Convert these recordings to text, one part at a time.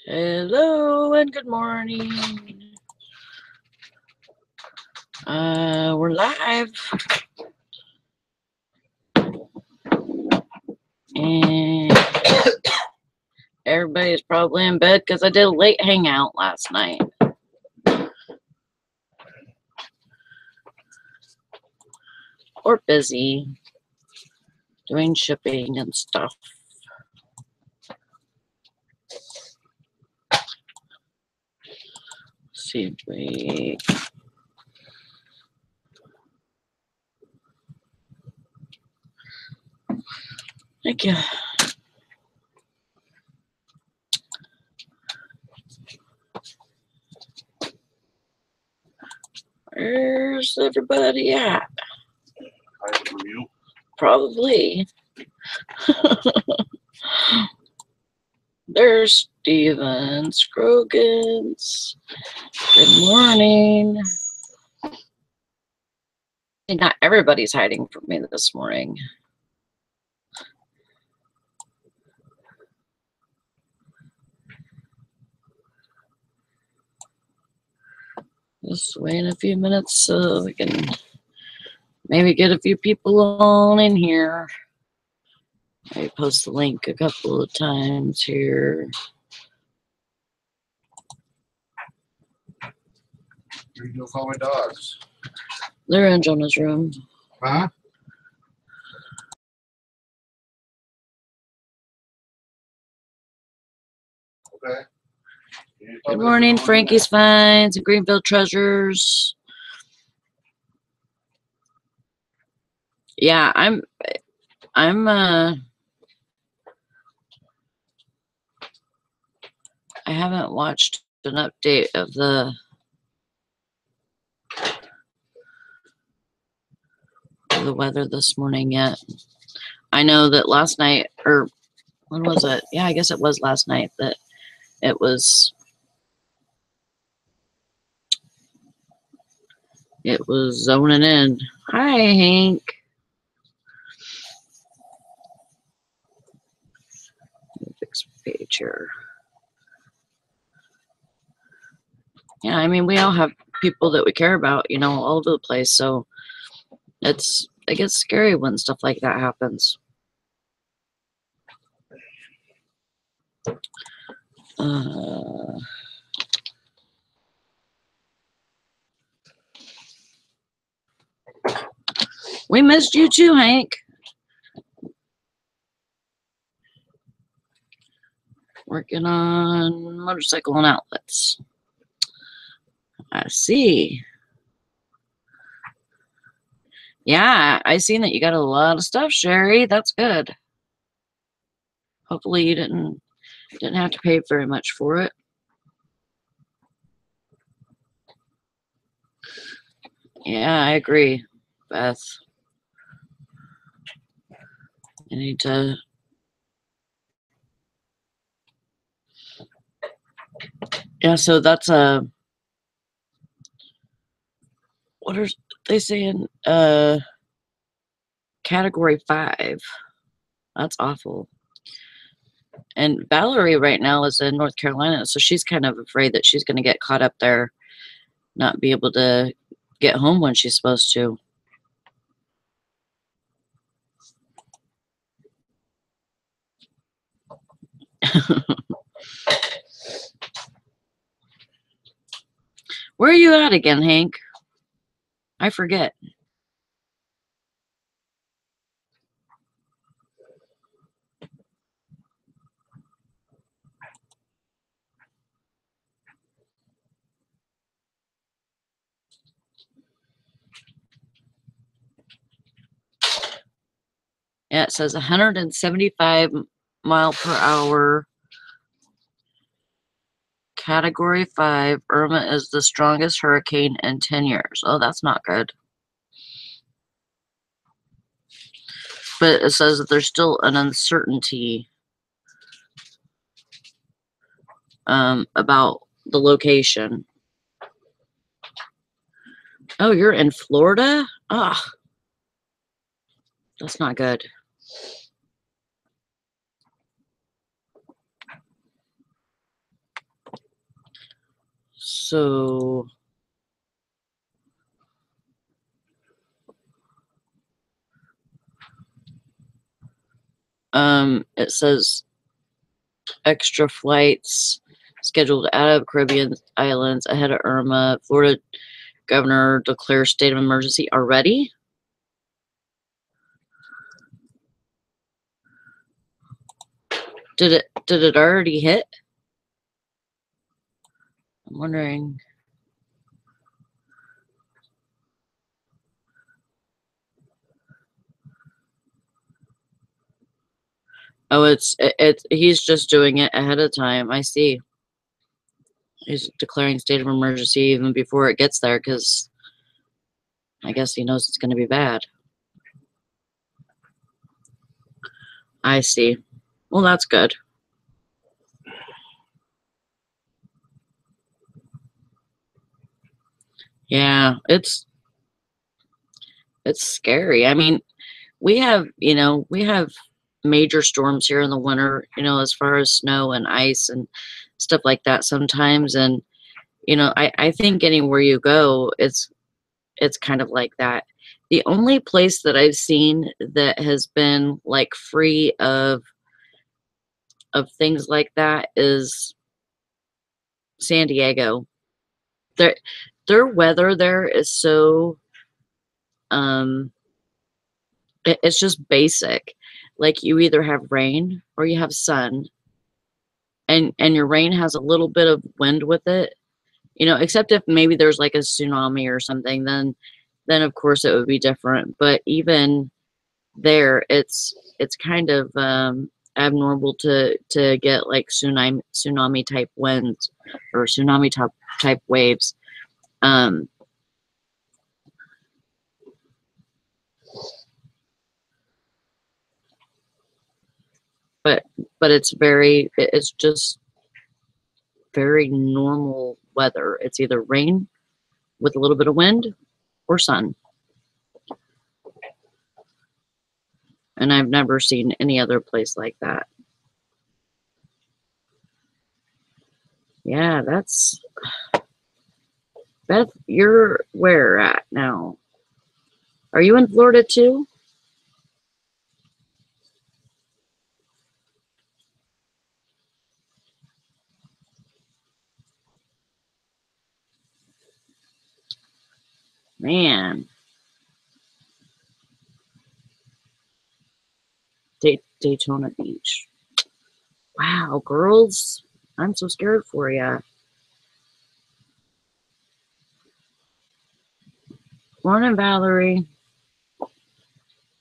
Hello and good morning. We're live. And everybody's probably in bed because I did a late hangout last night. Or busy doing shipping and stuff. Let's see if we... Thank you. Where's everybody at? Hiding from you. Probably. There's Steven Scroggins. Good morning. And not everybody's hiding from me this morning. Just wait a few minutes so we can maybe get a few people on in here. I post the link a couple of times here. Where you go follow my dogs? They're in Jonah's room. Huh? Okay. Good morning, Frankie's Finds and Greenville Treasures. Yeah, I haven't watched an update of the weather this morning yet. I know that last night, or when was it? Yeah, I guess it was last night that it was zoning in. Hi, Hank. Fix page here. Yeah, I mean, we all have people that we care about, you know, all over the place. So it gets scary when stuff like that happens. We missed you too, Hank. Working on motorcycle and outlets. I see. Yeah, I seen that you got a lot of stuff, Sherry. That's good. Hopefully you didn't have to pay very much for it. Yeah, I agree, Beth. I need to... Yeah, so that's a... What are they saying? Category 5. That's awful. And Valerie right now is in North Carolina, so she's kind of afraid that she's going to get caught up there, not be able to get home when she's supposed to. Where are you at again, Hank? I forget. Yeah, it says 175 mile per hour. Category 5. Irma is the strongest hurricane in 10 years. Oh, that's not good. But it says that there's still an uncertainty about the location. Oh, you're in Florida? Ah, that's not good. So it says extra flights scheduled out of Caribbean islands ahead of Irma. Florida governor declares state of emergency already. Did it already hit? I'm wondering. Oh, it's he's just doing it ahead of time. I see. He's declaring state of emergency even before it gets there because I guess he knows it's going to be bad. I see. Well, that's good. Yeah, it's scary. I mean, we have major storms here in the winter, as far as snow and ice and stuff like that sometimes. And, I think anywhere you go, it's kind of like that. The only place that I've seen that has been like free of things like that is San Diego. Their weather there is so it's just basic. Like you either have rain or you have sun, and your rain has a little bit of wind with it, except if maybe there's like a tsunami or something, then of course it would be different. But even there, it's kind of abnormal to get like tsunami type winds or tsunami type waves. But it's just very normal weather. It's either rain with a little bit of wind or sun. And I've never seen any other place like that. Yeah, that's Beth, you're where at now? Are you in Florida too? Man. Daytona Beach. Wow, girls. I'm so scared for you. Morning, Valerie.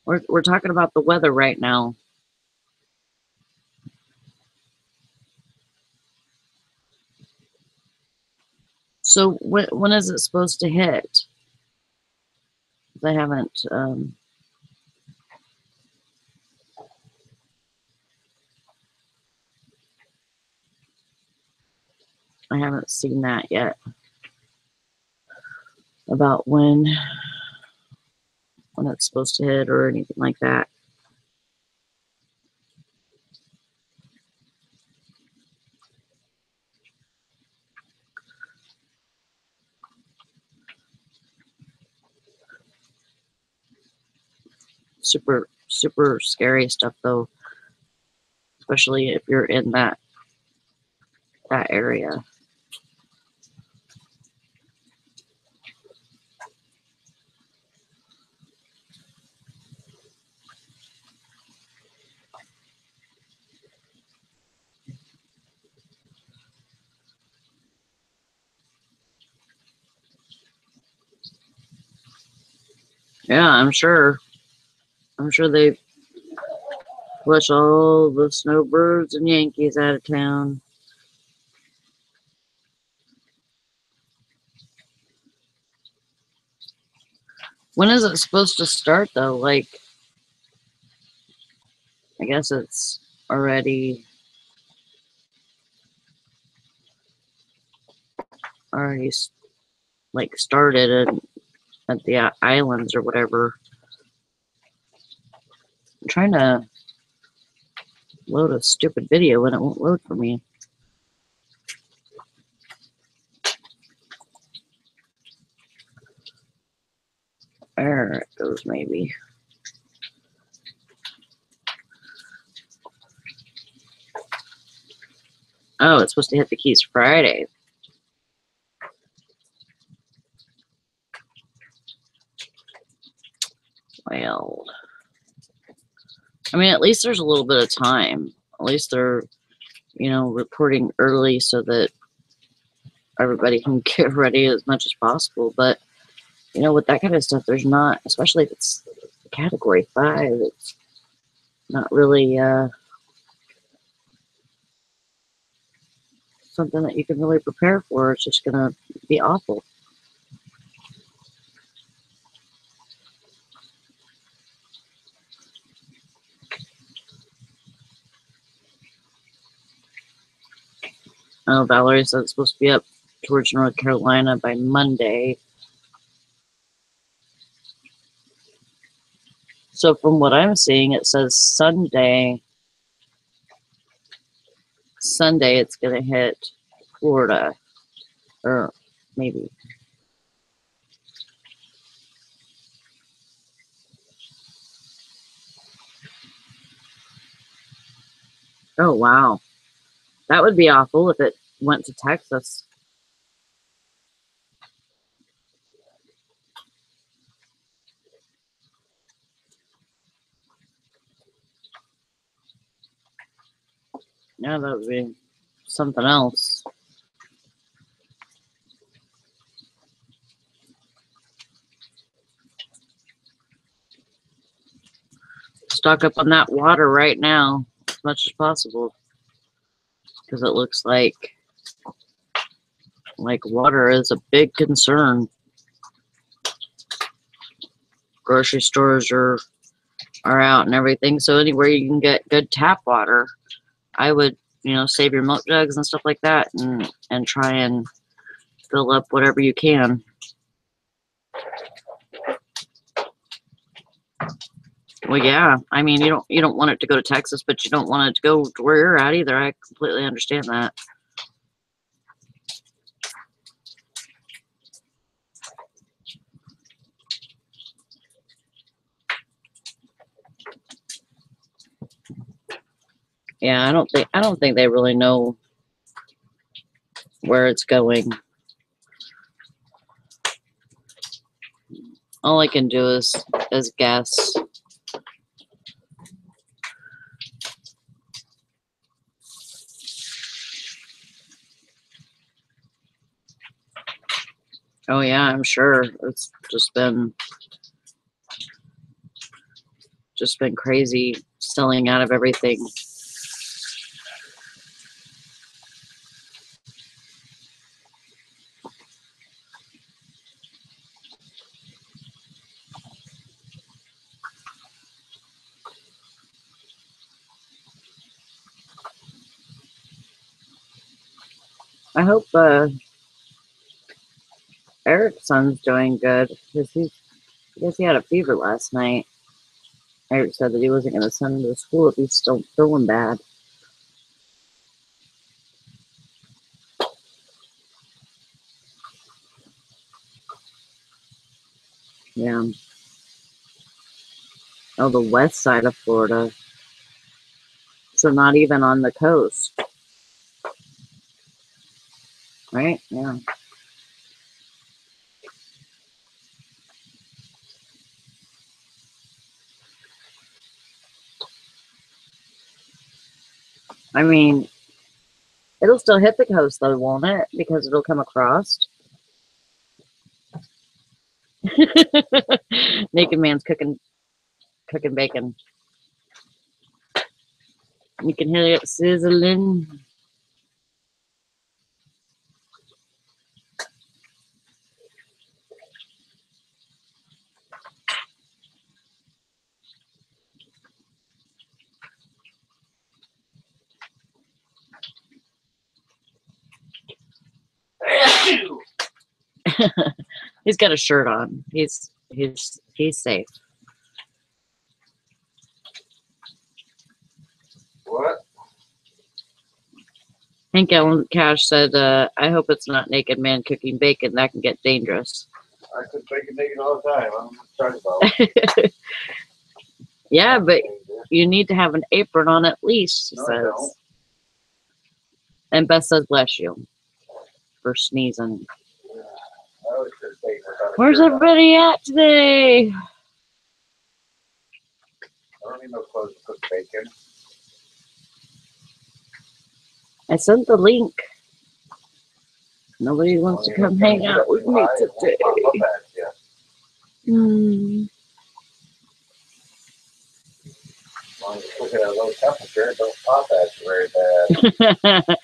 We're talking about the weather right now. So when is it supposed to hit? They haven't. I haven't seen that yet. About when it's supposed to hit or anything like that. Super, super scary stuff though, especially if you're in that area. Yeah, I'm sure they flush all the snowbirds and Yankees out of town. When is it supposed to start though? Like, I guess it's already like started at the islands or whatever. I'm trying to load a stupid video and it won't load for me. maybe. Oh, it's supposed to hit the keys Friday. Well, I mean, at least there's a little bit of time. At least they're, you know, reporting early so that everybody can get ready as much as possible. But, you know, with that kind of stuff, there's not, especially if it's category 5, it's not really something that you can really prepare for. It's just going to be awful. Oh, Valerie said it's supposed to be up towards North Carolina by Monday. So from what I'm seeing, it says Sunday it's going to hit Florida. Or maybe. Oh, wow. That would be awful if it went to Texas. Yeah, that would be something else. Stock up on that water right now as much as possible, because it looks like water is a big concern. Grocery stores are out and everything, so anywhere you can get good tap water, I would, you know, save your milk jugs and stuff like that, and try and fill up whatever you can. Well, yeah, I mean, you don't want it to go to Texas, but you don't want it to go to where you're at either. I completely understand that. Yeah, I don't think they really know where it's going. All I can do is guess. Oh yeah, I'm sure it's just been crazy selling out of everything. I hope Eric's son's doing good, because he had a fever last night. Eric said that he wasn't going to send him to school if he's still feeling bad. Yeah. Oh, the west side of Florida. So not even on the coast. Right? Yeah. I mean, it'll still hit the coast though, won't it? Because it'll come across. Naked man's cooking bacon. You can hear it sizzling. He's got a shirt on. He's safe. What? Hank Allen Cash said, I hope it's not naked man cooking bacon. That can get dangerous. I could bacon naked all the time. I'm sorry about. Yeah, but you need to have an apron on at least, she No, I don't. says. And Beth says, bless you for sneezing. I always could bacon without a Where's shirt on. everybody at today? I don't need no clothes to cook bacon. I sent the link. Nobody wants to come hang out with me today. Hmm. As long as you cook it at a low temperature, it don't pop at you very bad.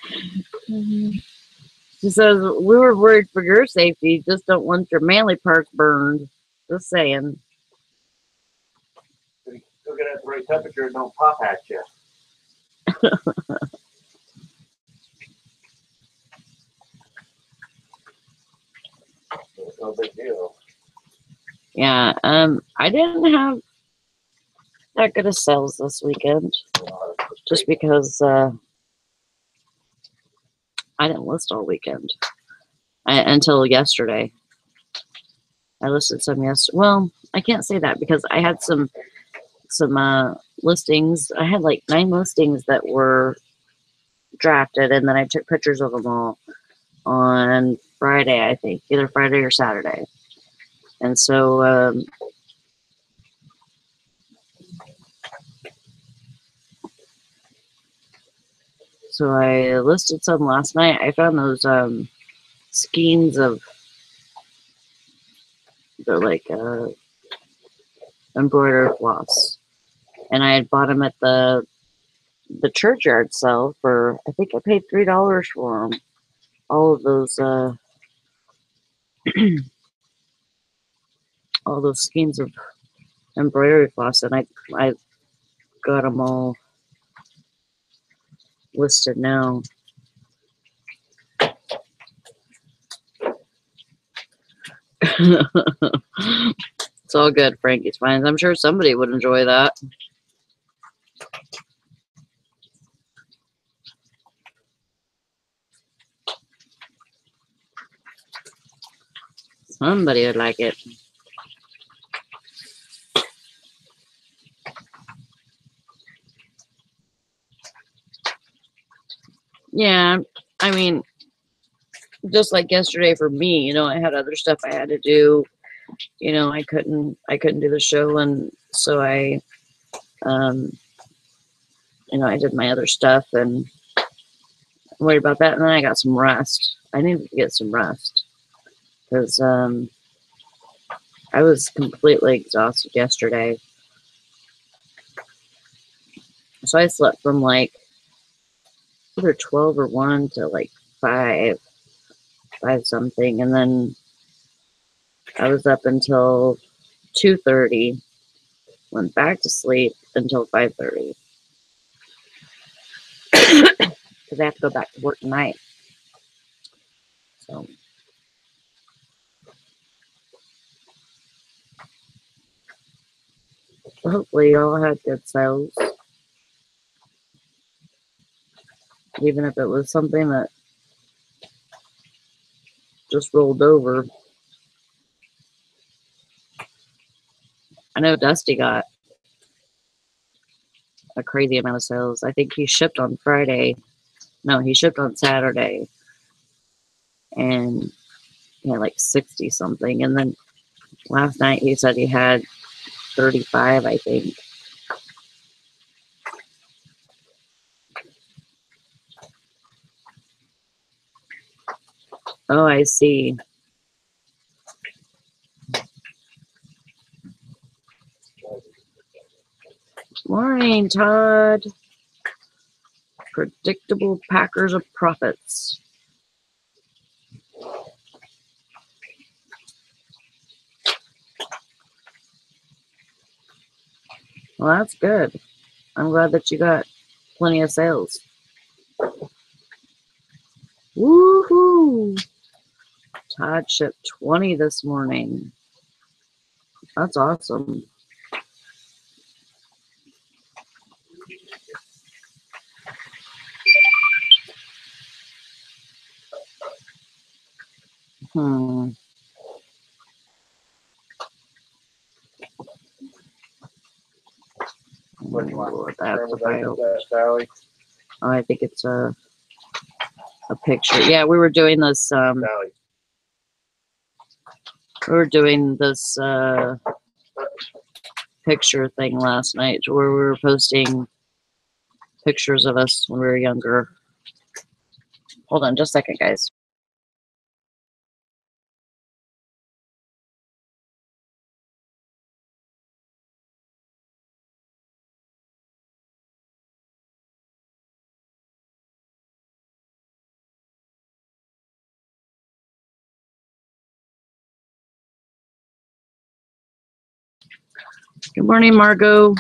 She says, we were worried for your safety. Just don't want your manly parts burned. Just saying. If you cook it at the right temperature, it don't pop at you. It's no big deal. Yeah, I didn't have that good of sales this weekend. Just because I didn't list all weekend. Until yesterday. I listed some yesterday. Well, I can't say that because I had some listings. I had like 9 listings that were drafted, and then I took pictures of them all on Friday, I think, either Friday or Saturday. And so I listed some last night. I found those skeins of, they're like embroidered floss, and I had bought them at the churchyard sale for, I think I paid $3 for them. All of those all those skeins of embroidery floss, and I got them all listed now. It's all good, Frankie's Finds. I'm sure somebody would enjoy that. Somebody would like it. Yeah, I mean, just like yesterday for me, you know, I had other stuff I had to do. You know, I couldn't do the show, and so I you know, I did my other stuff and worried about that, and then I got some rest. I needed to get some rest because I was completely exhausted yesterday. So I slept from like either 12 or 1 to like 5 something, and then I was up until 2:30, went back to sleep until 5:30 because I have to go back to work tonight. So hopefully you all had good sales, even if it was something that just rolled over. I know Dusty got a crazy amount of sales. I think he shipped on Friday. No, he shipped on Saturday, and he had like 60 something. And then last night he said he had 35, I think. Oh, I see. Morning, Todd. Predictable Packers of profits. Well, that's good. I'm glad that you got plenty of sales. Woohoo! Todd shipped 20 this morning. That's awesome. What you want? Ooh, that's a Thermal file. Dash Valley. Oh, I think it's a picture. Yeah, we were doing this. Valley. We were doing this picture thing last night, where we were posting pictures of us when we were younger. Hold on, just a second, guys. Good morning, Margot.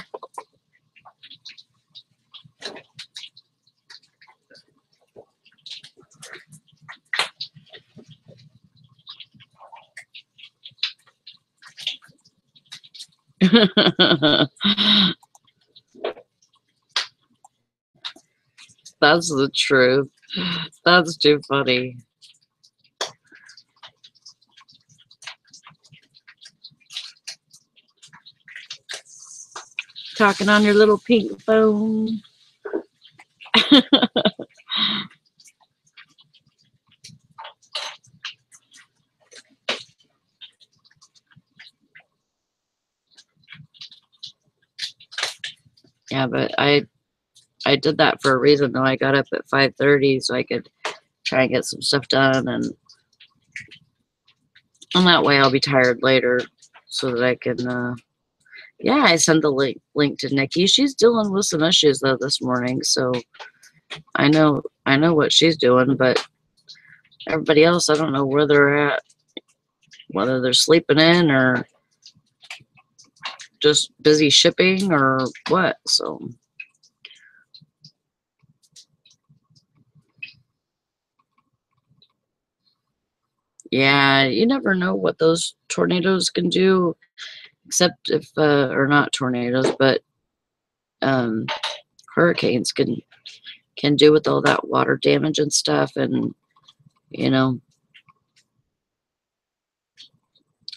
That's the truth. That's too funny. Talking on your little pink phone. Yeah, but I did that for a reason, though. I got up at 5:30 so I could try and get some stuff done, and that way I'll be tired later, so that I can. Yeah, I sent the link to Nikki. She's dealing with some issues though this morning, so I know what she's doing, but everybody else, I don't know where they're at, whether they're sleeping in or just busy shipping or what. So. Yeah, you never know what those tornadoes can do, except if, or not tornadoes, but hurricanes can do with all that water damage and stuff, and you know,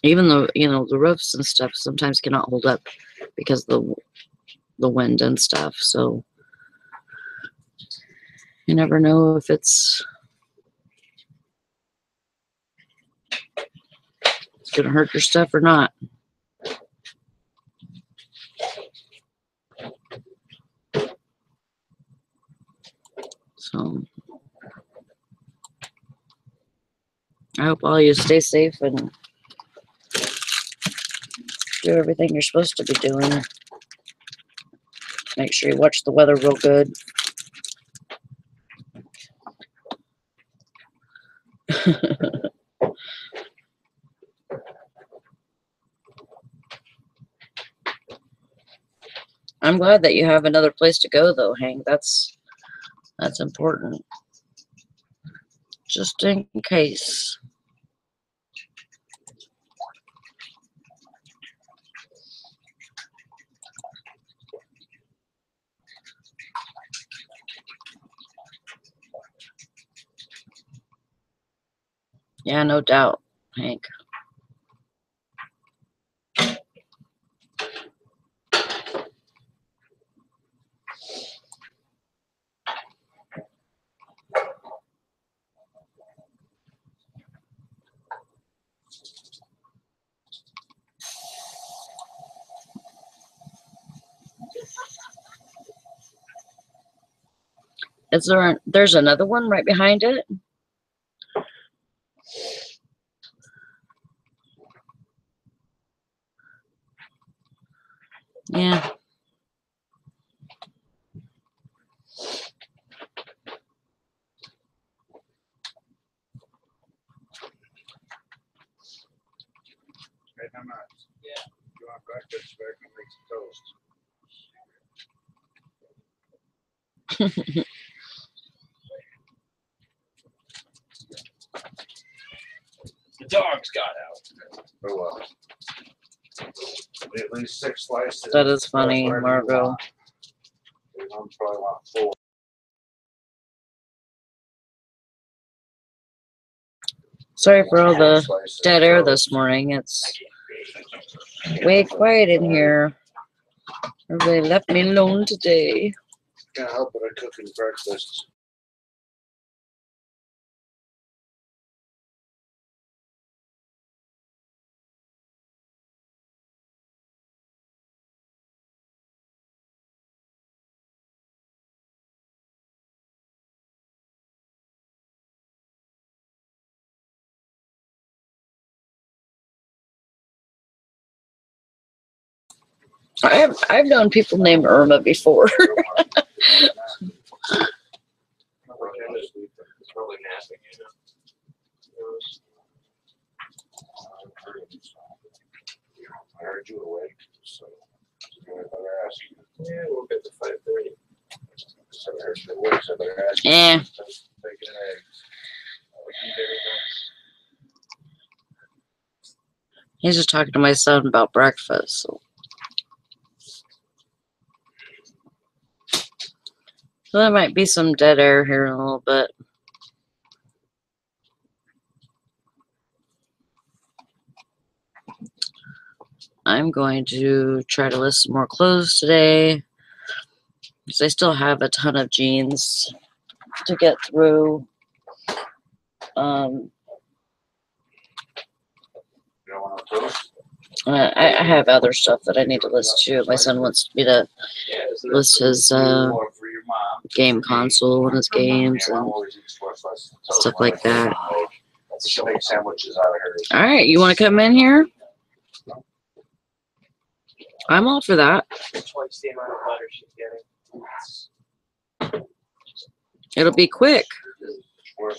even though the roofs and stuff sometimes cannot hold up because of the wind and stuff. So you never know if it's gonna hurt your stuff or not. So I hope all you stay safe and do everything you're supposed to be doing. Make sure you watch the weather real good. I'm glad that you have another place to go, though, Hank. That's important. Just in case. Yeah, no doubt, Hank. There's another one right behind it? Yeah. Hey, how much? Yeah. You want breakfast? We're gonna make some toast. The dogs got out. Oh well. At least 6 slices. That is funny, Margot. I'm probably want 4. Sorry for all the dead air this morning. It's way quiet in here. Everybody left me alone today. Can't help it, I'm cooking breakfast. I've known people named Irma before. It's probably napping, I heard you awake, so I better ask you. Yeah, we'll get to 5:30. So I heard you awake, so I better ask you. Yeah. Bacon and eggs. Very nice. He's just talking to my son about breakfast. So there might be some dead air here in a little bit. I'm going to try to list some more clothes today, because I still have a ton of jeans to get through. You don't want to toast? I have other stuff that I need to list too. My son wants me to list his game console and his games and stuff like that. She'll make sandwiches out of hers. All right, you want to come in here? I'm all for that. Twice the amount of butter she's getting. It'll be quick. I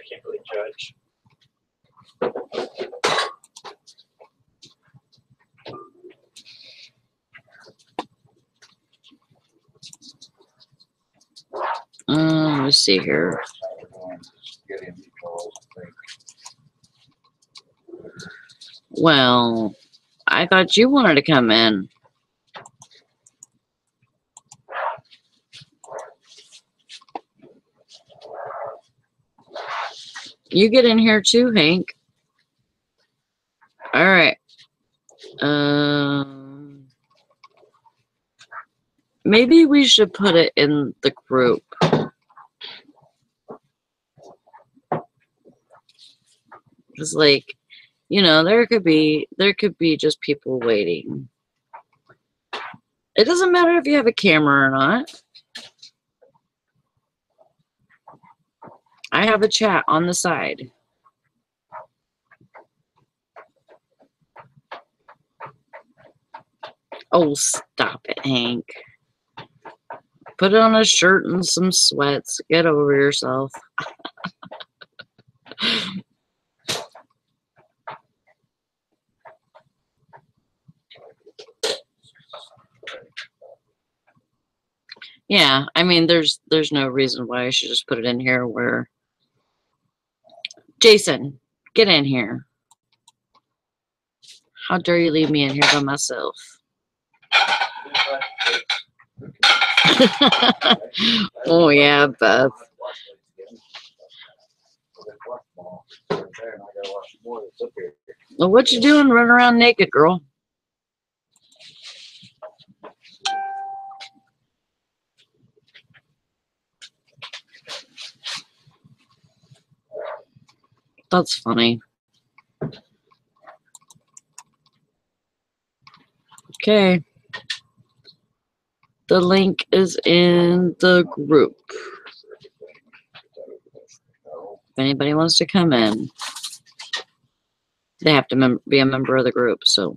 can't really judge. Let me see here. Well, I thought you wanted to come in. You get in here too, Hank. All right. Maybe we should put it in the group. It's like, you know, there could be just people waiting. It doesn't matter if you have a camera or not. I have a chat on the side. Oh, stop it, Hank. Put on a shirt and some sweats. Get over yourself. Yeah, I mean, there's no reason why I should just put it in here where... Jason, get in here. How dare you leave me in here by myself? Oh, yeah, Beth. Well, what you doing running around naked, girl? That's funny. Okay. The link is in the group. If anybody wants to come in, they have to be a member of the group. So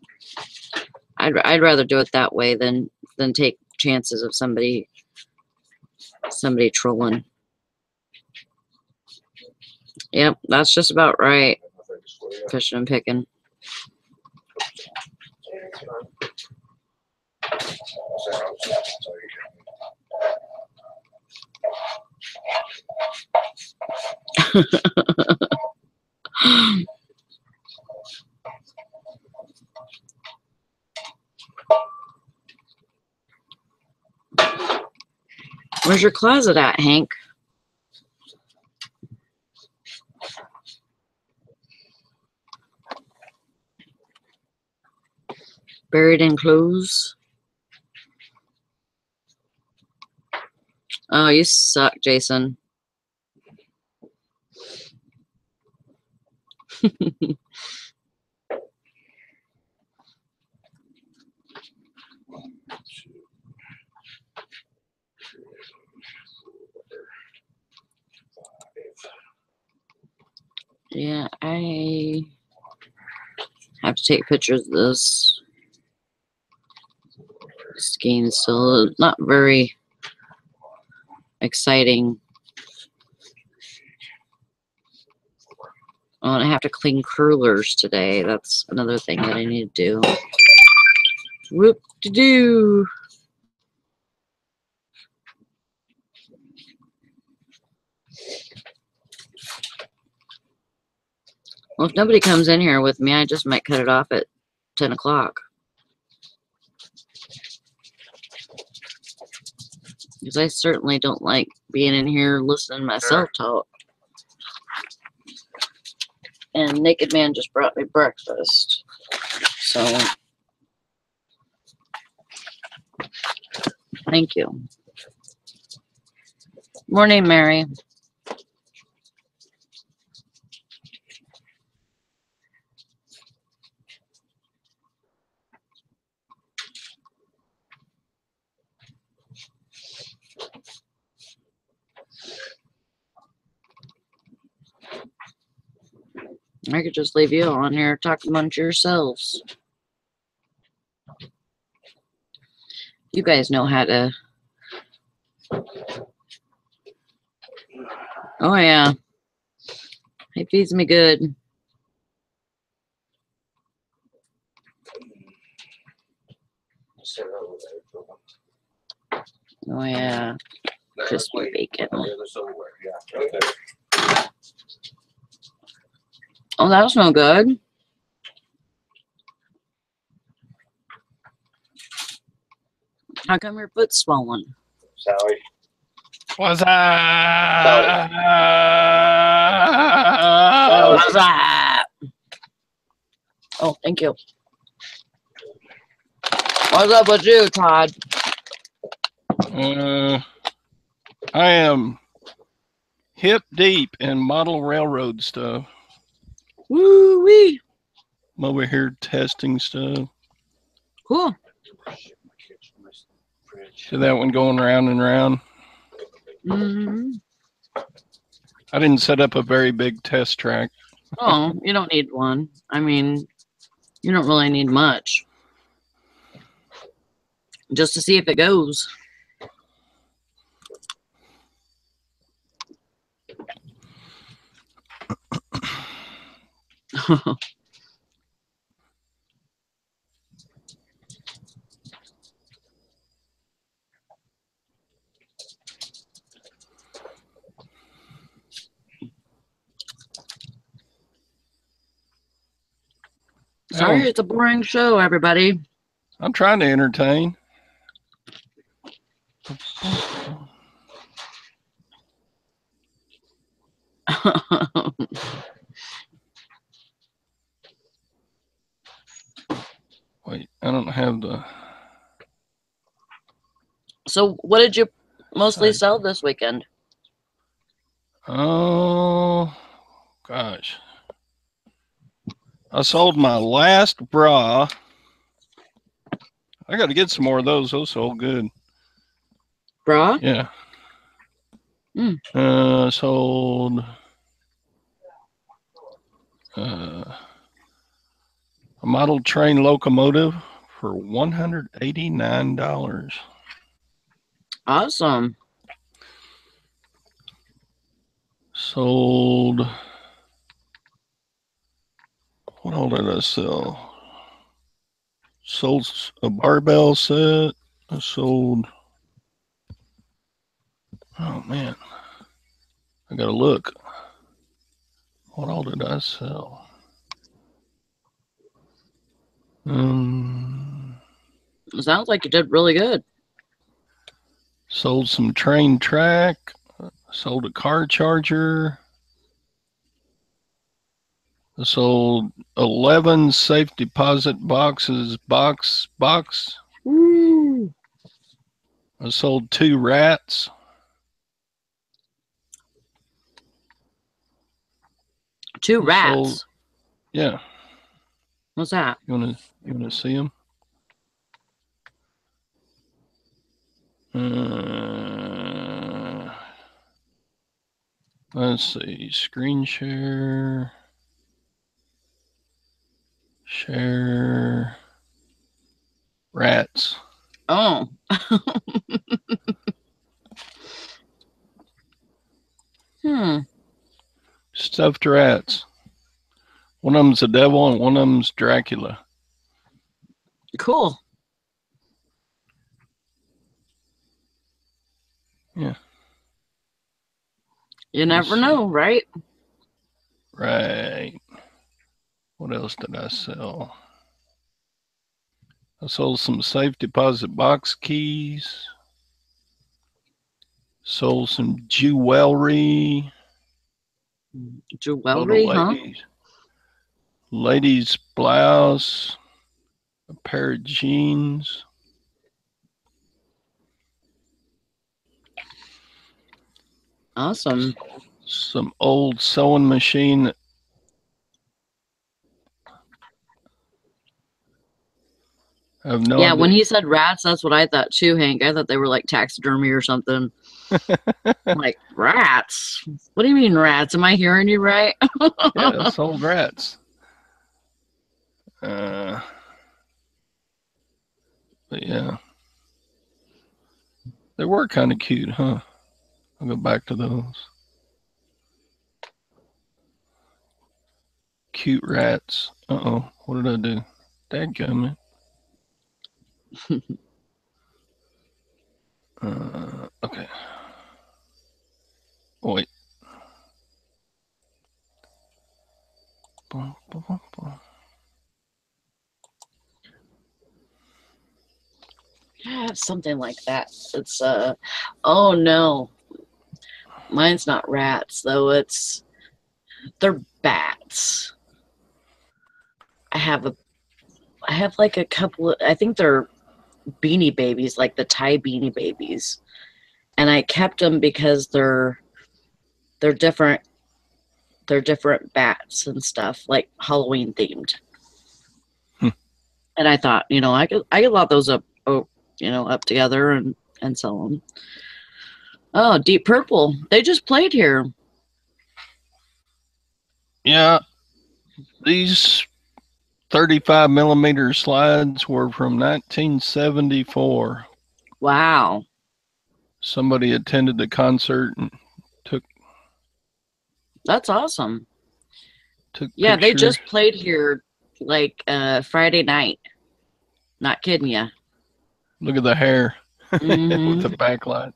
I'd rather do it that way than take chances of somebody trolling. Yep, that's just about right. Fishing and picking. Where's your closet at, Hank? Buried in clothes. Oh, you suck, Jason. Yeah, I have to take pictures of this skiing still. Not very exciting. Oh, and I have to clean curlers today. That's another thing that I need to do. Whoop-de-doo. Well, if nobody comes in here with me, I just might cut it off at 10 o'clock. Because I certainly don't like being in here listening to myself talk. And Naked Man just brought me breakfast. So, thank you. Morning, Mary. I could just leave you on here talking amongst yourselves. You guys know how to. Oh, yeah. He feeds me good. Oh, yeah. Crispy bacon. Oh, that was no good. How come your foot's swollen? Sally. What's What's that? Oh, thank you. What's up with you, Todd? I am hip deep in model railroad stuff. Woo wee. I'm over here testing stuff. Cool. See that one going round and round? Mm-hmm. I didn't set up a very big test track. Oh, you don't need one. I mean, you don't really need much. Just to see if it goes. Sorry, it's a boring show, everybody. I'm trying to entertain. Wait, I don't have the. So, what did you mostly sell this weekend? Oh, gosh. I sold my last bra. I got to get some more of those. Those sold good. Bra? Yeah. Sold a model train locomotive for $189. Awesome. Sold. What all did I sell? Sold a barbell set. I sold. Oh man, I gotta look. What all did I sell? It sounds like you did really good. Sold some train track. Sold a car charger. I sold 11 safe deposit boxes. Ooh. I sold 2 rats. Two I rats. sold, yeah. What's that? You wanna see them? Let's see. Screen share. Share. Rats. Oh. Stuffed rats. One of them's a devil and one of them's Dracula. Cool. Yeah. You never know, right? Right. What else did I sell? I sold some safe deposit box keys. Sold some jewelry. Sold a Jewelry, huh? ladies blouse, a pair of jeans. Awesome. Some old sewing machine. I have no Yeah, idea. when he said rats, that's what I thought too, Hank. I thought they were like taxidermy or something. I'm like, rats? What do you mean rats? Am I hearing you right? Yeah, I sold rats. But yeah, they were kind of cute, huh? I'll go back to those. Cute rats. Uh-oh, what did I do? Dadgummit. Okay. Oh, wait. Yeah, something like that. It's oh no. Mine's not rats though, they're bats. I have like a couple of, I think they're beanie babies, like the Thai beanie babies. And I kept them because they're different bats and stuff, like Halloween themed. Hmm. And I thought, I could lot those up, up together and sell them. Oh, Deep Purple. They just played here. Yeah, these 35 millimeter slides were from 1974. Wow. Somebody attended the concert and took That's awesome. Yeah, they pictures. just played here like Friday night. Not kidding you. Look at the hair with the Mm-hmm. backlight.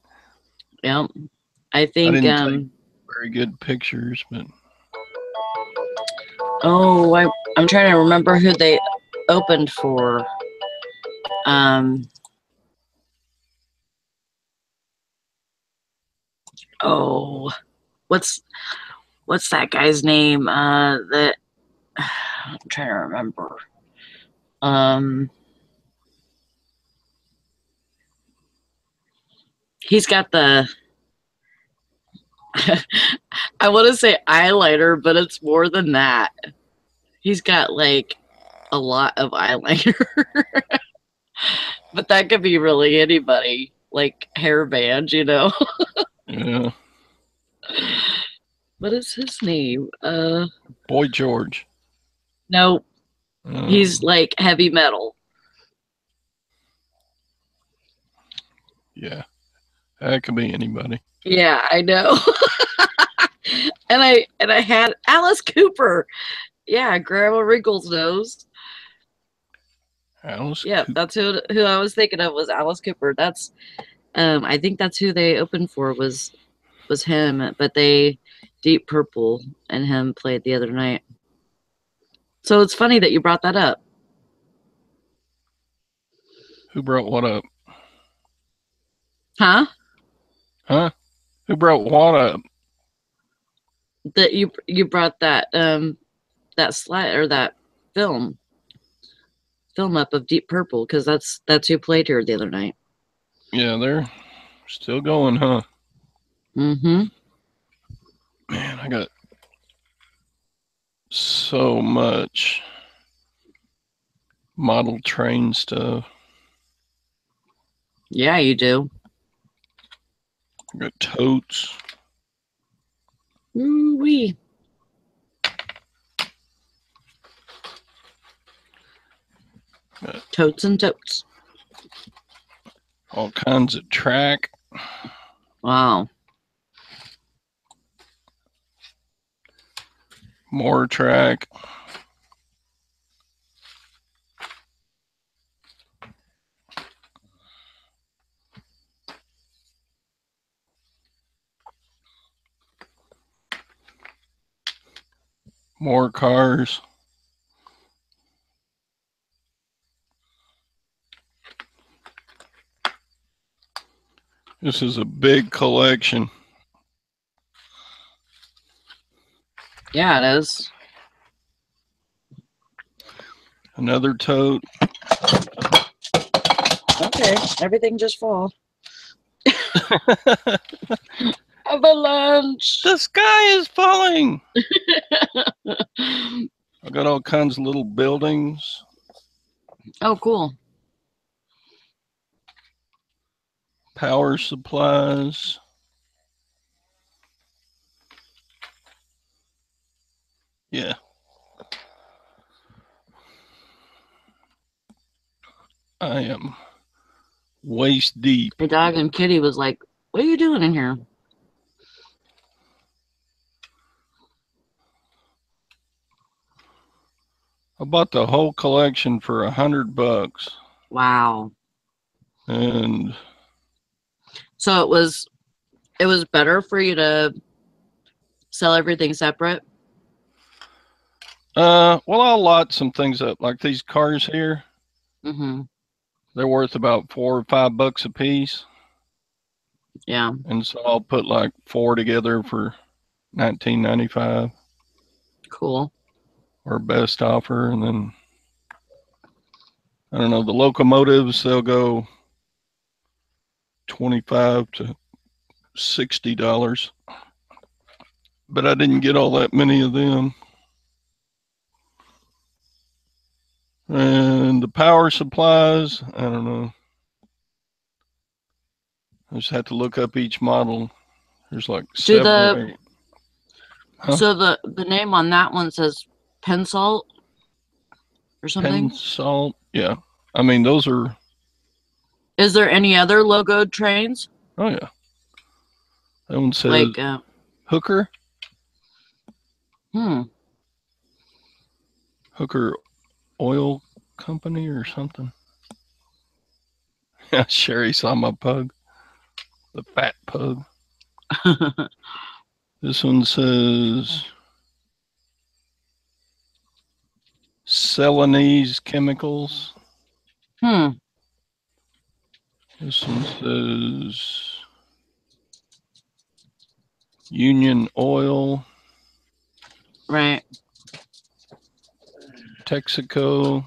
Yep. I I think didn't take very good pictures, but oh, I'm trying to remember who they opened for. Oh, what's that guy's name? That I'm trying to remember. He's got the I want to say eyeliner, but it's more than that. He's got like a lot of eyeliner. But that could be really anybody, like hairband, yeah. What is his name? Boy George. No, he's like heavy metal. Yeah, that could be anybody. Yeah, I know. and I had Alice Cooper. Yeah, Grandma Wrinkles knows. Alice. Yeah, that's who I was thinking of was Alice Cooper. That's I think that's who they opened for was him, but they Deep Purple and him played the other night. So it's funny that you brought that up. Who brought what up? Huh? Huh? Who brought what up? That you brought that that slide or that film up of Deep Purple because that's who played here the other night. Yeah, they're still going, huh? Mm-hmm. Man, I got so much model train stuff. Yeah, you do. I got totes. Ooh-wee. Totes and totes. All kinds of track. Wow. More track. More cars. This is a big collection. Yeah, it is. Another tote. Okay, everything just fall. Avalanche. The sky is falling. I got all kinds of little buildings. Oh, cool. Power supplies. Yeah. I am waist deep. The dog and Kitty was like, "What are you doing in here?" I bought the whole collection for $100, Wow. and So it was better for you to sell everything separate. well, I'll lot some things up. Like these cars here, Mm-hmm. they're worth about $4 or $5 a piece, Yeah. and so I'll put like 4 together for $19.95 Cool. or best offer, and then I don't know, the locomotives, they'll go $25 to $60, but I didn't get all that many of them. And the power supplies, I don't know. I just have to look up each model. There's like Do 7 or the 8. Huh? so the name on that one says Pensalt or something? Pensalt. Yeah. I mean, those are, Is there any other logoed trains? oh, yeah. That one says Like, Hooker. hmm. Hooker Oil Company or something. Yeah, Sherry saw my pug, the fat pug. This one says Celanese Chemicals. Hmm. This one says Union Oil, Right. Texaco,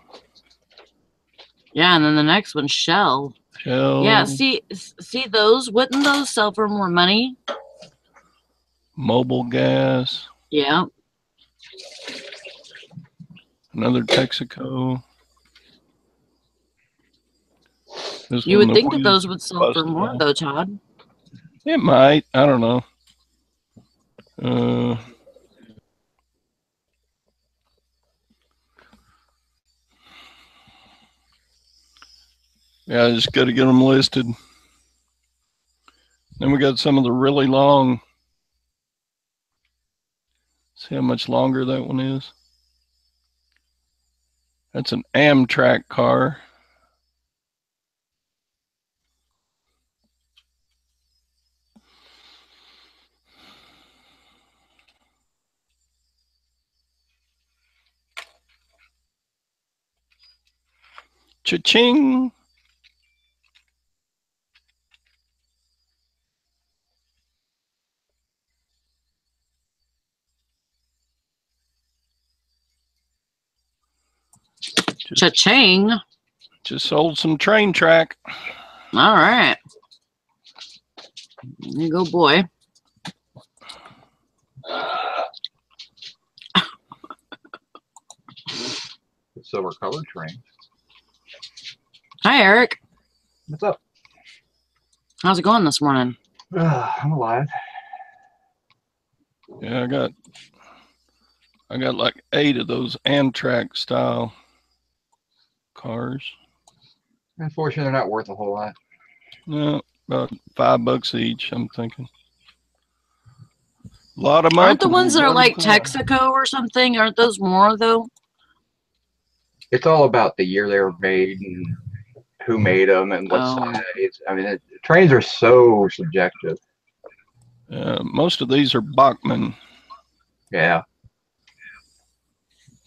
Yeah, and then the next one, Shell. Yeah, Shell, see those? Wouldn't those sell for more money? Mobil Gas, Yeah. another Texaco. This You one, would the think that wheels those would sell for busted more off. though, Todd. It might. I don't know. Yeah, I just got to get them listed. Then we got some of the really long. See how much longer that one is? That's an Amtrak car. Cha-ching. Cha-ching. Just sold some train track. All right. There you go, boy. Silver colored train. Hi, Eric. What's up? How's it going this morning? I'm alive. Yeah, I got like 8 of those Amtrak style cars. Unfortunately, they're not worth a whole lot. No, about $5 each, I'm thinking. A lot of them. Aren't the ones that are like Texaco or something? Aren't those more though? It's all about the year they were made and who made them and what size. I mean, trains are so subjective. Most of these are Bachmann. Yeah.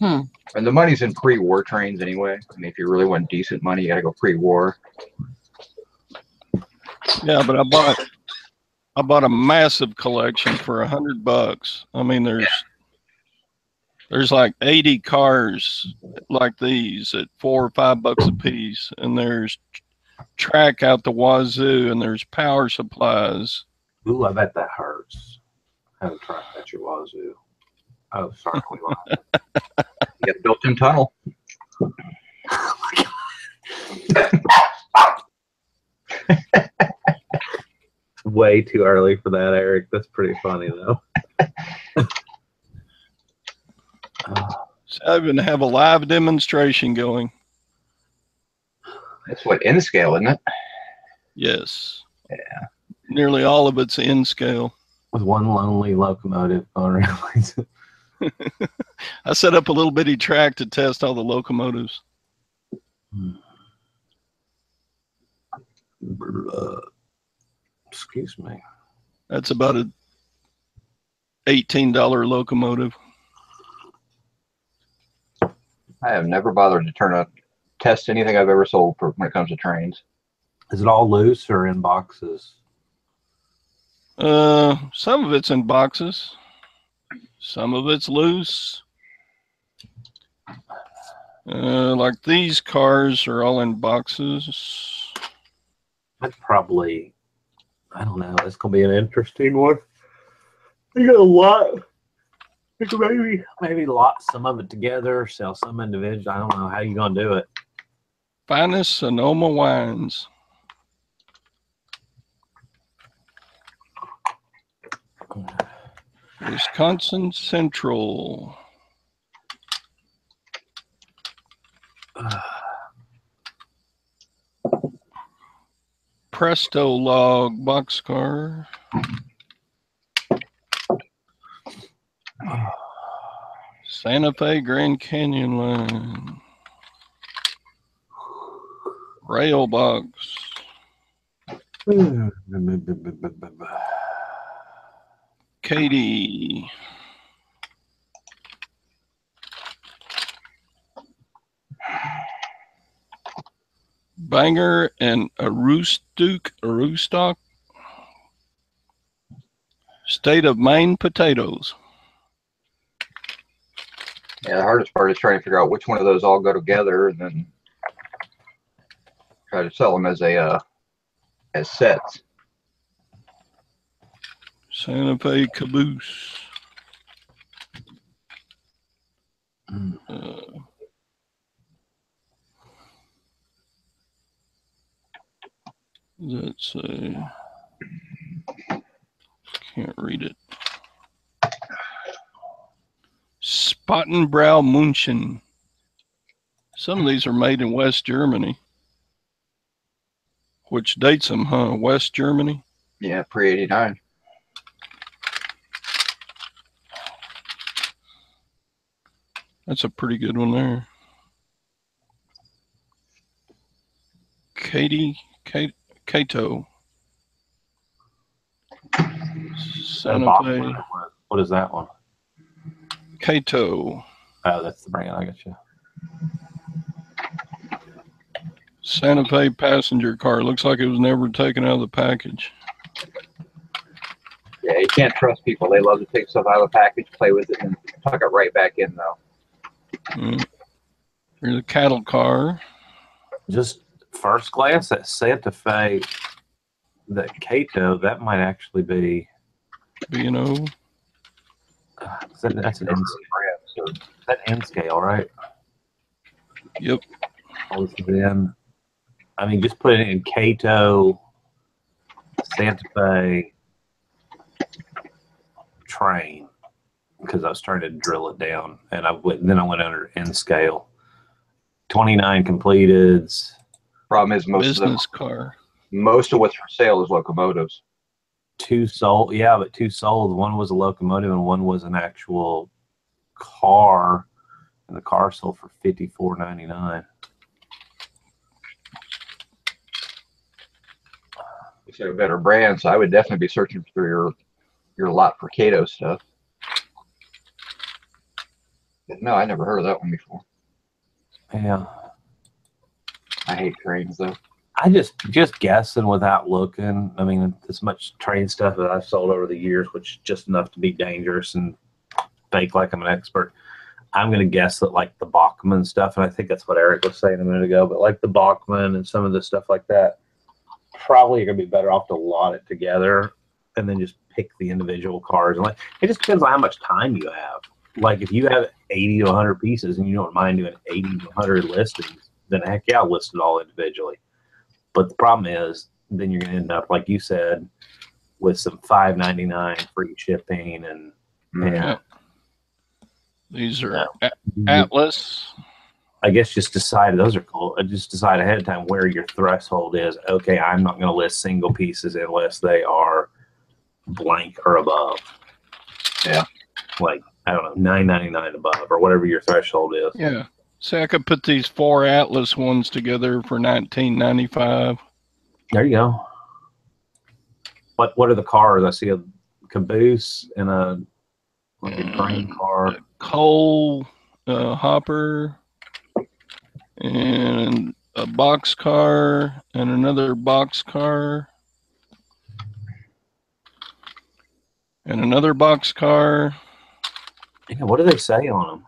And the money's in pre-war trains anyway. I mean, if you really want decent money, you got to go pre-war. Yeah, but I bought a massive collection for $100. I mean, there's like 80 cars like these at $4 or $5 a piece, and there's track out the wazoo, and there's power supplies. Ooh, I bet that hurts. Have a track at your wazoo. Oh, sorry, we lied. You got a built-in tunnel. Way too early for that, Eric. That's pretty funny, though. So I even have a live demonstration going. That's what, in scale, isn't it? Yes. Yeah. Nearly all of it's in scale. With one lonely locomotive on railways. I set up a little bitty track to test all the locomotives. Excuse me. That's about a $18 locomotive. I have never bothered to test anything I've ever sold when it comes to trains. Is it all loose or in boxes? Some of it's in boxes. Some of it's loose. Like these cars are all in boxes. That's probably, I don't know. It's going to be an interesting one. You got a lot. You could maybe lot some of it together, sell some individual. I don't know how you going to do it. Finest Sonoma wines. Wisconsin Central. Presto Log boxcar. Santa Fe Grand Canyon line. Rail box. Katie. Banger and Aroostook. State of Maine potatoes. Yeah, the hardest part is trying to figure out which one of those all go together and then try to sell them as sets. Santa Fe caboose. Let's say, can't read it. Spottenbrau München. Some of these are made in West Germany. Which dates them, huh? West Germany? Yeah, pre-89. That's a pretty good one there. Cato. Santa Fe. What is that one? Cato. Oh, that's the brand. I got you. Santa Fe passenger car. Looks like it was never taken out of the package. Yeah, you can't trust people. They love to take stuff out of the package, play with it, and tuck it right back in, though. Here's a cattle car. Just first glance at Santa Fe, that Cato, that might actually be. B&O. That's an N scale. That N scale, right? Yep. All this is in. I mean, just put it in Cato, Santa Fe, train, because I was trying to drill it down, and then I went under N scale. 29 completed. Problem is Business car. most of what's for sale is locomotives. 2 sold. Yeah, but 2 sold. One was a locomotive and one was an actual car, and the car sold for $54.99. It's a better brand, so I would definitely be searching for your lot for Cato stuff. But no, I never heard of that one before. Yeah. I hate trains though. I just guessing without looking. I mean, as much train stuff that I've sold over the years, which is just enough to be dangerous and fake like I'm an expert. I'm going to guess that like the Bachman stuff, and I think that's what Eric was saying a minute ago, but like the Bachman and some of the stuff like that, probably you're going to be better off to lot it together and then just pick the individual cars. And like, it just depends on how much time you have. Like if you have 80 to 100 pieces and you don't mind doing 80 to 100 listings, then heck yeah, I'll list it all individually. But the problem is, then you're going to end up, like you said, with some $5.99 free shipping and Yeah. These are Atlas. I guess just decide, those are cool. Just decide ahead of time where your threshold is. Okay, I'm not going to list single pieces unless they are blank or above. Yeah. Like, I don't know, $9.99 above or whatever your threshold is. Yeah. See, I could put these 4 Atlas ones together for $19.95. There you go. What are the cars? I see a caboose and a train car. A coal hopper and a box car and another box car and another box car. Yeah, what do they say on them?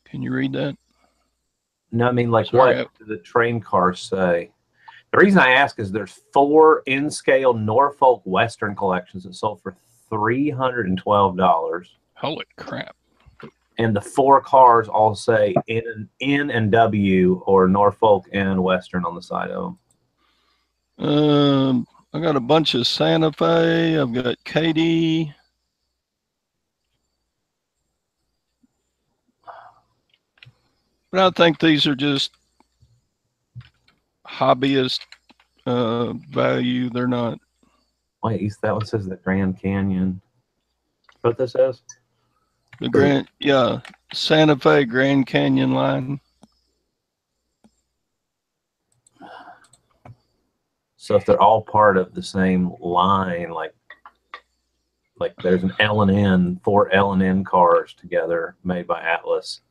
Can you read that? No, I mean, like, Sorry, what do the train cars say? The reason I ask is there's 4 in-scale Norfolk Western collections that sold for $312. Holy crap. And the 4 cars all say N and W or Norfolk and Western on the side of them. I got a bunch of Santa Fe. I've got Katie. But I think these are just hobbyist value. They're not. Wait, that one says the Grand Canyon. What this says? The Santa Fe Grand Canyon line. So if they're all part of the same line, like there's an L&N, 4 L&N cars together made by Atlas,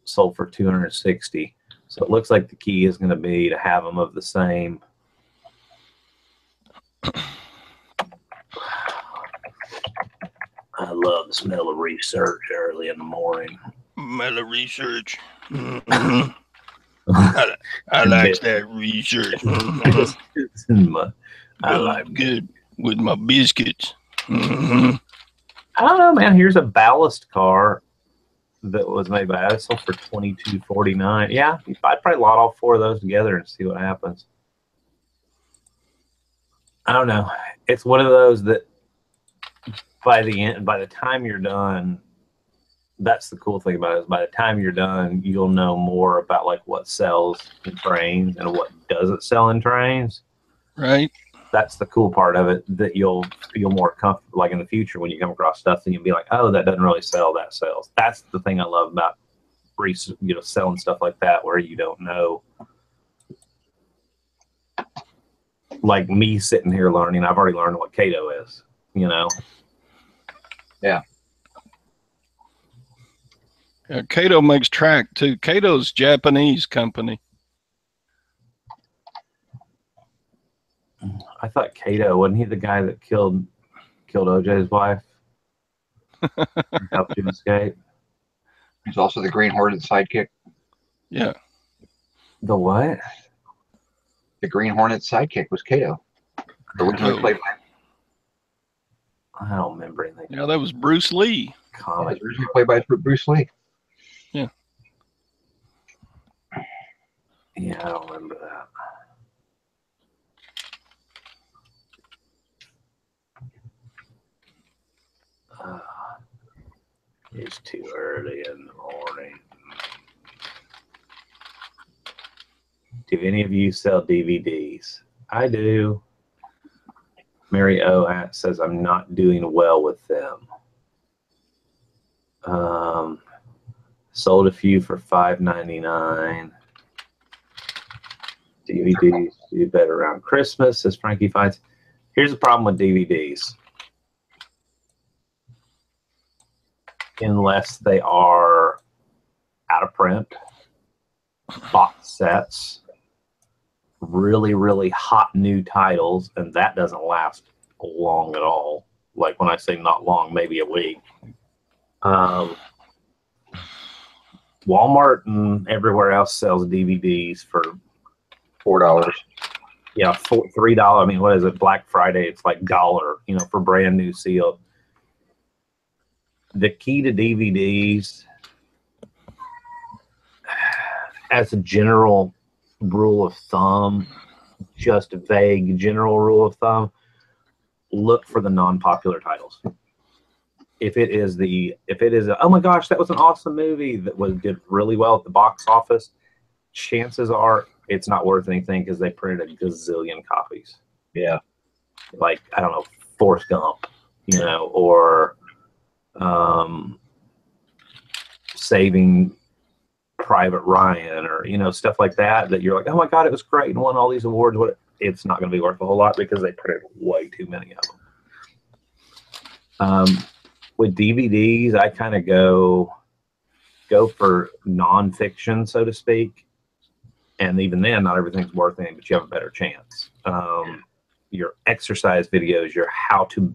sold for $260. So it looks like the key is going to be to have them of the same. I love the smell of research early in the morning. Smell of research. I like that research. I like good with my biscuits. I don't know, man. Here's a ballast car that was made by Atlas for $22.49. Yeah, I'd probably lot all 4 of those together and see what happens. I don't know. It's one of those that by the time you're done, that's the cool thing about it, is by the time you're done, you'll know more about like what sells in trains and what doesn't sell in trains. Right. That's the cool part of it, that you'll feel more comfortable, like in the future when you come across stuff and you'll be like, oh, that doesn't really sell, that sells. That's the thing I love about selling stuff like that, where you don't know. Like me sitting here learning, I've already learned what Cato is, you know? Yeah. Yeah, Cato makes track too. Cato's Japanese company. I thought Cato, wasn't he the guy that killed OJ's wife? Helped you escape. He's also the Green Hornet sidekick. Yeah. The what? The Green Hornet sidekick was Kato. Originally Oh. played by, I don't remember anything. Yeah, that was Bruce Lee. Comic. originally played by Bruce Lee. Yeah, I don't remember that. It's too early in the morning. Do any of you sell DVDs? I do. Mary O says I'm not doing well with them. Sold a few for $5.99. DVDs do better around Christmas, says Frankie Finds. Here's the problem with DVDs. Unless they are out of print, box sets, really, really hot new titles, and that doesn't last long at all. Like when I say not long, maybe a week. Walmart and everywhere else sells DVDs for $4. yeah, $3. I mean, what is it? Black Friday, it's like $1, for brand new sealed. The key to DVDs, as a general rule of thumb, just a vague general rule of thumb, look for the non-popular titles. If it is oh my gosh, that was an awesome movie that did really well at the box office, chances are it's not worth anything because they printed a gazillion copies. Yeah. Like, I don't know, Forrest Gump, or Saving Private Ryan, or stuff like that you're like, oh my god, it was great and won all these awards. It's not going to be worth a whole lot because they printed way too many of them. With DVDs, I kind of go for nonfiction, so to speak, and even then, not everything's worth anything, but you have a better chance. Your exercise videos, your how to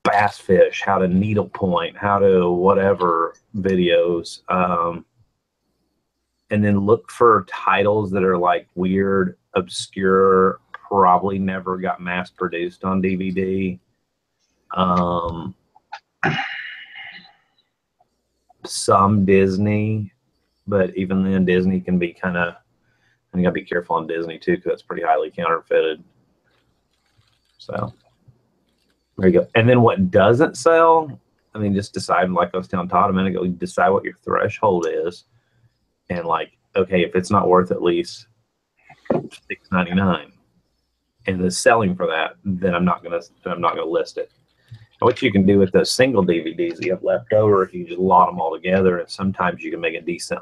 bass fish, how to needlepoint, how to whatever videos, and then look for titles that are like weird, obscure, probably never got mass produced on DVD. Some Disney, but even then Disney can be kind of, and you gotta be careful on Disney too, because that's pretty highly counterfeited. So there you go. And then what doesn't sell, I mean, just decide, like I was telling Todd a minute ago, decide what your threshold is. And like, okay, if it's not worth at least $6.99 and the selling for that, then I'm not gonna list it. And what you can do with those single DVDs that you have left over, if you just lot them all together, and sometimes you can make a decent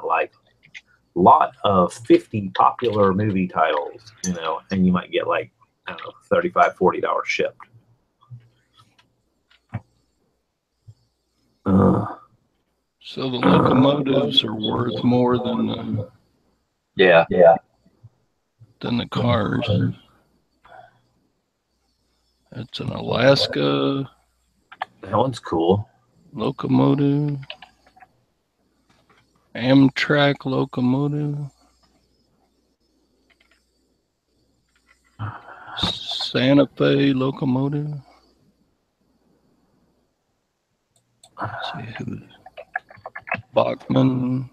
lot of 50 popular movie titles, and you might get like, I don't know, $35, $40 shipped. So the locomotives are worth more than the cars. It's an Alaska That one's cool. locomotive. Amtrak locomotive. Santa Fe locomotive. Let's see who. Bachman.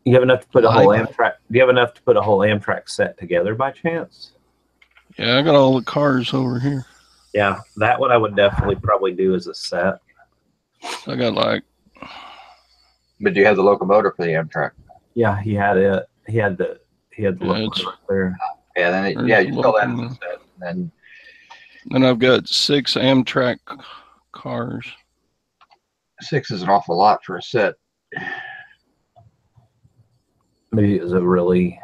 You have enough to put a whole Like- Amtrak? Do you have enough to put a whole Amtrak set together by chance? Yeah, I got all the cars over here. Yeah, that one I would definitely probably do as a set. I got like, But do you have the locomotive for the Amtrak? Yeah, he had it. He had the locomotive it's- right there. Yeah, then There's you the sell that as a locomotive. set. Then then I've got 6 Amtrak cars. 6 is an awful lot for a set. Maybe it was a really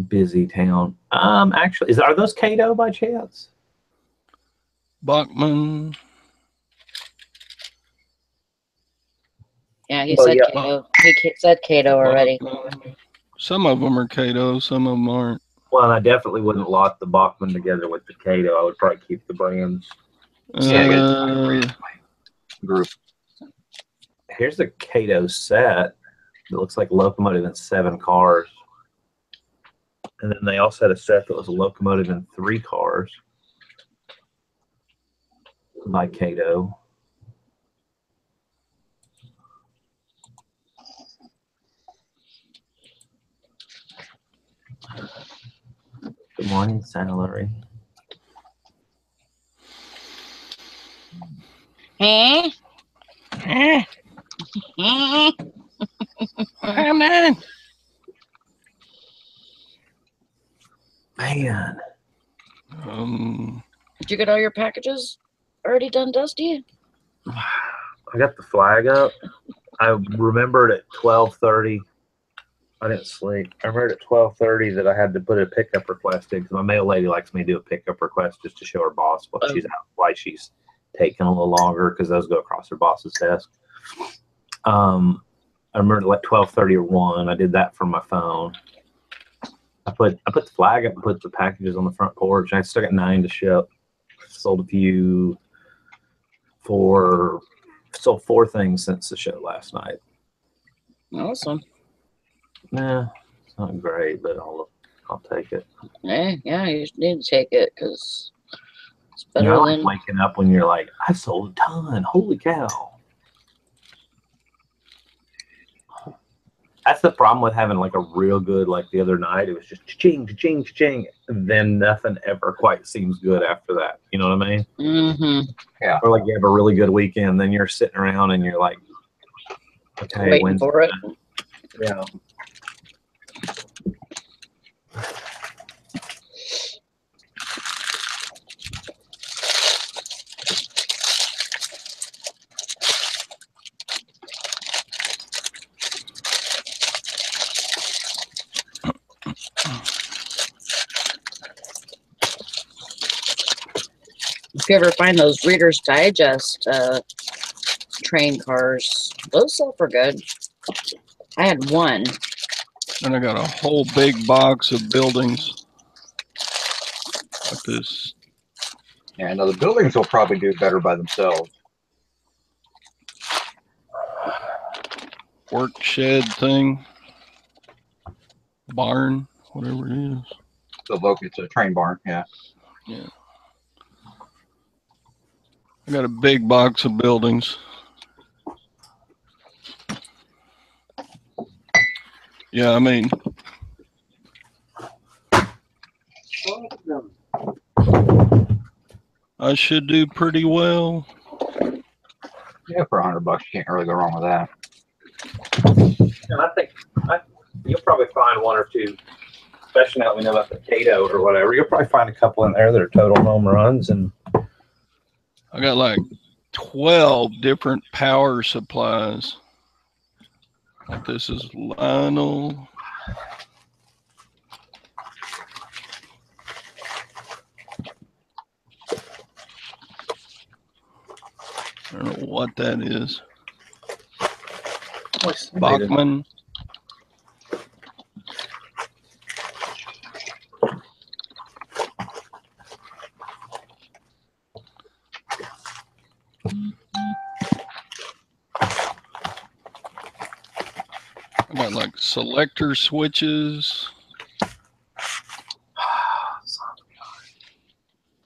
busy town. Actually, are those Cato by chance? Bachman. Yeah, he Well, said yeah. Cato. He said Cato already. Some of them are Cato, some of them aren't. Well, and I definitely wouldn't lot the Bachman together with the Cato. I would probably keep the brands. Group. Here's the Cato set. It looks like locomotive and 7 cars. And then they also had a set that was a locomotive and 3 cars by Cato. Good morning, salary. Eh? Eh, Eh? I'm in. Man, Did you get all your packages already done, Dusty? I got the flag up. I remembered at 12:30. I didn't sleep. I remembered at 12:30 that I had to put a pickup request in because my mail lady likes me to do a pickup request just to show her boss what she's out, why she's taking a little longer because those go across her boss's desk. I remember like 12:30 or 1. I did that from my phone. I put the flag up and put the packages on the front porch. I still got 9 to ship. Sold a few. Sold 4 things since the show last night. Awesome. Nah, it's not great, but I'll take it. Yeah, you need to take it because it's better I like than waking up when you're like, I sold a ton. Holy cow. That's the problem with having like a real good, like the other night. It was just ching, ching, ching. Then nothing ever quite seems good after that. You know what I mean? Mm-hmm. Yeah. Or like you have a really good weekend, then you're sitting around and you're like, okay, Waiting when's for it. Yeah. If you ever find those Reader's Digest train cars, those sell for good. I had one. And I got a whole big box of buildings like this Yeah, no, the buildings will probably do better by themselves. work shed thing, barn, whatever it is. It's a train barn, yeah. Yeah. I got a big box of buildings. Yeah, I mean, I should do pretty well. Yeah, for $100, you can't really go wrong with that. And I think you'll probably find 1 or 2, especially now that we know about the Cato or whatever. You'll probably find a couple in there that are total home runs. And I got like 12 different power supplies. Like this is Lionel. I don't know what that is. Bachman. I got like selector switches.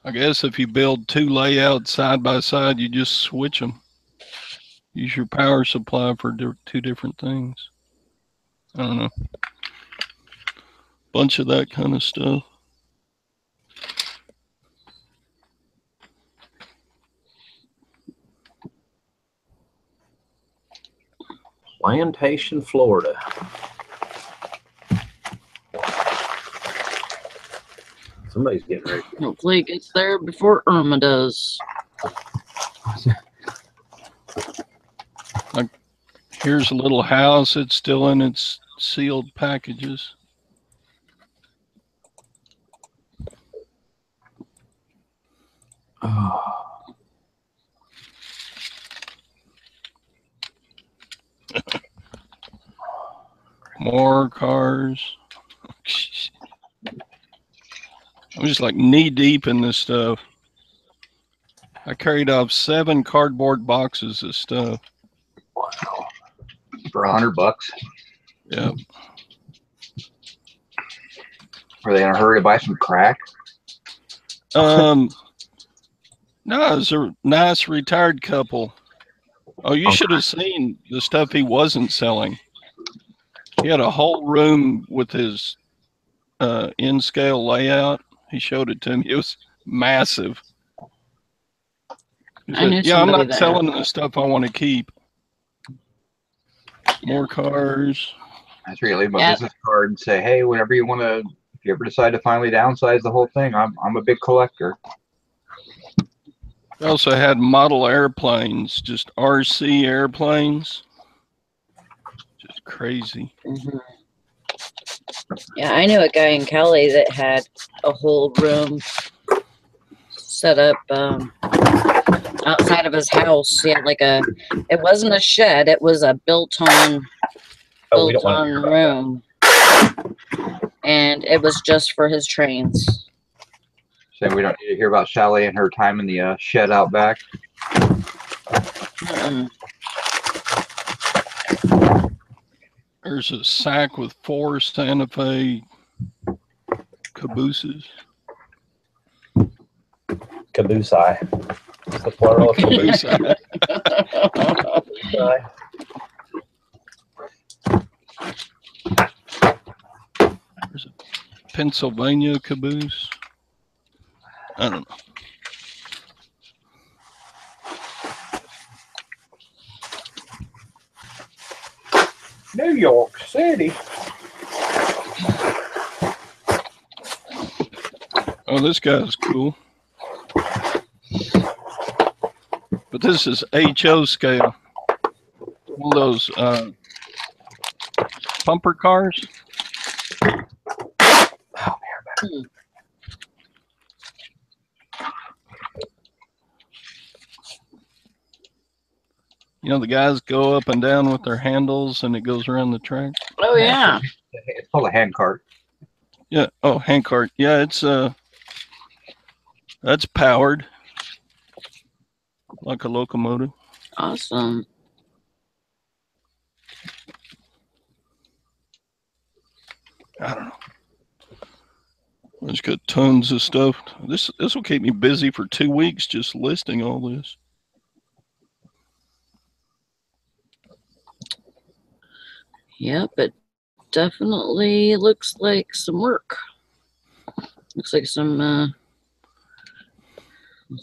I guess if you build 2 layouts side by side, you just switch them. Use your power supply for 2 different things. I don't know. Bunch of that kind of stuff. Plantation, Florida. Somebody's getting ready. Hopefully it gets there before Irma does. Like, here's a little house. It's still in its sealed packages. More cars. I'm just like knee deep in this stuff. I carried off 7 cardboard boxes of stuff. Wow. For $100. Yeah. Were they in a hurry to buy some crack? No, it was a nice retired couple. Oh, you should have seen the stuff he wasn't selling. He had a whole room with his in-scale layout. He showed it to me. It was massive. He I said, knew yeah, I'm somebody not that selling the stuff I want to keep. More cars. That's where you leave my Yeah. business card and say, hey, whenever you want to, if you ever decide to finally downsize the whole thing, I'm a big collector. They also had model airplanes, just RC airplanes. Just crazy. Mhm. Yeah, I knew a guy in Cali that had a whole room set up outside of his house. He had like it wasn't a shed, it was a built-on Oh, we don't want to hear about that. room. And it was just for his trains. Saying we don't need to hear about Chalet and her time in the shed out back. Mm-mm. There's a sack with 4 Santa Fe cabooses. Caboose-eye. It's the plural of caboose. Caboose-eye. There's a Pennsylvania caboose. I don't know. New York City. Oh, this guy's cool. But this is HO scale. One of those bumper cars. You know, the guys go up and down with their handles and it goes around the track. Oh yeah. It's called a hand cart. Yeah. Oh, hand cart. Yeah, it's that's powered like a locomotive. Awesome. I don't know. It's got tons of stuff. This will keep me busy for 2 weeks just listing all this. Yep, it definitely looks like some work. Looks like looks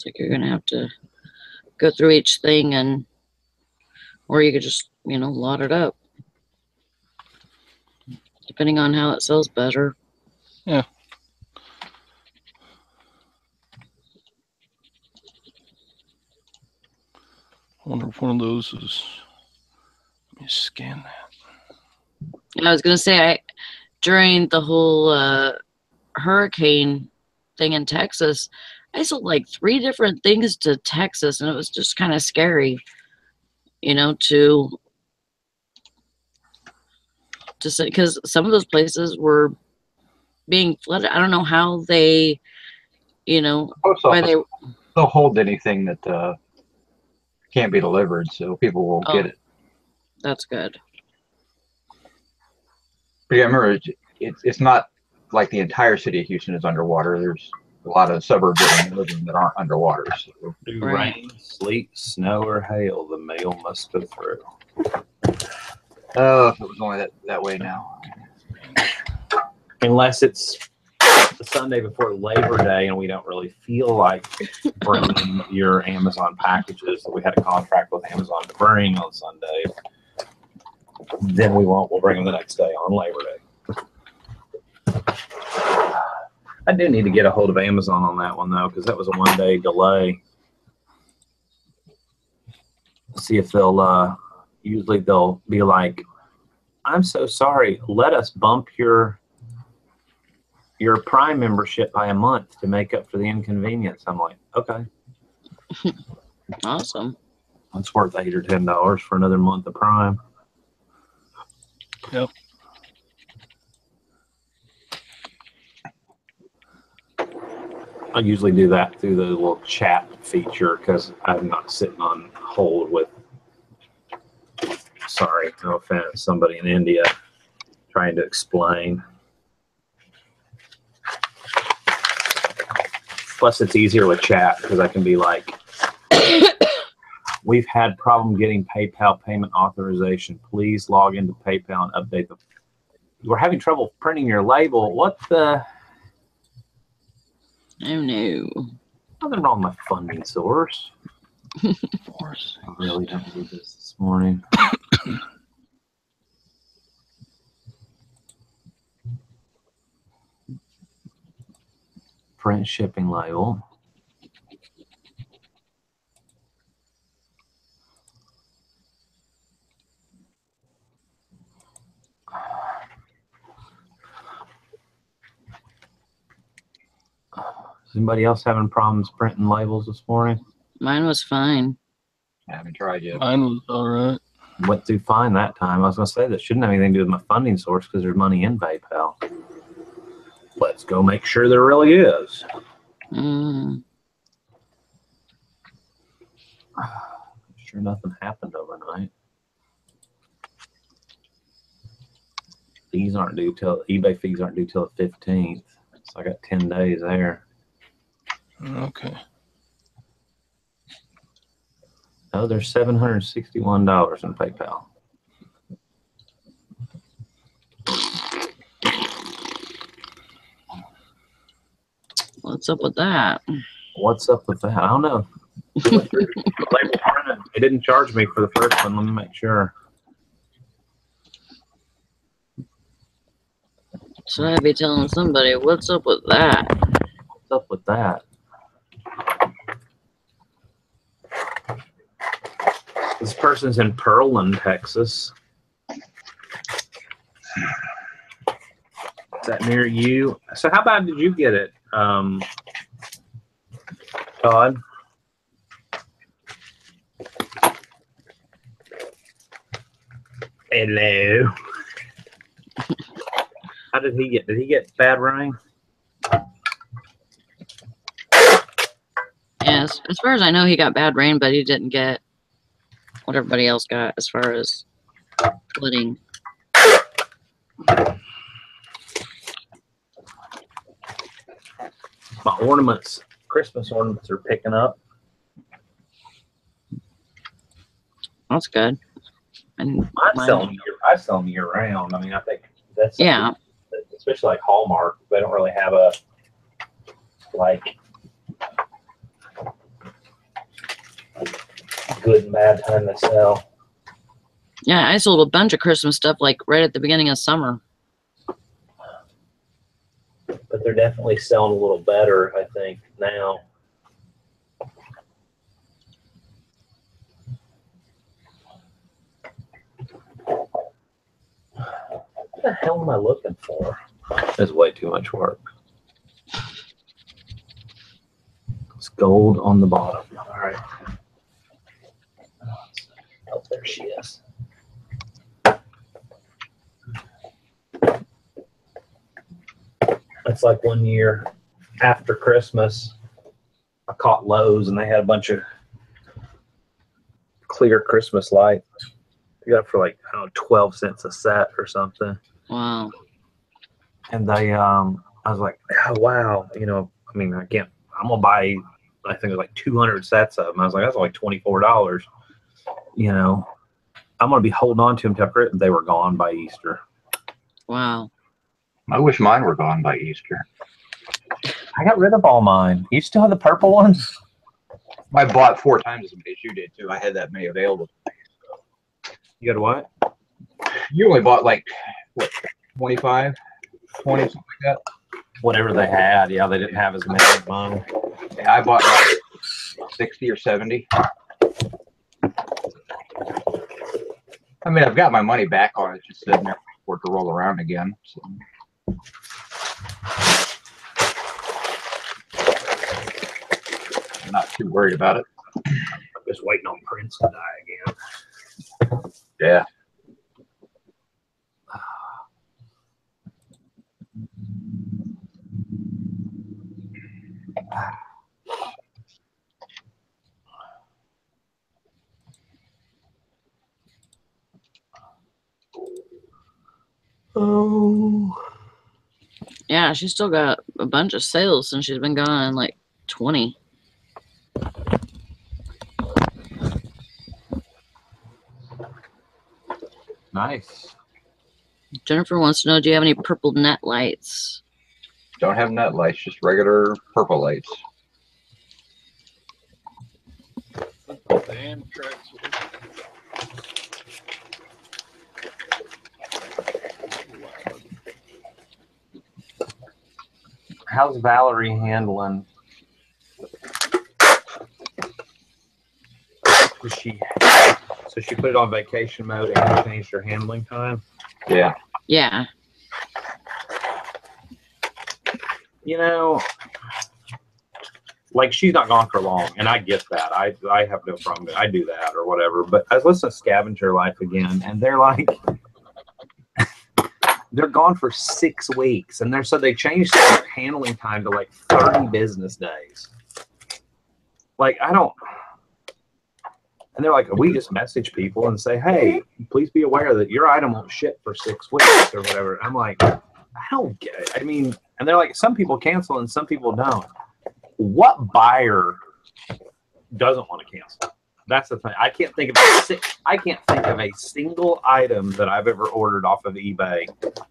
like you're gonna have to go through each thing or you could just, lot it up. Depending on how it sells better. Yeah. I wonder if one of those is. Let me scan that. I was gonna say, during the whole hurricane thing in Texas, I sold like 3 different things to Texas, and it was just kind of scary, to say, because some of those places were being flooded. I don't know how they, Post why office, they'll hold anything that can't be delivered, so people will get it. That's good. But yeah, remember, it's not like the entire city of Houston is underwater. There's a lot of suburbs that aren't underwater. So. Do Right. rain, sleet, snow, or hail, the mail must go through. If it was only that way now. Unless it's the Sunday before Labor Day and we don't really feel like bringing your Amazon packages that we had a contract with Amazon to bring on Sunday, then we won't. We'll bring them the next day on Labor Day. I do need to get a hold of Amazon on that one though, because that was a 1-day delay. See if they'll usually they'll be like, I'm so sorry, let us bump your Prime membership by a month to make up for the inconvenience. I'm like, okay. Awesome. It's worth $8 or $10 for another month of Prime. Yep. I usually do that through the little chat feature because I'm not sitting on hold with, sorry, no offense, somebody in India trying to explain. Plus, it's easier with chat because I can be like, we've had problem getting PayPal payment authorization. Please log into PayPal and update the. We're having trouble printing your label. What the? Oh no. Nothing wrong with my funding source. I really don't need this morning. Print shipping label. Is anybody else having problems printing labels this morning? Mine was fine. I haven't tried yet. Mine was all right. Went through fine that time. I was going to say that shouldn't have anything to do with my funding source because there's money in PayPal. Let's go make sure there really is. Sure nothing happened overnight. Fees aren't due till eBay fees aren't due till the 15th. So I got 10 days there. Okay. Oh, there's $761 in PayPal. What's up with that? What's up with that? I don't know. Label printed. They didn't charge me for the first one. Let me make sure. So I'd be telling somebody, what's up with that? What's up with that? This person's in Pearland, Texas. Is that near you? So how bad did you get it, Todd? Hello. How did he get? Did he get bad rain? Yes, as far as I know, he got bad rain, but he didn't get what everybody else got as far as flooding. My ornaments, Christmas ornaments are picking up. That's good. And I sell them year round. I mean, I think that's yeah. Especially like Hallmark, they don't really have a like good and bad time to sell. Yeah, I sold a bunch of Christmas stuff like right at the beginning of summer. But they're definitely selling a little better, I think, now. What the hell am I looking for? That's way too much work. It's gold on the bottom. All right. Oh, there she is. It's like one year after Christmas, I caught Lowe's and they had a bunch of clear Christmas lights. You got it for like, I don't know, 12 cents a set or something. Wow. And they, I was like, oh, wow. You know, I mean, I'm going to buy, I think it was like 200 sets of them. I was like, that's only $24. You know, I'm going to be holding on to them till they were gone by Easter. Wow. I wish mine were gone by Easter. I got rid of all mine. You still have the purple ones? I bought 4 times as many as you did too. I had that many available. You got what? You only bought like what, 25, 20, something like that. Whatever they had. Yeah, they didn't have as many as mine. Yeah, I bought like 60 or 70. I mean, I've got my money back on it, just sitting there for it to roll around again. So. I'm not too worried about it. I'm just waiting on Prince to die again. Yeah. Oh. Yeah, she's still got a bunch of sales since she's been gone, like 20. Nice. Jennifer wants to know, do you have any purple net lights? Don't have net lights, just regular purple lights. The Amtrak's How's Valerie handling? So she put it on vacation mode and changed her handling time? Yeah. Yeah. You know, like she's not gone for long, and I get that. I have no problem. I do that or whatever. But I was listening to Scavenger Life again, and they're like, they're gone for 6 weeks, and they changed their handling time to like 30 business days. Like I don't. And they're like, we just message people and say, hey, please be aware that your item won't ship for 6 weeks or whatever. I'm like, I don't get it. I mean, and they're like, some people cancel and some people don't. What buyer doesn't want to cancel? That's the thing. I can't think of a single item that I've ever ordered off of eBay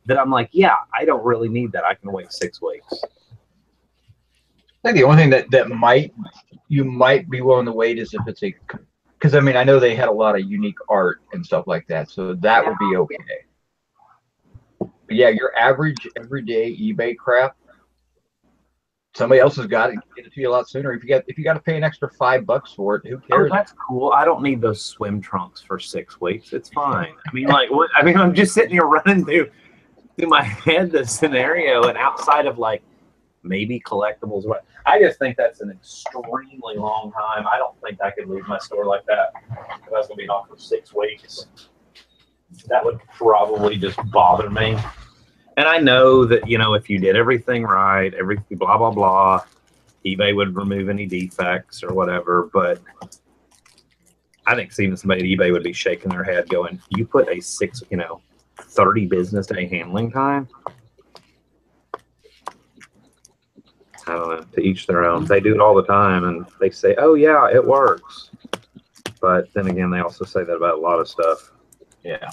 that I'm like, yeah, I don't really need that. I can wait 6 weeks. I think the only thing that you might be willing to wait is if it's because I mean I know they had a lot of unique art and stuff like that, so that would be okay. But yeah, your average everyday eBay crap, somebody else has got it. Get it to you a lot sooner. If you got to pay an extra $5 for it, who cares? Oh, that's cool. I don't need those swim trunks for 6 weeks. It's fine. I mean, like, what? I mean, I'm just sitting here running through my head the scenario, and outside of like maybe collectibles, I just think that's an extremely long time. I don't think I could leave my store like that if I was going to be off for 6 weeks. That would probably just bother me. And I know that, you know, if you did everything right, everything blah, blah, blah, eBay would remove any defects or whatever. But I think even somebody at eBay would be shaking their head going, you put a 30 business day handling time? I don't know, to each their own. They do it all the time and they say, oh yeah, it works. But then again, they also say that about a lot of stuff. Yeah.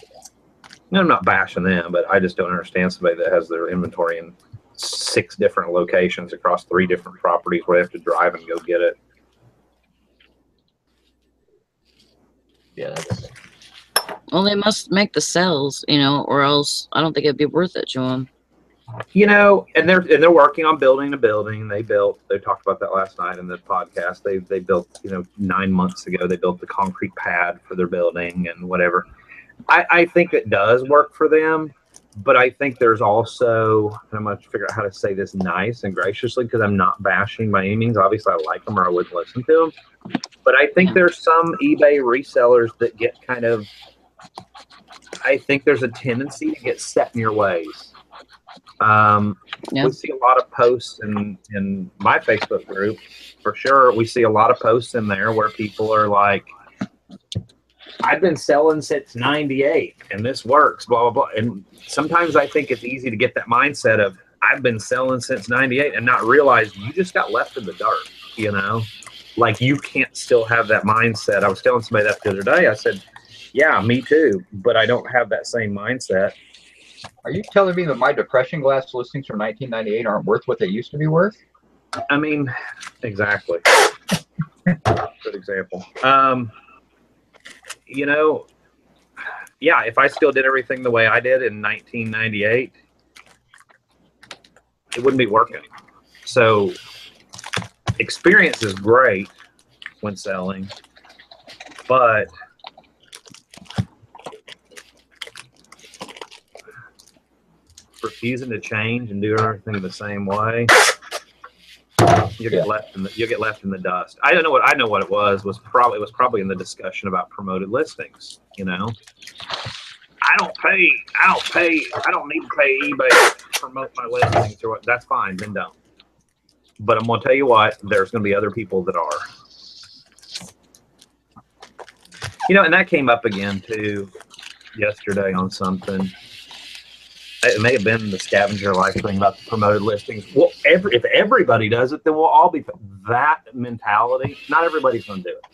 And I'm not bashing them, but I just don't understand somebody that has their inventory in 6 different locations across 3 different properties where they have to drive and go get it. Yeah. Well, they must make the sales, you know, or else I don't think it'd be worth it to them. You know, and they're working on building a building. They talked about that last night in the podcast. They built, 9 months ago, they built the concrete pad for their building and whatever. I think it does work for them, but I think there's also, and I'm going to figure out how to say this nice and graciously because I'm not bashing by any means. Obviously, I like them or I wouldn't listen to them. But I think there's some eBay resellers that get I think there's a tendency to get set in your ways. We see a lot of posts in my Facebook group, for sure. We see a lot of posts in there where people are like, I've been selling since 98 and this works, blah, blah, blah. And sometimes I think it's easy to get that mindset of I've been selling since 98 and not realize you just got left in the dark, Like you can't still have that mindset. I was telling somebody that the other day. I said, yeah, me too, but I don't have that same mindset. Are you telling me that my depression glass listings from 1998 aren't worth what they used to be worth? I mean, exactly. Good example. Yeah, if I still did everything the way I did in 1998, it wouldn't be working. So experience is great when selling, but refusing to change and do everything the same way, you'll get left in the dust. I know what it was probably in the discussion about promoted listings. I don't need to pay eBay to promote my listings or what. That's fine, then don't. But I'm gonna tell you what, there's gonna be other people that are. And that came up again too yesterday on something. it may have been the scavenger life thing about the promoted listings. Well, if everybody does it, then we'll all be that mentality. Not everybody's going to do it.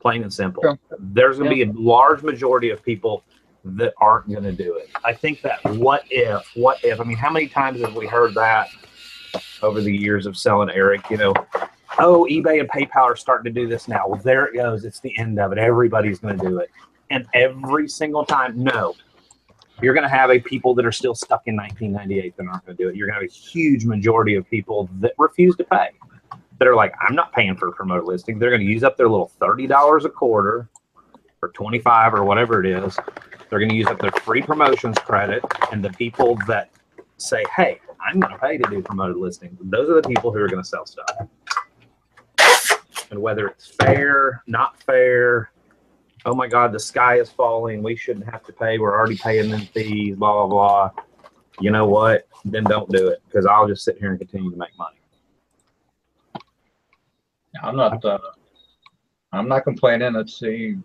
Plain and simple. Sure. There's going to be a large majority of people that aren't going to do it. I think that what if, I mean, how many times have we heard that over the years of selling, Eric? You know, oh, eBay and PayPal are starting to do this now. Well, there it goes. It's the end of it. Everybody's going to do it. And every single time, no. You're going to have people that are still stuck in 1998 that aren't going to do it. You're going to have a huge majority of people that refuse to pay, that are like, I'm not paying for a promoted listing. They're going to use up their little $30 a quarter or $25 or whatever it is. They're going to use up their free promotions credit. And the people that say, hey, I'm going to pay to do promoted listings, those are the people who are going to sell stuff. And whether it's fair, not fair, oh my God, the sky is falling, we shouldn't have to pay, we're already paying them fees, blah, blah, blah. You know what? Then don't do it, because I'll just sit here and continue to make money. I'm not complaining. Let's see.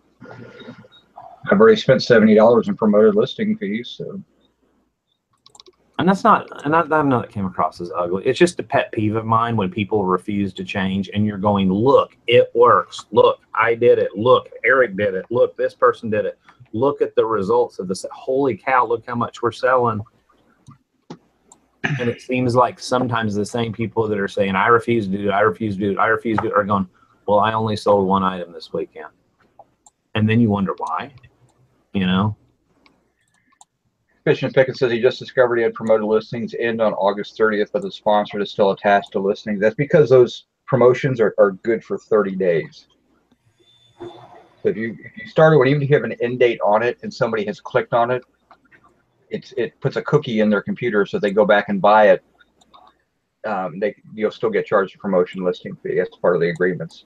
I've already spent $70 in promoted listing fees. So. And that's not, and I know that came across as ugly. It's just a pet peeve of mine when people refuse to change and you're going, look, it works. Look, I did it. Look, Eric did it. Look, this person did it. Look at the results of this. Holy cow, look how much we're selling. And it seems like sometimes the same people that are saying, I refuse to do it, I refuse to do it, I refuse to do it, are going, well, I only sold one item this weekend. And then you wonder why, you know? Christian Pickett says he just discovered he had promoted listings end on August 30th, but the sponsor is still attached to listings. That's because those promotions are good for 30 days. So if you started one, even if you have an end date on it and somebody has clicked on it, it puts a cookie in their computer, so they go back and buy it. You'll still get charged a promotion listing fee. That's part of the agreements.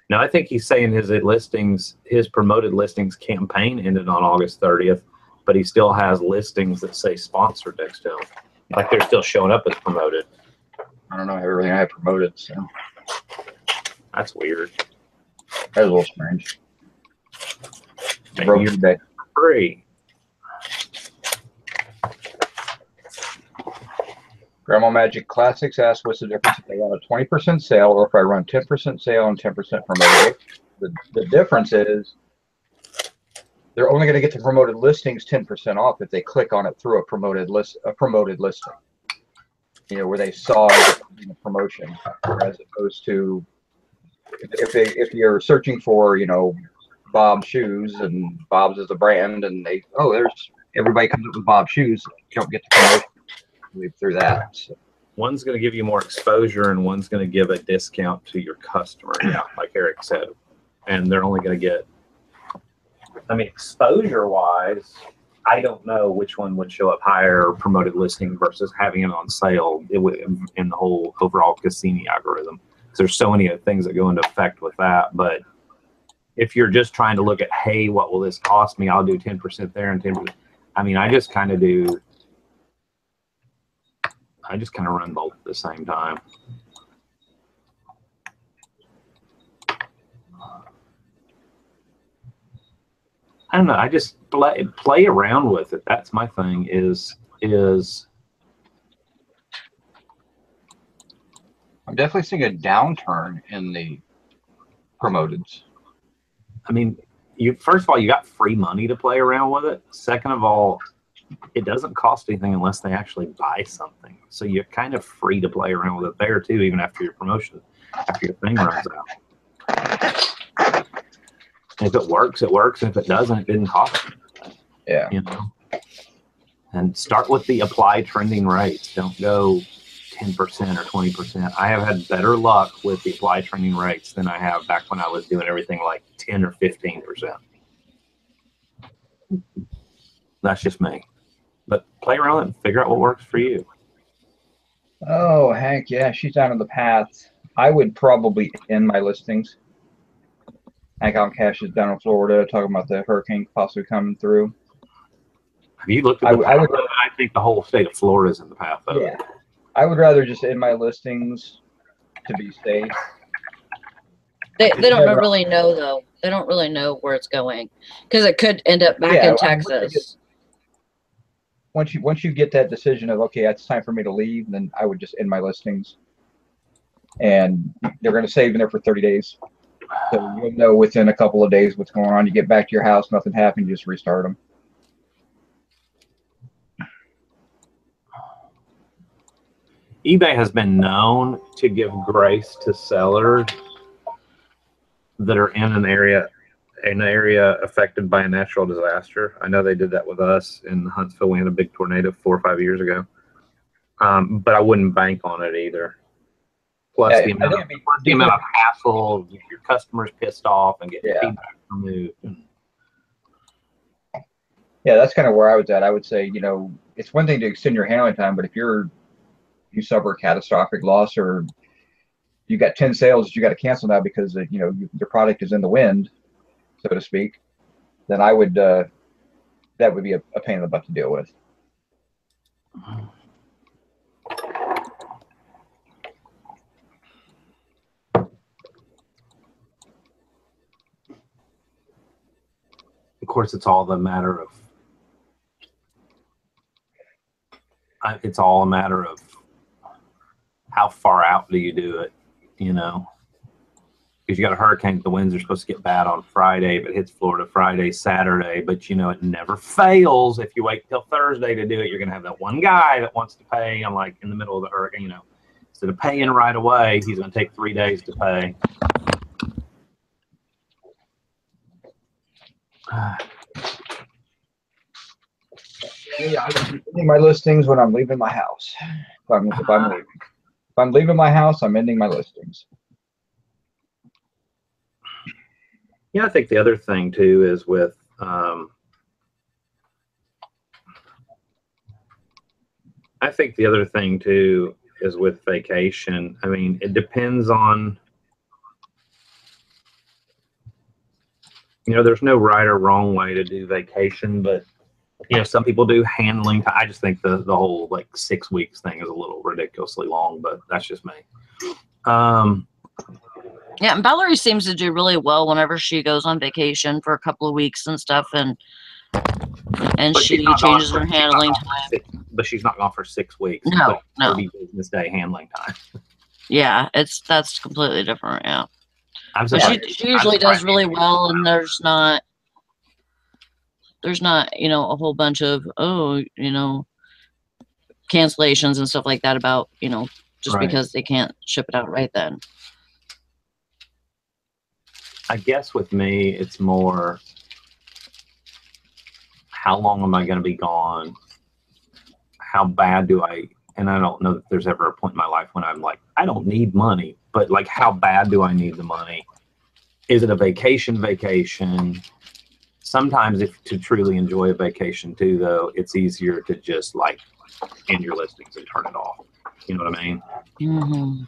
No, I think he's saying his promoted listings campaign ended on August 30th, but he still has listings that say sponsored next to him. Like they're still showing up as promoted. I don't know everything I have promoted, so that's weird. That's a little strange. Maybe you're free. Grandma Magic Classics asks, what's the difference if I run a 20% sale or if I run 10% sale and 10% promoted? The difference is they're only going to get the promoted listings 10% off if they click on it through a promoted listing. You know, where they saw the promotion, as opposed to if you're searching for, you know, Bob's shoes and Bob's is a brand, and there's everybody comes up with Bob's shoes, you don't get the promotion. Leave through that. So. One's going to give you more exposure and one's going to give a discount to your customer. Yeah, like Eric said. And they're only going to get, I mean, exposure wise, I don't know which one would show up higher, promoted listing versus having it on sale in the whole overall Cassini algorithm. Because there's so many things that go into effect with that. But if you're just trying to look at, hey, what will this cost me? I'll do 10% there and 10%. I mean, I just kind of run both at the same time. I don't know. I just play around with it. That's my thing. Is I'm definitely seeing a downturn in the promoteds. I mean, first of all, you got free money to play around with it. Second of all, it doesn't cost anything unless they actually buy something. So you're kind of free to play around with it there too, even after your promotion, after your thing runs out. If it works, it works. If it doesn't, it didn't cost you. Yeah. You know. And start with the apply trending rates. Don't go 10% or 20%. I have had better luck with the apply trending rates than I have back when I was doing everything like 10 or 15%. That's just me. But play around and figure out what works for you. Oh, Hank, yeah, she's down in the path. I would probably end my listings. Hank on Cash is down in Florida talking about the hurricane possibly coming through. Have you looked at the path? I think the whole state of Florida is in the path of it. I would rather just end my listings to be safe. They don't really know, though. They don't really know where it's going because it could end up back in Texas. once you get that decision of, okay, it's time for me to leave, then I would just end my listings. And they're going to save in there for 30 days. So you'll know within a couple of days what's going on. You get back to your house, nothing happened, you just restart them. eBay has been known to give grace to sellers that are in an area affected by a natural disaster. I know they did that with us in Huntsville. We had a big tornado 4 or 5 years ago. But I wouldn't bank on it either. Plus the amount of hassle, your customers pissed off and getting feedback removed. Yeah, that's kind of where I was at. I would say, you know, it's one thing to extend your handling time, but if you suffer a catastrophic loss, or you got 10 sales that you got to cancel now because you know your product is in the wind, so to speak, then I would that would be a pain in the butt to deal with. Of course, it's all a matter of how far out do you do it, you know? Because you got a hurricane, the winds are supposed to get bad on Friday, but it hits Florida Friday, Saturday. But you know, it never fails. If you wait till Thursday to do it, you're gonna have that one guy that wants to pay. I'm like in the middle of the hurricane, you know, instead of paying right away, he's gonna take 3 days to pay. Yeah, I'm ending my listings when I'm leaving my house. If I'm leaving my house, I'm ending my listings. Yeah, I think the other thing too is with vacation. I mean, it depends on, you know, there's no right or wrong way to do vacation, but you know, some people do handling. I just think the whole like 6 weeks thing is a little ridiculously long, but that's just me. Yeah, and Valerie seems to do really well whenever she goes on vacation for a couple of weeks and stuff, and she changes her handling time. But she's not gone for 6 weeks. No, no. 30 business day handling time. Yeah, that's completely different. Yeah, But she usually does really well, and there's not you know a whole bunch of you know cancellations and stuff like that about you know just because they can't ship it out right then. I guess with me, it's more, how long am I going to be gone? How bad do I, and I don't know that there's ever a point in my life when I'm like, I don't need money, but like, how bad do I need the money? Is it a vacation? Sometimes if to truly enjoy a vacation too, though, it's easier to just like end your listings and turn it off. You know what I mean? Mm-hmm.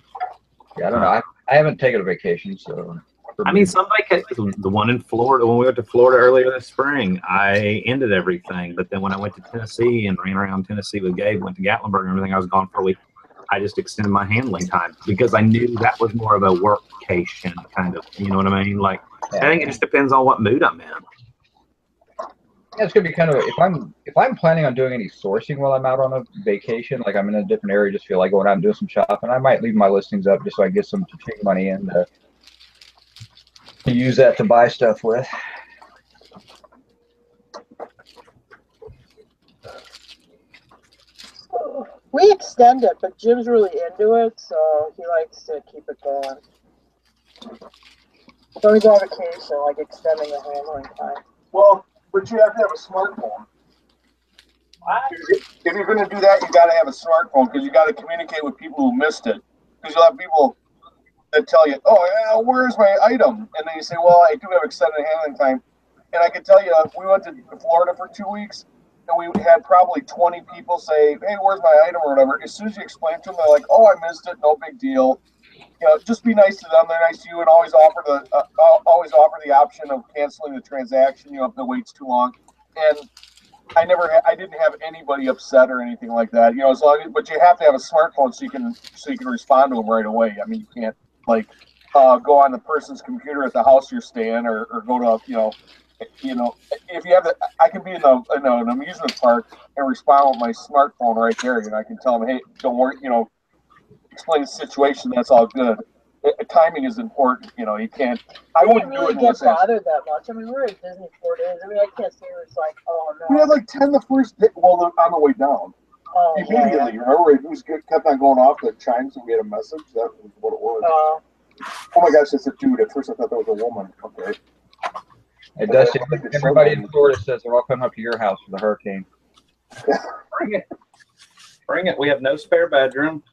Yeah, I don't know. I haven't taken a vacation, so. I mean, some vacations, the one in Florida, when we went to Florida earlier this spring, I ended everything. But then when I went to Tennessee and ran around Tennessee with Gabe, went to Gatlinburg and everything, I was gone for a week. I just extended my handling time because I knew that was more of a workcation kind of, you know what I mean? Like, I think it just depends on what mood I'm in. Yeah, it's gonna be kind of if I'm planning on doing any sourcing while I'm out on a vacation, like I'm in a different area, just feel like going out and doing some shopping, I might leave my listings up just so I get some money in to use that to buy stuff with. We extend it, but Jim's really into it, so he likes to keep it going. So he's on vacation, like extending the handling time. Well, but you have to have a smartphone. If you're going to do that, you got to have a smartphone because you got to communicate with people who missed it. Because you'll have people that tell you, "Oh, yeah, where's my item?" And then you say, "Well, I do have extended handling time." And I can tell you, we went to Florida for 2 weeks, and we had probably 20 people say, "Hey, where's my item?" or whatever. As soon as you explain to them, they're like, "Oh, I missed it. No big deal." You know, just be nice to them. They're nice to you, and always offer the option of canceling the transaction. You know, if the wait's too long. And I didn't have anybody upset or anything like that. You know, but you have to have a smartphone so you can respond to them right away. I mean, you can't like go on the person's computer at the house you're staying, or go to you know, if you have the, I can be in an amusement park and respond with my smartphone right there. You know, I can tell them, hey, don't worry, you know, explain the situation. That's all good. Timing is important. You know, you can't. I We wouldn't didn't really do it get unless I. bothered that much. I mean, we were at Disney 4 days. I mean, I can't say it was like, oh no. We had like 10 the first day. Well, on the way down. Oh, Immediately, remember, it was kept on going off the chimes and we had a message. That was what it was. Oh my gosh, it's a dude. At first, I thought that was a woman. Okay. It does. Everybody in Florida says they're all coming up to your house for the hurricane. Bring it. Bring it. We have no spare bedroom,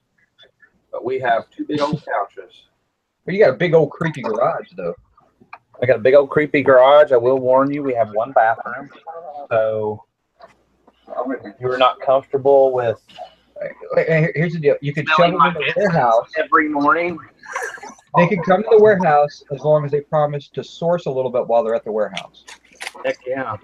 but we have 2 big old couches. But you got a big old creepy garage, though. I got a big old creepy garage. I will warn you, we have 1 bathroom. So if you're not comfortable with Here's the deal. You could shove them in the warehouse every morning. They can come to the warehouse as long as they promise to source a little bit while they're at the warehouse. Heck yeah.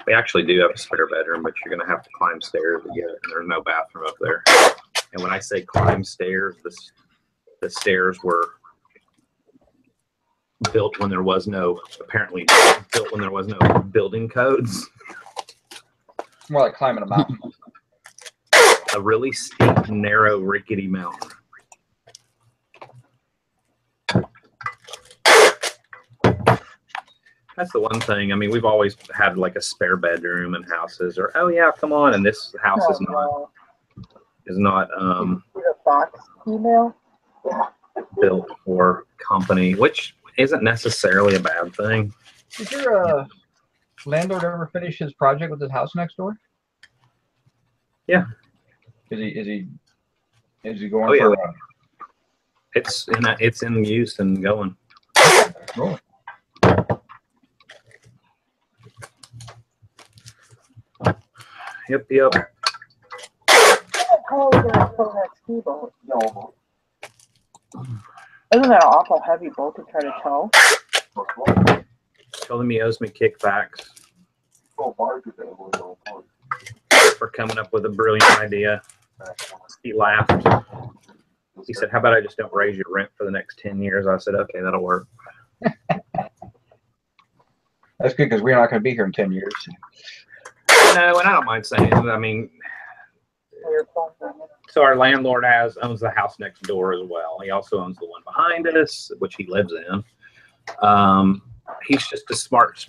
We actually do have a spare bedroom, but you're going to have to climb stairs to get it. And there's no bathroom up there. And when I say climb stairs, the stairs were built when there was no, apparently built when there was no building codes. It's more like climbing a mountain. A really steep, narrow, rickety mountain. That's the one thing. I mean, we've always had like a spare bedroom in houses, or oh yeah, come on. And this house is not a box email built for company, which isn't necessarily a bad thing. Did your landlord ever finish his project with his house next door? Yeah. Is he going Oh, yeah. for? It's in use and going. Cool. Yep. How are we gonna tow that ski boat? No. Isn't that an awful heavy boat to try to tow? Told him he owes me kickbacks for coming up with a brilliant idea. He laughed. He said, how about I just don't raise your rent for the next 10 years? I said, okay, that'll work. That's good because we're not going to be here in 10 years. No, and I don't mind saying it. I mean, so our landlord owns the house next door as well. He also owns the one behind us, which he lives in. He's just a smart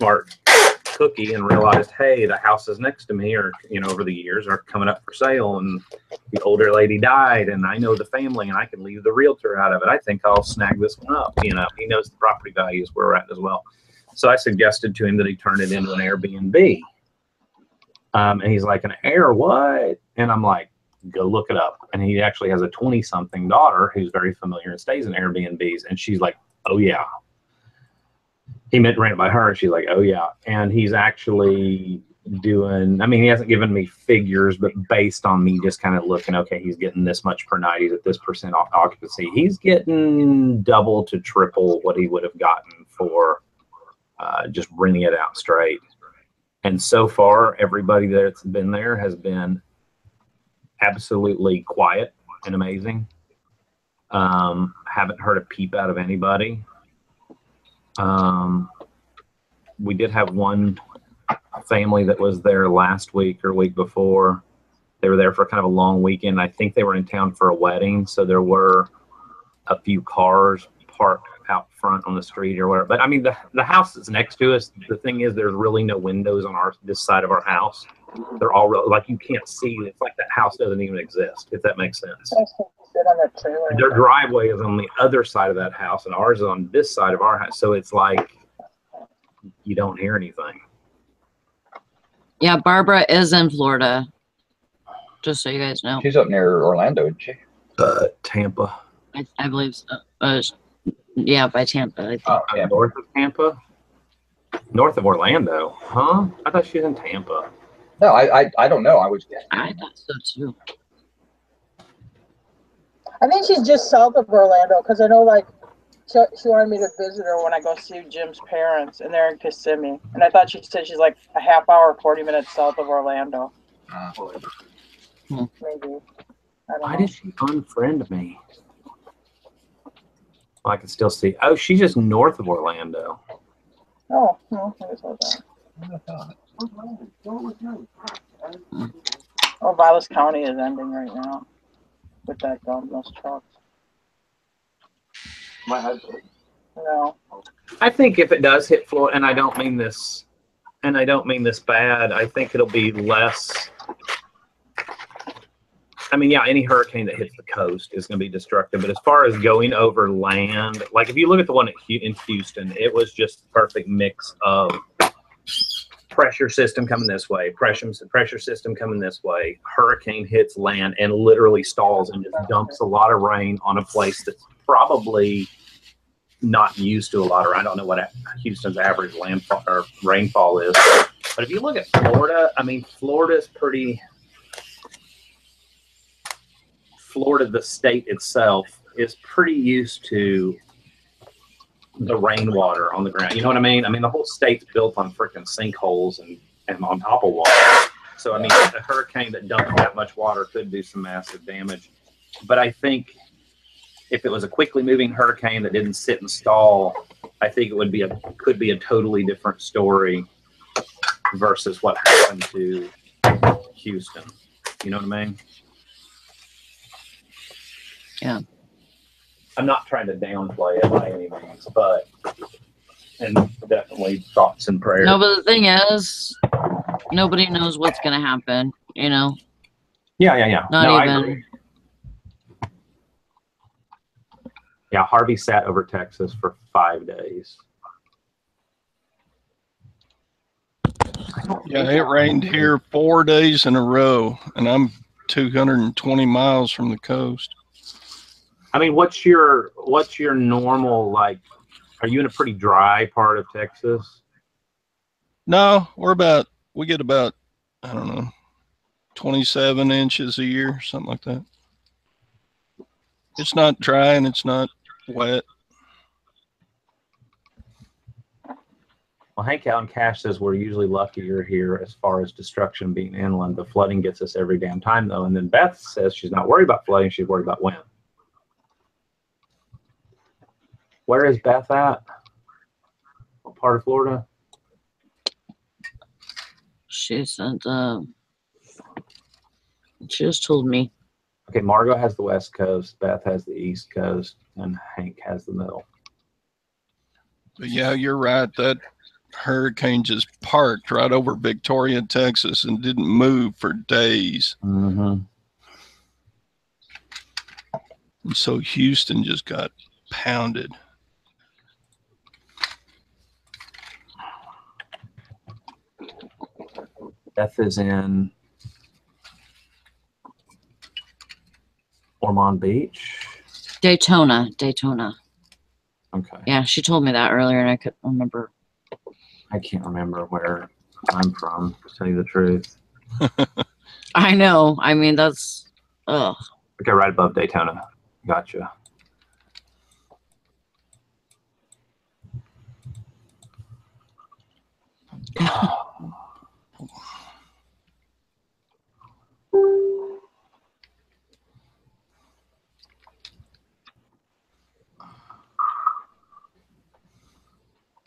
cookie and realized, hey, the houses next to me are, over the years are coming up for sale, and the older lady died, and I know the family, and I can leave the realtor out of it. I think I'll snag this one up. He knows the property values where we're at as well. So I suggested to him that he turn it into an Airbnb. And he's like, an air what? And I'm like, go look it up. And he actually has a 20-something daughter who's very familiar and stays in Airbnbs. And she's like, oh, yeah. He ran it by her, and she's like, oh, yeah. And he's actually doing, I mean, he hasn't given me figures, but based on me just kind of looking, okay, he's getting this much per night. He's at this % occupancy. He's getting double to triple what he would have gotten for just renting it out straight. And so far, everybody that's been there has been absolutely quiet and amazing. Haven't heard a peep out of anybody. We did have one family that was there last week or week before. They were there for kind of a long weekend. I think they were in town for a wedding, so there were a few cars parked out front on the street or whatever. But I mean, the house that's next to us, the thing is there's really no windows on this side of our house. They're all like, you can't see. It's like that house doesn't even exist, if that makes sense. Their driveway is on the other side of that house, and ours is on this side of our house. So it's like you don't hear anything. Yeah, Barbara is in Florida. Just so you guys know. She's up near Orlando, isn't she? Tampa. I believe so. Yeah, by Tampa. I think. Yeah. North of Tampa? North of Orlando? Huh? I thought she was in Tampa. No, I don't know. I thought so too. I think she's just south of Orlando, because I know, like, She wanted me to visit her when I go see Jim's parents, and they're in Kissimmee. And I thought she said she's like a half hour, 40 minutes south of Orlando. Maybe. I don't Why know. did she unfriend me? I can still see. Oh, she's just north of Orlando. Oh, no, I just saw that. Oh, Vilas County is ending right now with that those trucks. No. I think if it does hit Florida, and I don't mean this bad, I think it'll be less. I mean, yeah, any hurricane that hits the coast is going to be destructive. But as far as going over land, like if you look at the one in Houston, it was just the perfect mix of pressure system coming this way, pressure system coming this way, hurricane hits land and literally stalls and just dumps a lot of rain on a place that's probably not used to a lot of rain. I don't know what Houston's average landfall or rainfall is. But if you look at Florida, I mean, Florida, the state itself, is pretty used to the rainwater on the ground. You know what I mean? I mean, the whole state's built on freaking sinkholes and on top of water. So, I mean, a hurricane that dumps that much water could do some massive damage. But I think if it was a quickly moving hurricane that didn't sit and stall, I think it could be a totally different story versus what happened to Houston. You know what I mean? Yeah. I'm not trying to downplay it by any means, but and definitely thoughts and prayers. No, but the thing is, nobody knows what's going to happen, you know? Yeah. Not no, even. I agree. Yeah, Harvey sat over Texas for 5 days. Yeah, it rained here 4 days in a row, and I'm 220 miles from the coast. I mean, what's your normal, like, are you in a pretty dry part of Texas? No, we get about, I don't know, 27 inches a year, something like that. It's not dry and it's not wet. Well, Hank out in Cash says we're usually luckier here as far as destruction being inland. The flooding gets us every damn time, though. And then Beth says she's not worried about flooding. She's worried about wind. Where is Beth at? What part of Florida? She said, she just told me. Okay, Margot has the West Coast, Beth has the East Coast, and Hank has the middle. But yeah, you're right. That hurricane just parked right over Victoria, Texas, and didn't move for days. Mm-hmm. And so Houston just got pounded. Beth is in Ormond Beach. Daytona. Okay. Yeah, she told me that earlier, and I couldn't remember. I can't remember where I'm from, to tell you the truth. I know. I mean, that's, ugh. Okay, right above Daytona. Gotcha.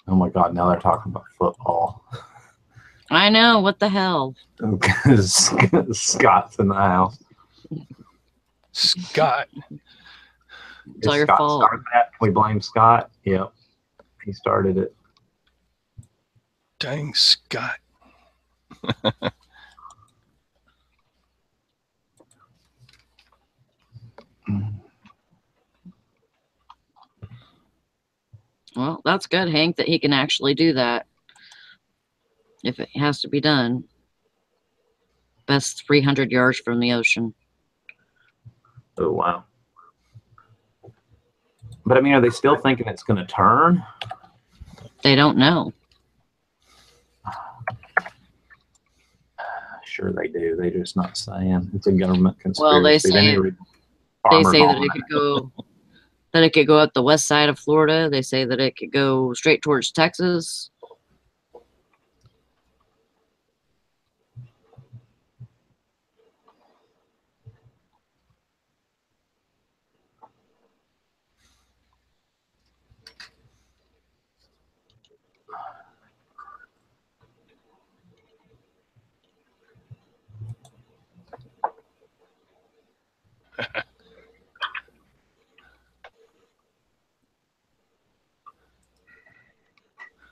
Oh my God, now they're talking about football. I know. What the hell? Scott's in the house. Scott. It's all your fault. Started that? Can we blame Scott? Yep. He started it. Dang, Scott. Well, that's good, Hank, that he can actually do that. If it has to be done. Best 300 yards from the ocean. Oh, wow. But I mean, are they still thinking it's going to turn? They don't know. Sure they do. They're just not saying. It's a government conspiracy. Well, they say that it could go that it could go up the west side of Florida. They say that it could go straight towards Texas.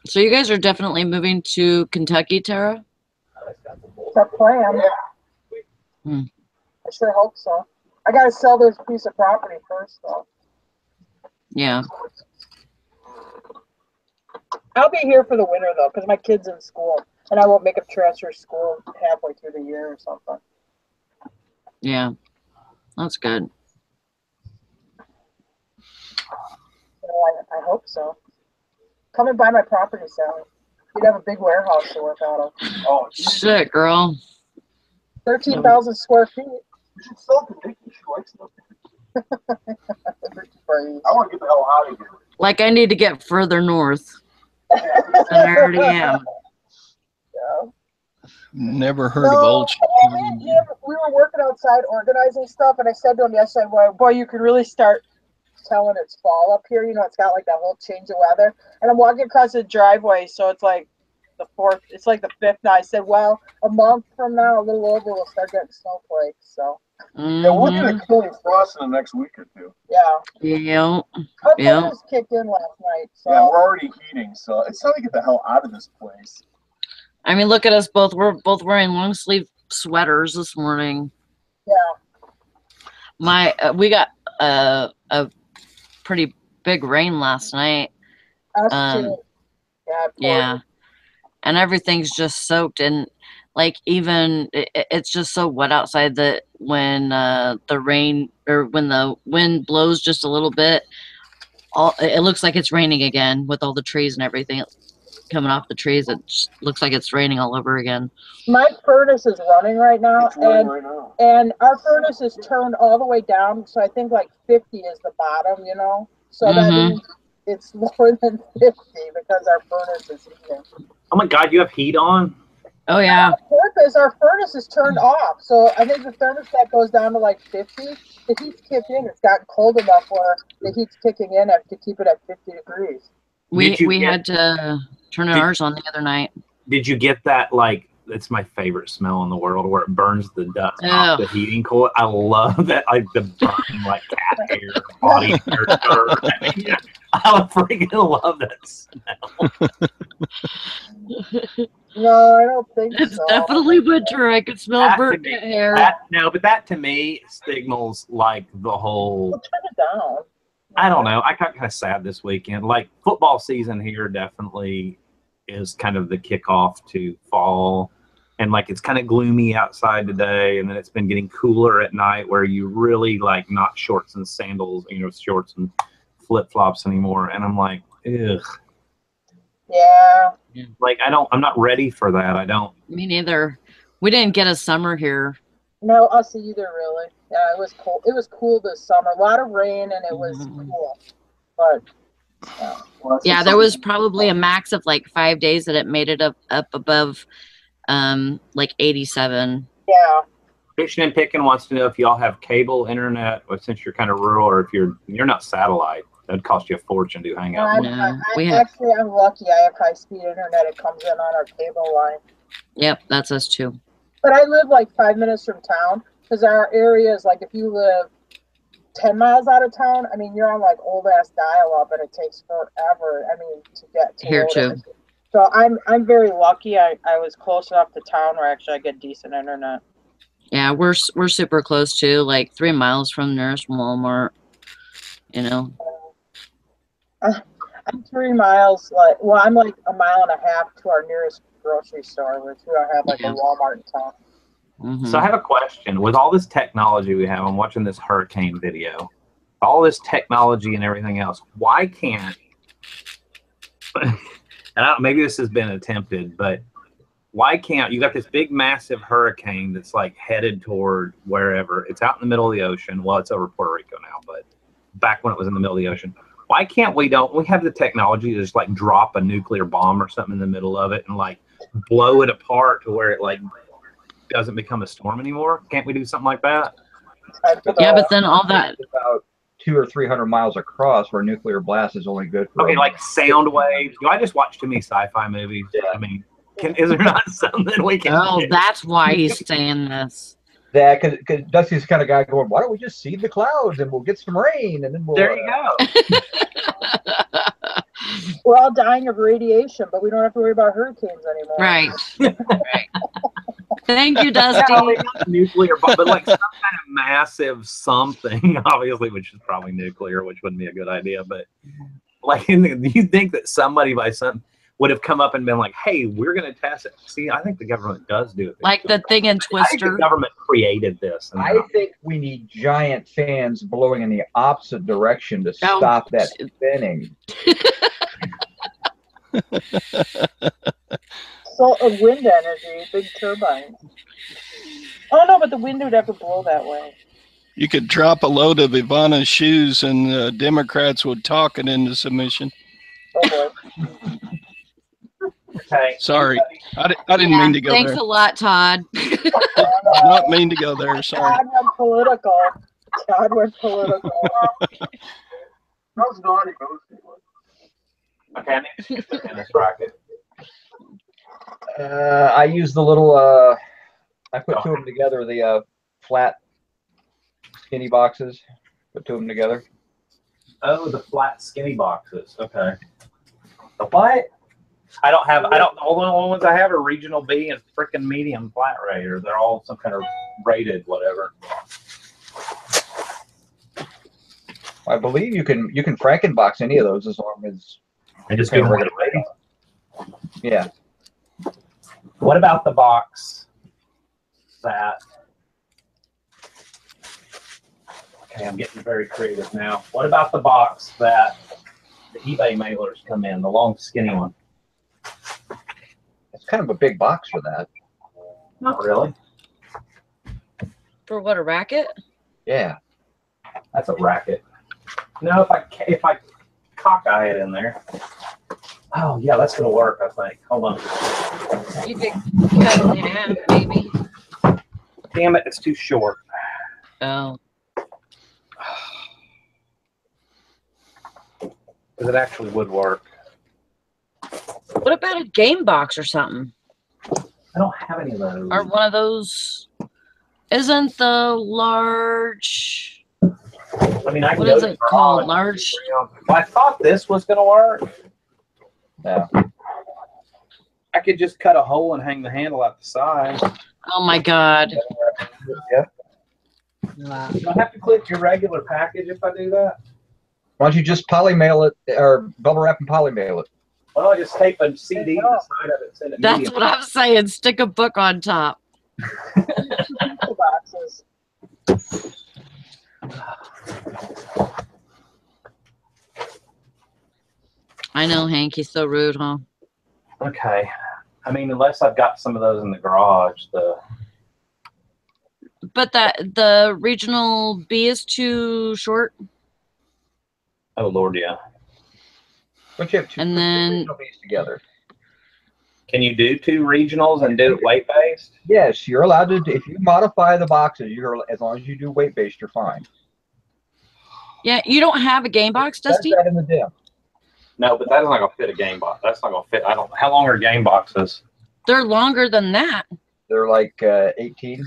So you guys are definitely moving to Kentucky, Tara? It's a plan. Hmm. I sure hope so. I gotta sell this piece of property first, though. Yeah. I'll be here for the winter though, because my kid's in school, and I won't make him transfer school halfway through the year or something. Yeah. That's good. So I hope so. Come and buy my property, Sally. You'd have a big warehouse to work out of. Oh, Shit, girl. 13,000 square feet. you should sell to Nikki. She likes them. I Crazy. want to get the hell out of here. Like I need to get further north than I already am. Yeah. Never heard of Old Chicago. We were working outside organizing stuff, and I said to him yesterday, boy, you could really start telling it's fall up here. You know, it's got like that whole change of weather. And I'm walking across the driveway, so it's like the 4th, it's like the 5th now. I said, well, a month from now, a little over, we'll start getting snowflakes. So Yeah, we're looking at killing frost in the next week or two. yeah. Yeah. Our Yeah. furnace kicked in last night. So Yeah, we're already heating, so it's time to get the hell out of this place. I mean, look at us both. We're both wearing long sleeve sweaters this morning. yeah. We got a pretty big rain last night. Us too. Yeah. Yeah. And everything's just soaked, and like even it's just so wet outside that when the rain or when the wind blows just a little bit, it looks like it's raining again with all the trees and everything coming off the trees. It just looks like it's raining all over again. My furnace is running right now, It's running right now. and our furnace is turned all the way down, so I think like 50 is the bottom, you know. So that means it's lower than 50 because our furnace is heating. Oh my God, you have heat on? Oh yeah. Purpose, our furnace is turned off, so I think the thermostat goes down to like 50. The heat's kicked in. It's gotten cold enough where the heat's kicking in to keep it at 50 degrees. We had to turn ours on the other night. Did you get that, like, it's my favorite smell in the world, where it burns the dust off the heating coil? I love that, like the burning, like cat hair, body hair. I mean, I freaking love that smell. No, I don't think It's so. definitely winter. I could smell burnt hair. But that to me signals like the whole. We'll turn it down. I don't know. I got kind of sad this weekend. Like football season here definitely is kind of the kickoff to fall. And like it's kind of gloomy outside today, and then it's been getting cooler at night where you really like not shorts and sandals, shorts and flip flops anymore. And I'm like, ugh. Yeah. Like I'm not ready for that. I don't. Me neither. We didn't get a summer here. No, us either, really. Yeah, it was cold. It was cool this summer. A lot of rain, and it was cool. But yeah, there was probably a max of like 5 days that it made it up above like 87. Yeah. Fishing and Picking wants to know if y'all have cable internet, or since you're kind of rural, or if you're not satellite. That'd cost you a fortune to hang out. Actually, I'm lucky. I have high-speed internet. It comes in on our cable line. Yep, that's us too. But I live like 5 minutes from town, because our area is like, if you live 10 miles out of town, I mean, you're on like old-ass dial-up, and it takes forever, I mean, to get to here too. So I'm very lucky. I was close enough to town where actually I get decent internet. Yeah, we're super close to, like 3 miles from the nearest Walmart. I'm 3 miles, I'm like a mile and a half to our nearest grocery store, which we don't have like a Walmart in town. So I have a question. With all this technology we have, I'm watching this hurricane video, all this technology and everything else, why can't, and maybe this has been attempted, but why can't, you got this big massive hurricane that's like headed toward wherever, it's out in the middle of the ocean, well, it's over Puerto Rico now, but back when it was in the middle of the ocean. Why can't we have the technology to just like drop a nuclear bomb or something in the middle of it and like blow it apart to where it like doesn't become a storm anymore? Can't we do something like that? Yeah, but then all that. About 200 or 300 miles across, where nuclear blast is only good for. Okay, like sound waves. Do I just watch too many sci-fi movies? Yeah. I mean, is there not something we can? Oh, do? that's why he's saying this. Yeah, because Dusty's the kind of guy going, why don't we just seed the clouds and we'll get some rain and then we'll. There you go. We're all dying of radiation, but we don't have to worry about hurricanes anymore. Right. Right. Thank you, Yeah, Dusty. I mean, not nuclear, but like some kind of massive something, obviously, which is probably nuclear, which wouldn't be a good idea. But like, do you think that somebody by some would have come up and been like, "Hey, we're going to test it"? See, I think the government does do it. Like the thing in I think Twister. the government created this. I think we need giant fans blowing in the opposite direction to stop that spinning. So wind energy, big turbine. Oh no, but the wind would have to blow that way. You could drop a load of Ivana's shoes and Democrats would talk it into submission. Oh boy. Okay. Sorry. I didn't mean to go Thanks there. a lot, Todd. Did not mean to go there. Sorry. Todd went political. Todd went political. How's naughty goes? Okay, I need to get the tennis racket. I use the little, I put two of them together, the flat skinny boxes, put two of them together. Oh, the flat skinny boxes. Okay. The what? The only ones I have are regional B and freaking medium flat rate, or they're all some kind of rated whatever. I believe you can Frankenbox any of those as long as And just Okay, get we're regular rating. yeah. What about the box that? Okay, I'm getting very creative now. What about the box that the eBay mailers come in, the long skinny one? It's kind of a big box for that. Not really. For what, a racket? Yeah. That's a racket. No, if I cockeye it in there. Oh yeah, that's gonna work. I think. Hold on. You could cut it in half, maybe. Damn it, it's too short. Oh. Because it actually would work. What about a game box or something? I don't have any of those. Or one of those. Isn't the large. I mean, I can What go is to it the called? garage. Large. Well, I thought this was gonna work. Yeah. I could just cut a hole and hang the handle out the side. Oh my God. Yeah. Do I have to click your regular package if I do that? Why don't you just polymail it or bubble wrap and polymail it? Well, I just tape a CD to the side of it and send it That's medium. what I'm saying. Stick a book on top. Boxes. I know, Hank. He's so rude, huh? Okay. I mean, unless I've got some of those in the garage, But the regional B is too short. oh Lord, yeah. Don't you have two And then- regional bees together? Can you do two regionals and do it weight based? Yes, you're allowed to. If you modify the boxes, as long as you do weight based, you're fine. Yeah, you don't have a game box, That's Dusty? that in the dim. No, but that's not gonna fit a game box. That's not gonna fit. I don't. How long are game boxes? They're longer than that. They're like 18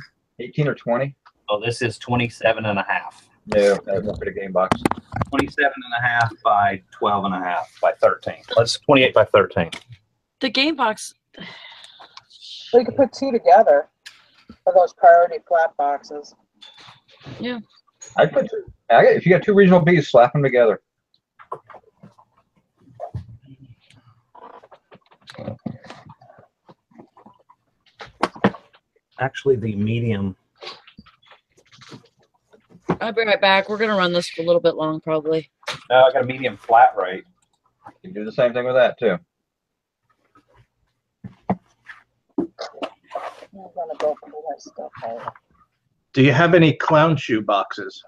or 20. Oh, this is 27 and a half. No, that won't fit a game box. 27 and a half by 12 and a half by 13. Let's 28 by 13. The game box. So you could put two together for those priority flat boxes. I put two. If you got two regional bees, slap them together. Actually, the medium. I'll be right back. We're gonna run this for a little bit long, probably. No, I got a medium flat rate. You can do the same thing with that too. I'm gonna go pull my stuff out. Do you have any clown shoe boxes?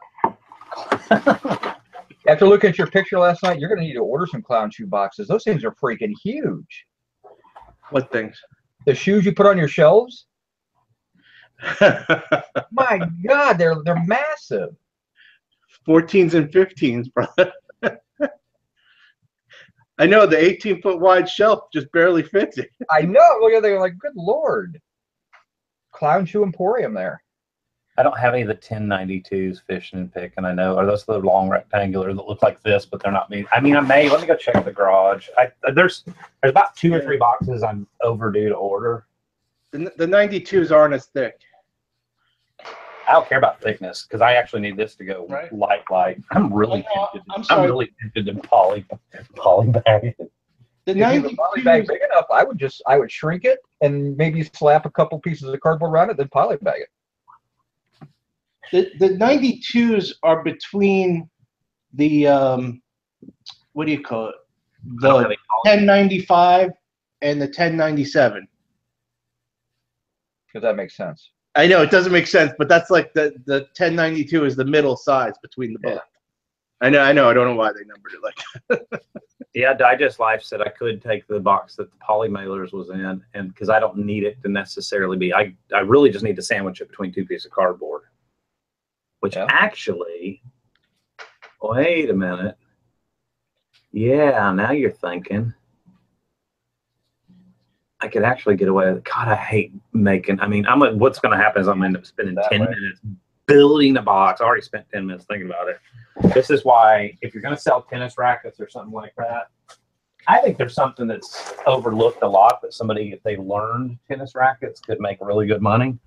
After looking at your picture last night, you're going to need to order some clown shoe boxes. Those things are freaking huge. What things? The shoes you put on your shelves? My God, they're massive. 14s and 15s, brother. I know the 18-foot wide shelf just barely fits it. I know. Look at them, like, good Lord. Clown shoe emporium there. I don't have any of the 1092s fishing and picking. I know. Are those the long rectangular that look like this, but they're not me? I mean, I may. Let me go check the garage. There's about 2 or 3 boxes I'm overdue to order. The 92s aren't as thick. I don't care about thickness because I actually need this to go Right. light. I'm really tempted. I'm sorry. I'm really tempted to poly bag it. The If you have a poly bag 92s, big enough, I would shrink it and maybe slap a couple pieces of cardboard around it, then poly bag it. the 92s are between the what do you call it? I don't have The any poly. 1095 and the 1097. Because that makes sense. I know it doesn't make sense, but that's like the 1092 is the middle size between the both. Yeah. I know. I don't know why they numbered it like that. Yeah, Digest Life said I could take the box that the poly mailers was in, and because I don't need it to necessarily be, I really just need to sandwich it between 2 pieces of cardboard. Which actually, wait a minute. Yeah, now you're thinking. I could actually get away with it. God, I hate making. I mean, what's going to happen is I'm going to end up spending 10 minutes building a box. I already spent 10 minutes thinking about it. This is why, if you're going to sell tennis rackets or something like that, I think there's something that's overlooked a lot that somebody, if they learned tennis rackets, could make really good money.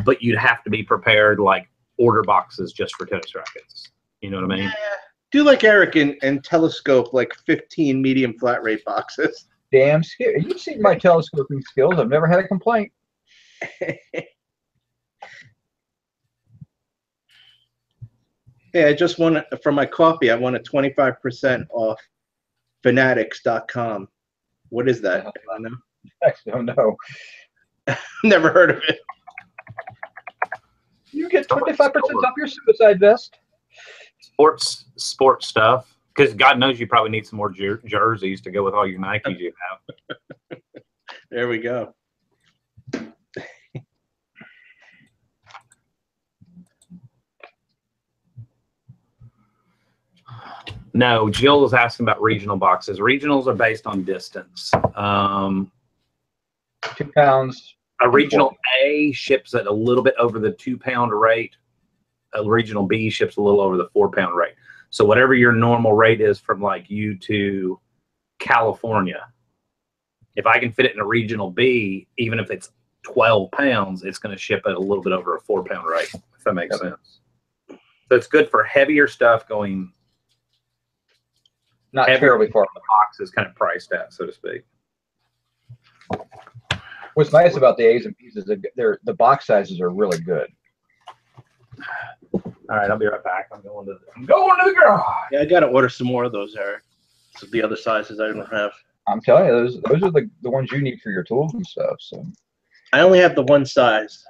But you'd have to be prepared, like order boxes just for tennis rackets. You know what I mean? Yeah. Do like Eric and telescope like 15 medium flat rate boxes. Damn scary. You've seen my telescoping skills. I've never had a complaint. Yeah, I just won for my coffee. I won a 25% off fanatics.com. What is that? I don't know. I don't know. Never heard of it. You get 25% off your suicide vest. Sports stuff. Because God knows you probably need some more jerseys to go with all your Nikes you have. There we go. No, Jill was asking about regional boxes. Regionals are based on distance. 2 pounds. A regional A ships at a little bit over the 2 pound rate. A regional B ships a little over the 4 pound rate. So whatever your normal rate is from like you to California, if I can fit it in a regional B, even if it's 12 pounds, it's going to ship at a little bit over a 4 pound rate, if that makes sense. So it's good for heavier stuff going. Not terribly far. The box is kind of priced at, so to speak. What's nice about the A's and B's is that the box sizes are really good. All right, I'll be right back. I'm going to the garage. Yeah, I got to order some more of those, Eric. So the other sizes I don't have. I'm telling you, those are the ones you need for your tools and stuff. So I only have the one size.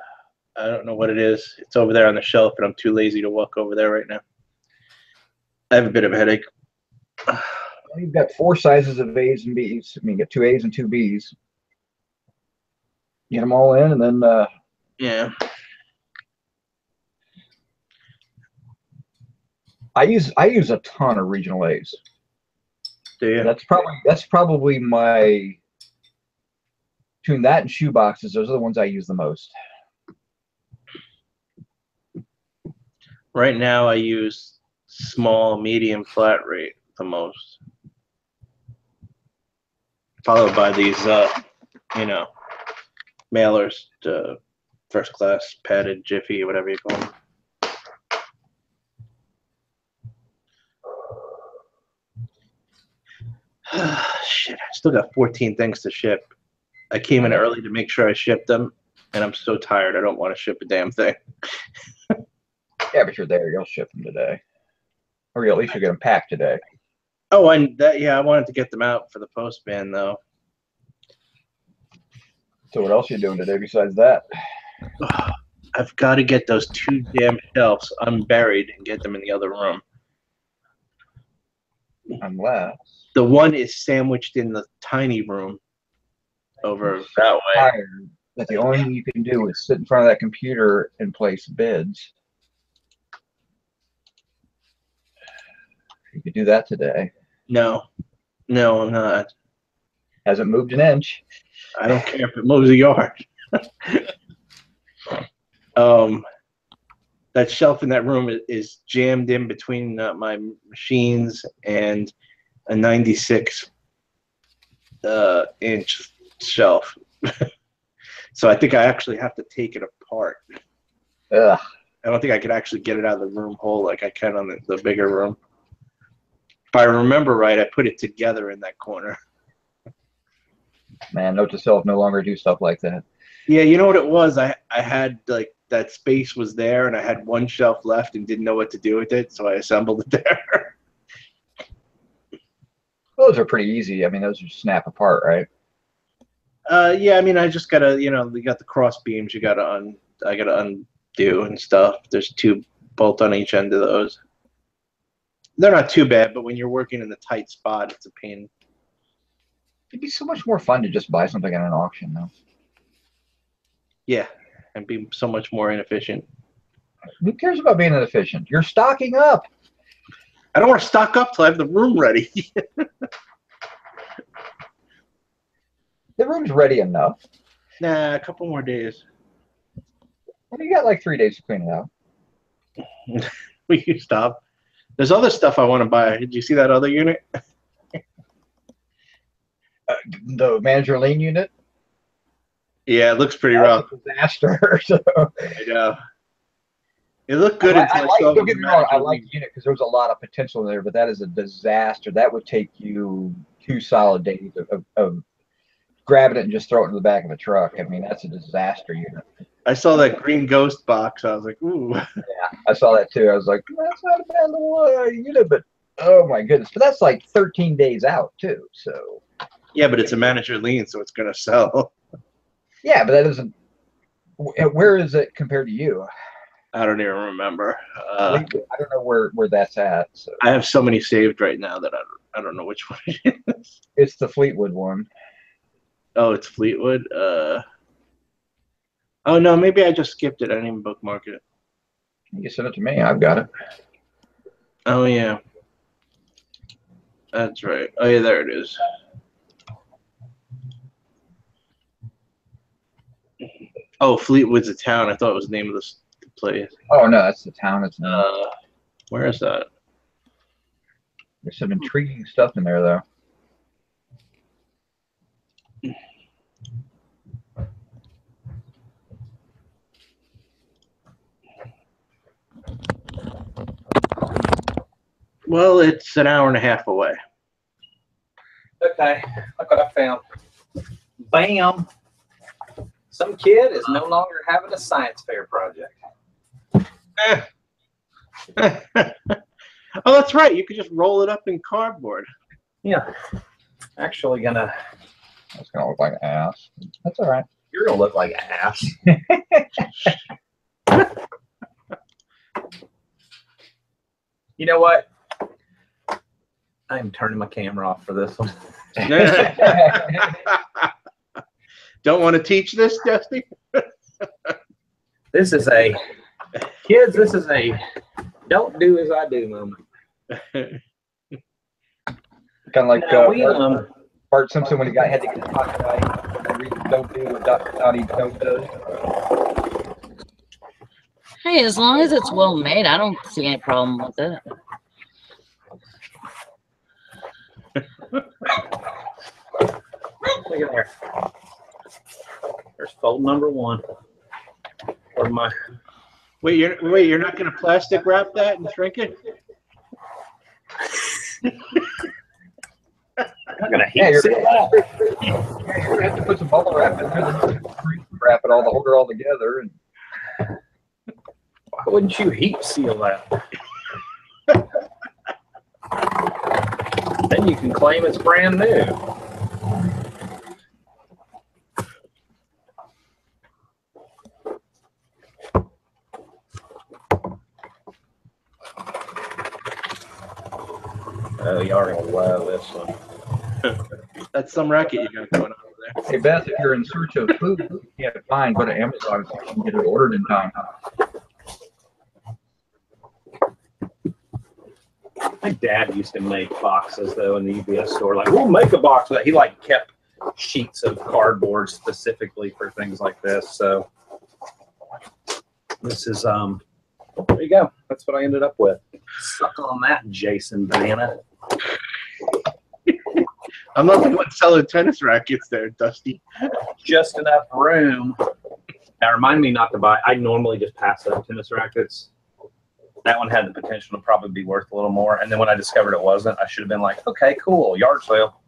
I don't know what it is. It's over there on the shelf, and I'm too lazy to walk over there right now. I have a bit of a headache. you've got 4 sizes of A's and B's. I mean, you get 2 A's and 2 B's. Get them all in, and then Yeah. I use a ton of regional A's. Do you? That's probably my, between that and shoe boxes, those are the ones I use the most. Right now I use small, medium, flat rate the most. Followed by these mailers to first class, padded, jiffy, whatever you call them. Shit, I still got 14 things to ship. I came in early to make sure I shipped them, and I'm so tired I don't want to ship a damn thing. Yeah, but you're there. You'll ship them today. Or at least you'll get them packed today. Oh, and that, yeah, I wanted to get them out for the postman, though. So what else are you doing today besides that? I've got to get those 2 damn shelves unburied and get them in the other room. Unless The one is sandwiched in the tiny room over that way. tired, that the only thing you can do is sit in front of that computer and place bids. You could do that today. No, I'm not. Hasn't moved an inch. I don't care if it mows a yard. That shelf in that room is jammed in between my machines and a 96 inch shelf. So I think I actually have to take it apart. Ugh. I don't think I could actually get it out of the room whole like I can on the bigger room. If I remember right, I put it together in that corner. Man, note to self, no longer do stuff like that. Yeah, you know what it was? I had like that space was there and I had one shelf left and didn't know what to do with it, so I assembled it there. Those are pretty easy. I mean, those just snap apart, right? Yeah, I mean I just gotta, you got the cross beams I gotta undo and stuff. There's 2 bolts on each end of those. They're not too bad, but when you're working in the tight spot, it's a pain. It'd be so much more fun to just buy something at an auction, though. Yeah, and be so much more inefficient. Who cares about being inefficient? You're stocking up. I don't want to stock up till I have the room ready. The room's ready enough. Nah, a couple more days. Well, you got like 3 days to clean it out. We can stop. There's other stuff I want to buy. Did you see that other unit? The manager lean unit. Yeah, it looks pretty rough. That's a disaster. So. I know. It looked good I until I saw don't get me wrong, I manager like lean. the unit because there's a lot of potential there, but that is a disaster. That would take you 2 solid days of grabbing it and just throw it in the back of a truck. I mean, that's a disaster unit. I saw that green ghost box. I was like, ooh. Yeah, I saw that too. I was like, that's not a bad little unit, but oh my goodness. But that's like 13 days out too. So. Yeah, but it's a manager lean, so it's going to sell. Yeah, but that isn't. Where is it compared to you? I don't even remember. I don't know where that's at. So. I have so many saved right now that I don't know which one it is. It's the Fleetwood one. Oh, it's Fleetwood. Oh no, maybe I just skipped it. I didn't even bookmark it. You sent it to me. I've got it. Oh yeah, that's right. Oh yeah, there it is. Oh, Fleetwood's a town. I thought it was the name of the place. Oh no, that's the town. It's not. Where is that? There's some intriguing stuff in there, though. Well, it's an hour and a half away. Okay, look what I found. Bam! Some kid is no longer having a science fair project. Oh, that's right. You could just roll it up in cardboard. Yeah, actually gonna. That's gonna look like an ass. That's all right. You're gonna look like an ass. You know what? I'm turning my camera off for this one. Don't want to teach this, Dusty? This is a kids. This is a don't do as I do moment. Kind of like Bart Simpson when he had to get the pocket right. Don't do what Donnie don't do. Hey, as long as it's well made, I don't see any problem with it. Look at there. There's fold number 1. Or my. Wait, you're not going to plastic wrap that and shrink it? I'm gonna heat seal that. You're gonna have to put some bubble wrap in there, then wrap it all, hold it all together, and. Why wouldn't you heat seal that? Then you can claim it's brand new. Oh, you already love this one. That's some racket you got going on over there. Hey Beth, if you're in search of food, you can't find, go to Amazon and get it ordered in time. My dad used to make boxes though in the UPS store. Like, we'll make a box that he like kept sheets of cardboard specifically for things like this. So this is there you go. That's what I ended up with. Suck on that, Jason Banana. I'm not the one selling tennis rackets there, Dusty. Just enough room. Now remind me not to buy. I normally just pass up tennis rackets. That one had the potential to probably be worth a little more. And then when I discovered it wasn't, I should have been like, okay, cool, yard sale.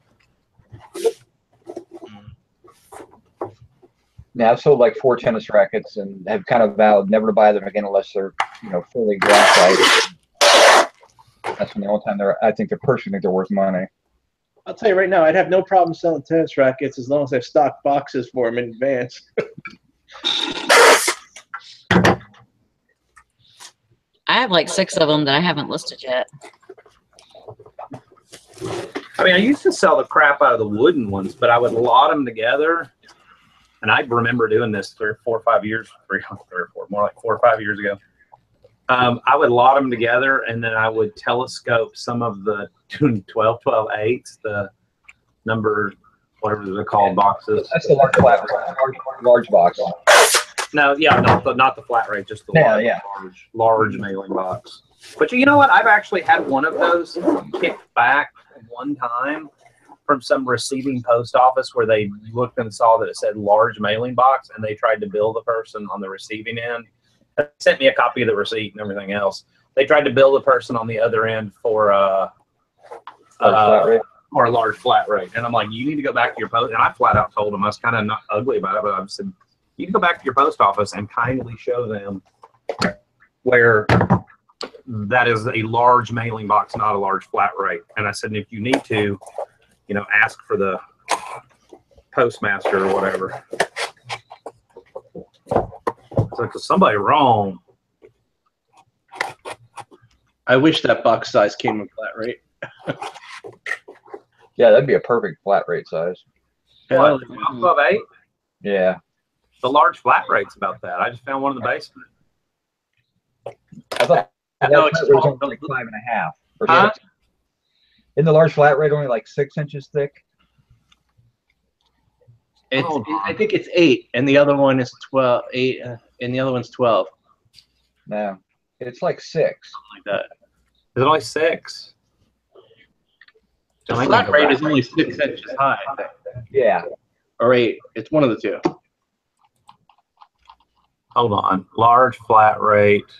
Yeah, I've sold like 4 tennis rackets and have kind of vowed never to buy them again unless they're, fully graphite. That's the only time I think they're personally think they're worth money. I'll tell you right now, I'd have no problem selling tennis rackets as long as I stock boxes for them in advance. I have like 6 of them that I haven't listed yet. I mean, I used to sell the crap out of the wooden ones, but I would lot them together. And I remember doing this 3 or 4 years ago. I would lot them together, and then I would telescope some of the 12-12-8s, the number, whatever they're called, boxes. That's the large flat, large box. No, yeah, not the flat rate, just the large mailing box. But you know what? I've actually had one of those kicked back one time from some receiving post office where they looked and saw that it said large mailing box, and they tried to bill the person on the receiving end. They sent me a copy of the receipt and everything else. They tried to bill the person on the other end for a large flat rate. And I'm like, you need to go back to your post. And I flat out told them, I was kind of not ugly about it, but I said, you can go back to your post office and kindly show them where that is a large mailing box, not a large flat rate. And I said, and if you need to, ask for the postmaster or whatever. It's like, there's somebody wrong. I wish that box size came in flat rate. Yeah, that'd be a perfect flat rate size. What, 12-8? Yeah. The large flat rate's about that. I just found one in the basement. I thought I know it's it's only like 5.5. Huh? Isn't the large flat rate only like 6 inches thick? I think it's 8, and the other one is 12. 8, and the other one's 12. No, it's like 6. Something like that. Is it only 6? The flat rate is only 6 inches high, I think. Yeah. Or 8. It's one of the two. Hold on. Large flat rate.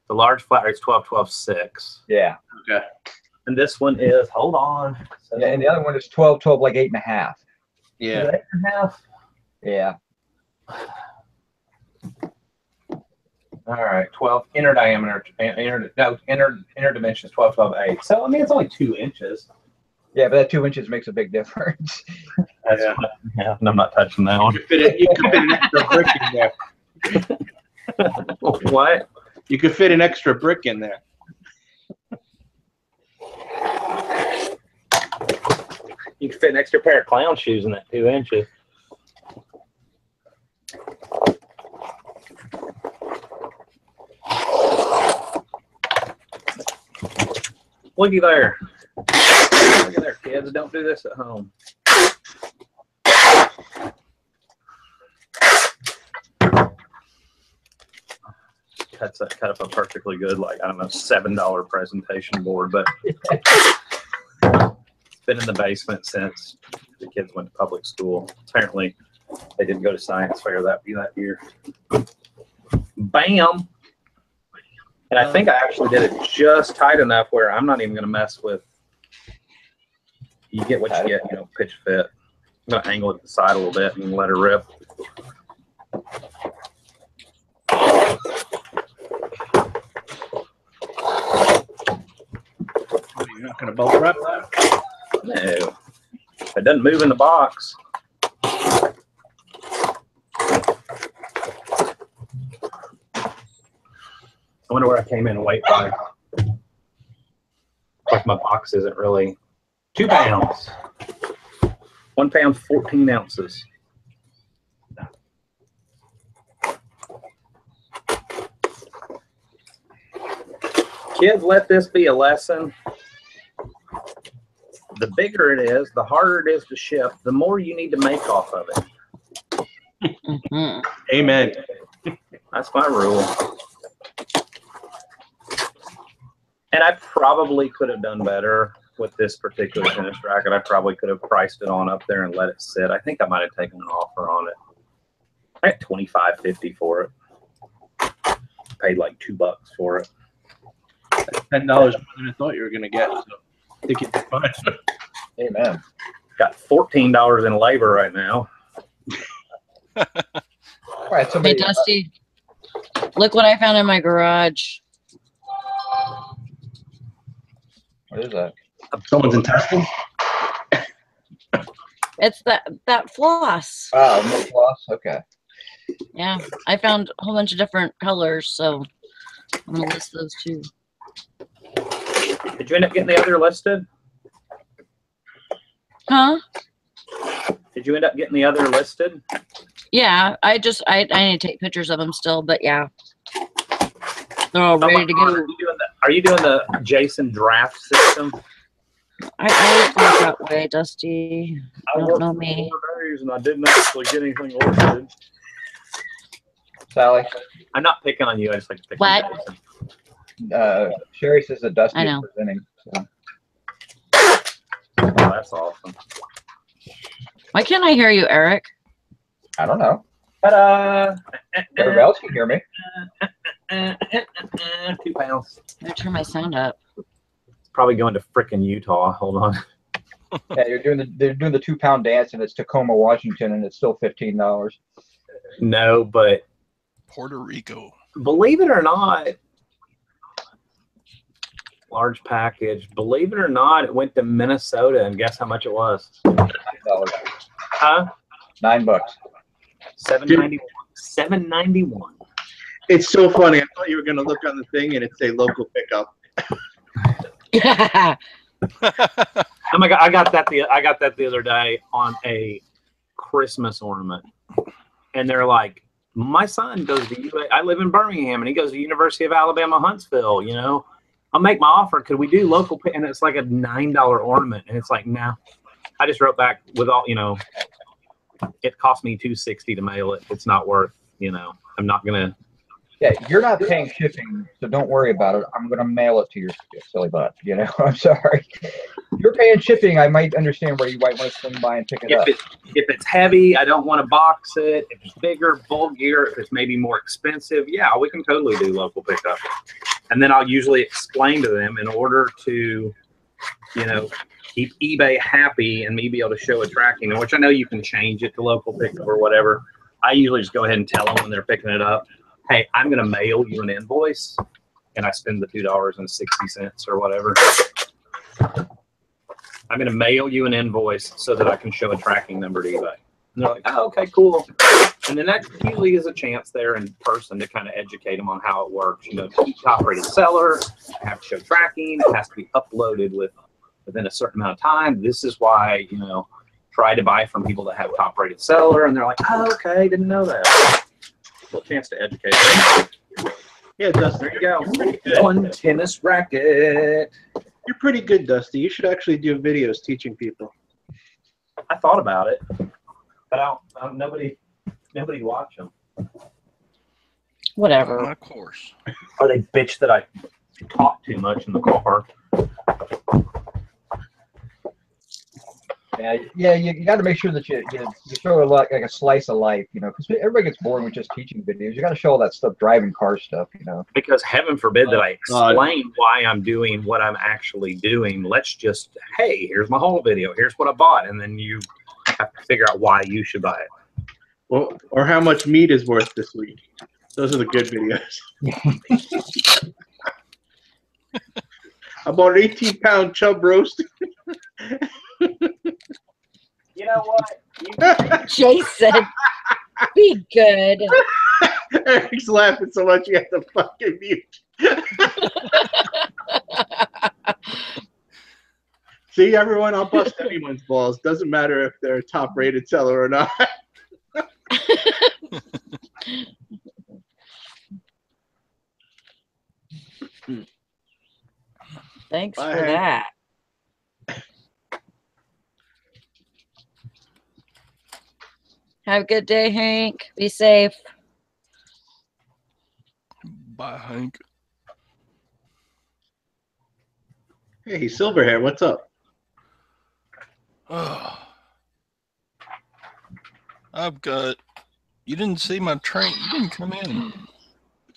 The large flat rate's 12-12-6. Yeah. Okay. And this one is, hold on. Yeah, and the other one is 12-12, like 8.5. Yeah. 8.5? Yeah. All right. 12 inner diameter. Inner dimension is 12-12-8. So I mean, it's only 2 inches. Yeah, but that 2 inches makes a big difference. Yeah, and I'm not touching that one. You could fit an extra brick in there. What? You could fit an extra brick in there. You could fit an extra pair of clown shoes in that 2 inches. Looky there. Look at there, kids. Don't do this at home. Cut up a perfectly good, like, I don't know, $7 presentation board, but it's been in the basement since the kids went to public school. Apparently, they didn't go to science fair that year. Bam! And I think I actually did it just tight enough where I'm not even going to mess with. You get what you get, pitch fit. I'm going to angle it to the side a little bit and let her rip. You're not going to bubble wrap that? No. It doesn't move in the box. I wonder where I came in and wait by. course, my box isn't really 2 pounds. 1 pound, 14 ounces. Kids, let this be a lesson. The bigger it is, the harder it is to ship, the more you need to make off of it. Mhm. Amen. That's my rule. And I probably could have done better with this particular tennis racket. I probably could have priced it on up there and let it sit. I think I might have taken an offer on it. I got $25.50 for it. Paid like $2 for it. $10 more than I thought you were gonna get. So I think it's fine. Amen. Got $14 in labor right now. All right, Hey, somebody. Dusty, look what I found in my garage. What is that? Someone's intestines. It's that floss. Oh, no floss. Okay. Yeah, I found a whole bunch of different colors, so I'm gonna list those too. Did you end up getting the other listed? Huh? Did you end up getting the other listed? Yeah, I need to take pictures of them still, but yeah, they're all ready to go. Are you doing the Jason draft system? I always work that way, Dusty. I Don't worked know for me. 4 days and I didn't actually get anything listed. Sally. I'm not picking on you. I just like to pick What? on Jason. Sherry says that Dusty I is know. presenting. So. Oh, that's awesome. Why can't I hear you, Eric? I don't know. Ta-da! Everybody else can hear me. 2 pounds. I'm gonna turn my sound up. Probably going to frickin' Utah. Hold on. Yeah, they're doing the 2 pound dance, and it's Tacoma, Washington, and it's still $15. No, but Puerto Rico. believe it or not, large package. Believe it or not, it went to Minnesota, and guess how much it was? $9. Huh? $9. $7.91. $7.91. It's so funny. I thought you were gonna look on the thing and it say local pickup. Oh my god! I got that the other day on a Christmas ornament, and they're like, "My son goes to I live in Birmingham, and he goes to University of Alabama Huntsville. You know, I'll make my offer. Could we do local?" And it's like a $9 ornament, and it's like, nah. I just wrote back with all, you know, it cost me $260 to mail it. It's not worth, you know, I'm not gonna. Yeah, you're not paying shipping, so don't worry about it. I'm gonna mail it to your silly butt. You know, I'm sorry. If you're paying shipping, I might understand where you might want to swing by and pick it up. If it's heavy, I don't want to box it. If it's bigger, bulkier, if it's maybe more expensive, yeah, we can totally do local pickup. And then I'll usually explain to them, in order to, you know, keep eBay happy and me be able to show a tracking, which I know you can change it to local pickup or whatever. I usually just go ahead and tell them when they're picking it up, hey, I'm going to mail you an invoice, and I spend the $2.60 or whatever. I'm going to mail you an invoice so that I can show a tracking number to eBay. And they're like, oh, okay, cool. And then that usually is a chance there in person to kind of educate them on how it works. You know, top-rated seller, have to show tracking, it has to be uploaded within a certain amount of time. This is why, you know, try to buy from people that have top-rated seller. And they're like, oh, okay, didn't know that. A chance to educate them. Yeah, Dusty. There you go. One tennis racket. You're pretty good, Dusty. You should actually do videos teaching people. I thought about it, but I don't nobody watch them. Whatever. Of course. Or they bitch that I talk too much in the car. Yeah, you got to make sure that you show a lot, like a slice of life, you know, because everybody gets bored with just teaching videos. You got to show all that stuff, driving car stuff, you know. Because heaven forbid that I explain why I'm doing what I'm actually doing. Let's just, hey, here's my whole video. Here's what I bought. And then you have to figure out why you should buy it. Well, or how much meat is worth this week. Those are the good videos. I bought an 18-pound chub roast. You know what? Jason, be good. Eric's laughing so much you have to fucking mute. See, everyone, I'll bust anyone's balls. Doesn't matter if they're a top-rated seller or not. Thanks Bye, for Hank. that. Have a good day, Hank. Be safe. Bye, Hank. Hey, Silverhair, what's up? Oh, I've got. You didn't see my train. You didn't come in.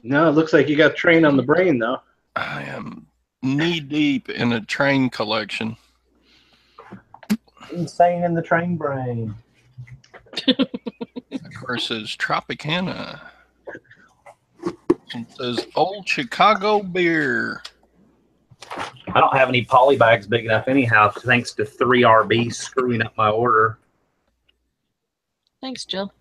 No, it looks like you got train on the brain, though. I am knee deep in a train collection. Insane in the train brain. Of course, it's Tropicana. It says Old Chicago Beer. I don't have any poly bags big enough anyhow, thanks to 3RB screwing up my order. Thanks, Jill.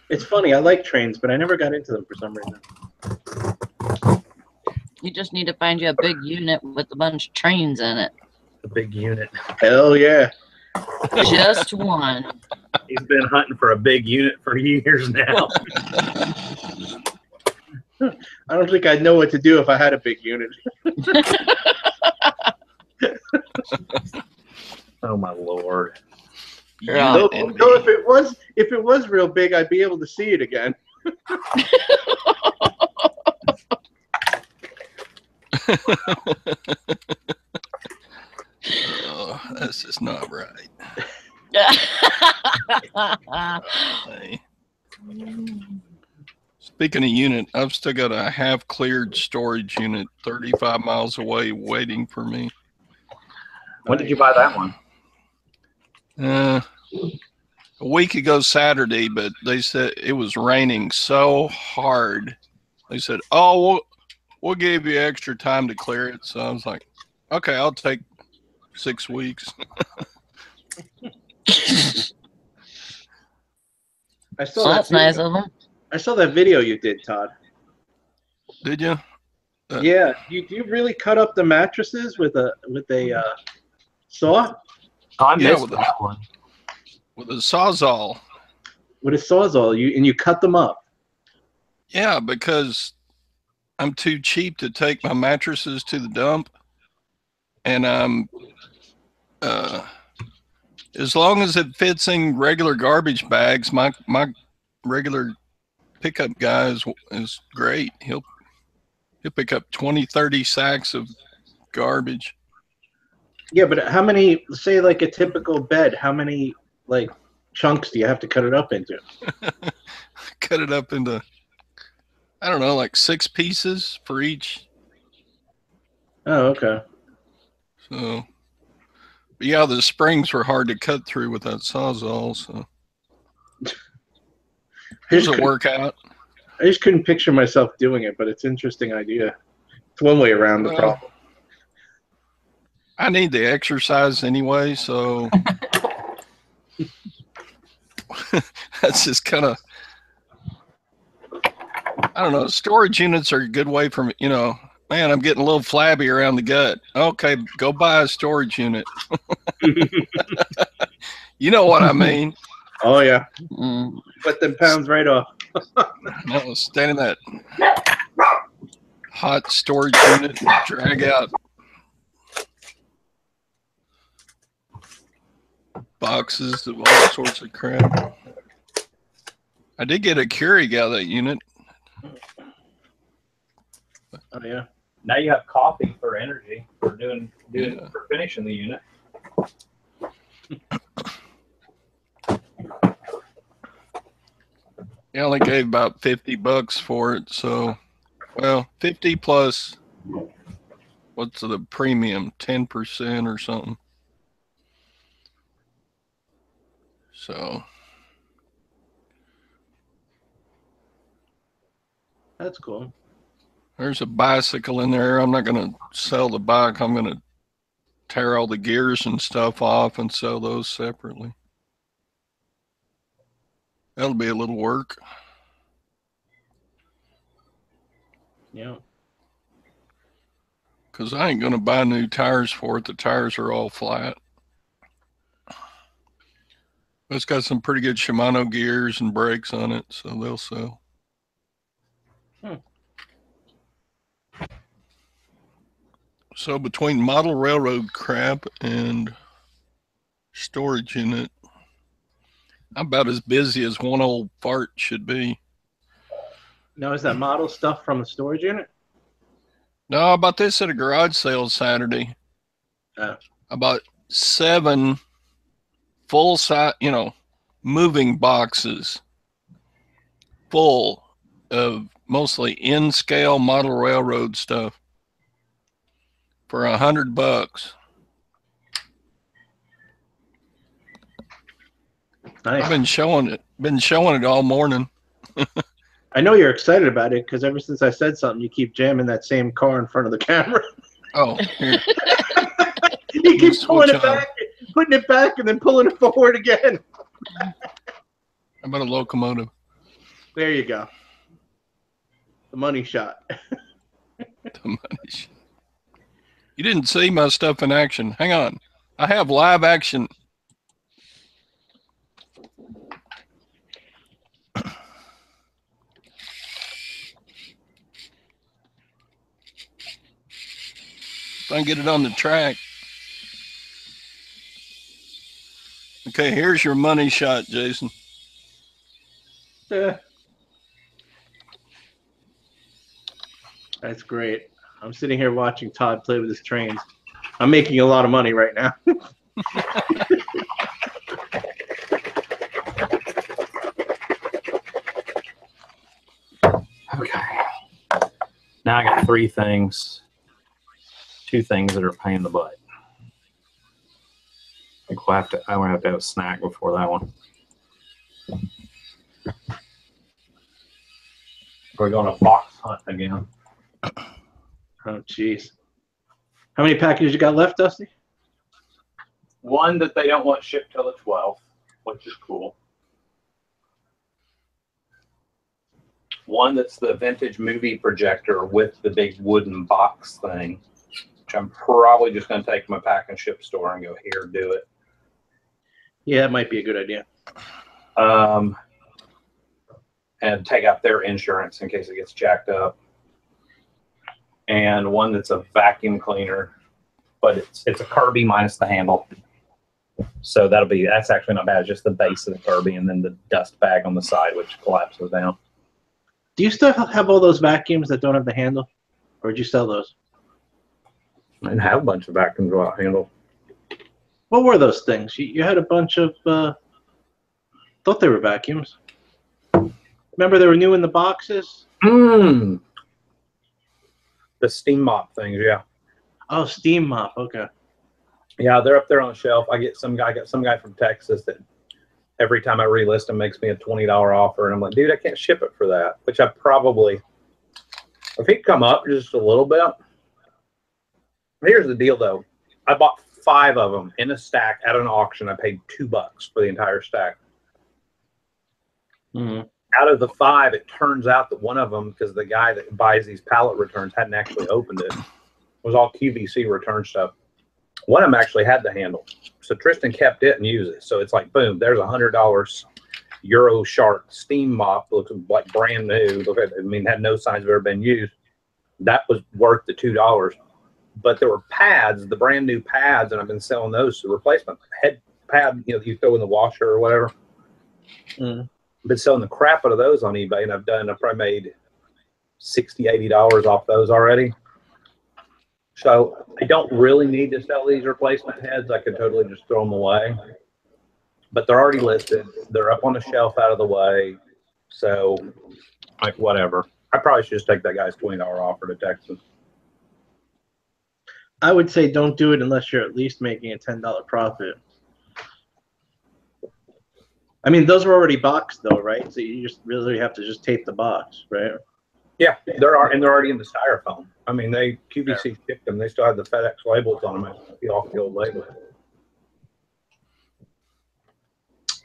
It's funny, I like trains, but I never got into them for some reason. You just need to find you a big unit with a bunch of trains in it. A big unit. Hell yeah. Just one. He's been hunting for a big unit for years now. I don't think I'd know what to do if I had a big unit. Oh my lord. Yeah. So if it was real big, I'd be able to see it again. Oh, this is not right. Hey. Speaking of unit, I've still got a half cleared storage unit 35 miles away waiting for me. When did you buy that one? A week ago Saturday, but they said it was raining so hard. They said, "Oh, we'll give you extra time to clear it." So I was like, "Okay, I'll take 6 weeks." I saw Well, that that's nice video. of them. I saw that video you did, Todd. Did you? Yeah, you really cut up the mattresses with a saw? I Yeah, missed with that one. With a sawzall. With a sawzall, you cut them up. Yeah, because I'm too cheap to take my mattresses to the dump, and I'm as long as it fits in regular garbage bags, my regular pickup guy is great. He'll pick up 20, 30 sacks of garbage. Yeah, but how many, say like a typical bed, how many like chunks do you have to cut it up into? Cut it up into, I don't know, like 6 pieces for each. Oh, okay. So, but yeah, the springs were hard to cut through with that sawzall. So it was a workout. I just couldn't picture myself doing it, but it's an interesting idea. It's one way around the problem. I need the exercise anyway, so that's just kind of, I don't know. Storage units are a good way for me, man, I'm getting a little flabby around the gut. Okay, go buy a storage unit. You know what I mean? Oh, yeah. Mm. Put them pounds right off. No, stand in that hot storage unit, drag out boxes of all sorts of crap. I did get a Keurig out of that unit. Oh, yeah. Now you have coffee for energy for doing Yeah. for finishing the unit. I only gave about $50 for it, so 50 plus what's the premium, 10% or something. So That's cool. there's a bicycle in there. I'm not going to sell the bike. I'm going to tear all the gears and stuff off and sell those separately. That'll be a little work. Yeah. because I ain't going to buy new tires for it. The tires are all flat. It's got some pretty good Shimano gears and brakes on it, so they'll sell. So between model railroad crap and storage unit, I'm about as busy as one old fart should be. Now, is that model stuff from the storage unit? No, I bought this at a garage sale Saturday. I bought 7 full size, moving boxes full of mostly in scale model railroad stuff for $100. Nice. I've been showing it all morning. I know you're excited about it because ever since I said something, you keep jamming that same car in front of the camera. Oh, here. You keep pulling it back, putting it back, and then pulling it forward again. How about a locomotive? There you go. The money shot. The money shot. You didn't see my stuff in action. Hang on. I have live action. If I can get it on the track. Okay, here's your money shot, Jason. That's great. I'm sitting here watching Todd play with his trains. I'm making a lot of money right now. Okay. Now I got 3 things. 2 things that are a pain in the butt. I think I'm gonna have to have a snack before that one. We're going to box hunt again. Oh, jeez. How many packages you got left, Dusty? One that they don't want shipped till the 12th, which is cool. One that's the vintage movie projector with the big wooden box thing, which I'm probably just going to take to my pack and ship store and go, here, do it. Yeah, that might be a good idea. And take out their insurance in case it gets jacked up. And one that's a vacuum cleaner, but it's a Kirby minus the handle. So that's actually not bad. It's just the base of the Kirby and then the dust bag on the side, which collapses down. Do you still have all those vacuums that don't have the handle? Or did you sell those? I didn't have a bunch of vacuums without handle. What were those things? You had a bunch of, thought they were vacuums. Remember they were new in the boxes? The steam mop things, yeah. Oh, steam mop, okay. Yeah, they're up there on the shelf. I got some guy from Texas that every time I relist them makes me a $20 offer, and I'm like, dude, I can't ship it for that. Which I probably, if he'd come up just a little bit. Here's the deal, though. I bought 5 of them in a stack at an auction. I paid $2 for the entire stack. Mm-hmm. Out of the 5, it turns out that one of them, because the guy that buys these pallet returns hadn't actually opened it, was all QVC return stuff. One of them actually had the handle. So Tristan kept it and used it. So it's like, boom, there's $100 Euro Shark steam mop. Looks like brand new. Look at it. I mean, had no signs of ever been used. That was worth the $2. But there were pads, the brand new pads, and I've been selling those to replacement head pad, you throw in the washer or whatever. Mm. I've been selling the crap out of those on eBay, and I've probably made $60, $80 off those already. So I don't really need to sell these replacement heads. I could totally just throw them away. But they're already listed. They're up on the shelf out of the way. So, like, whatever. I probably should just take that guy's $20 offer to Texas. I would say don't do it unless you're at least making a $10 profit. I mean, those are already boxed, though, right? So you just really have to just tape the box, right? Yeah, they're already in the styrofoam. I mean, they QVC shipped them. They still have the FedEx labels on them. Off the old label.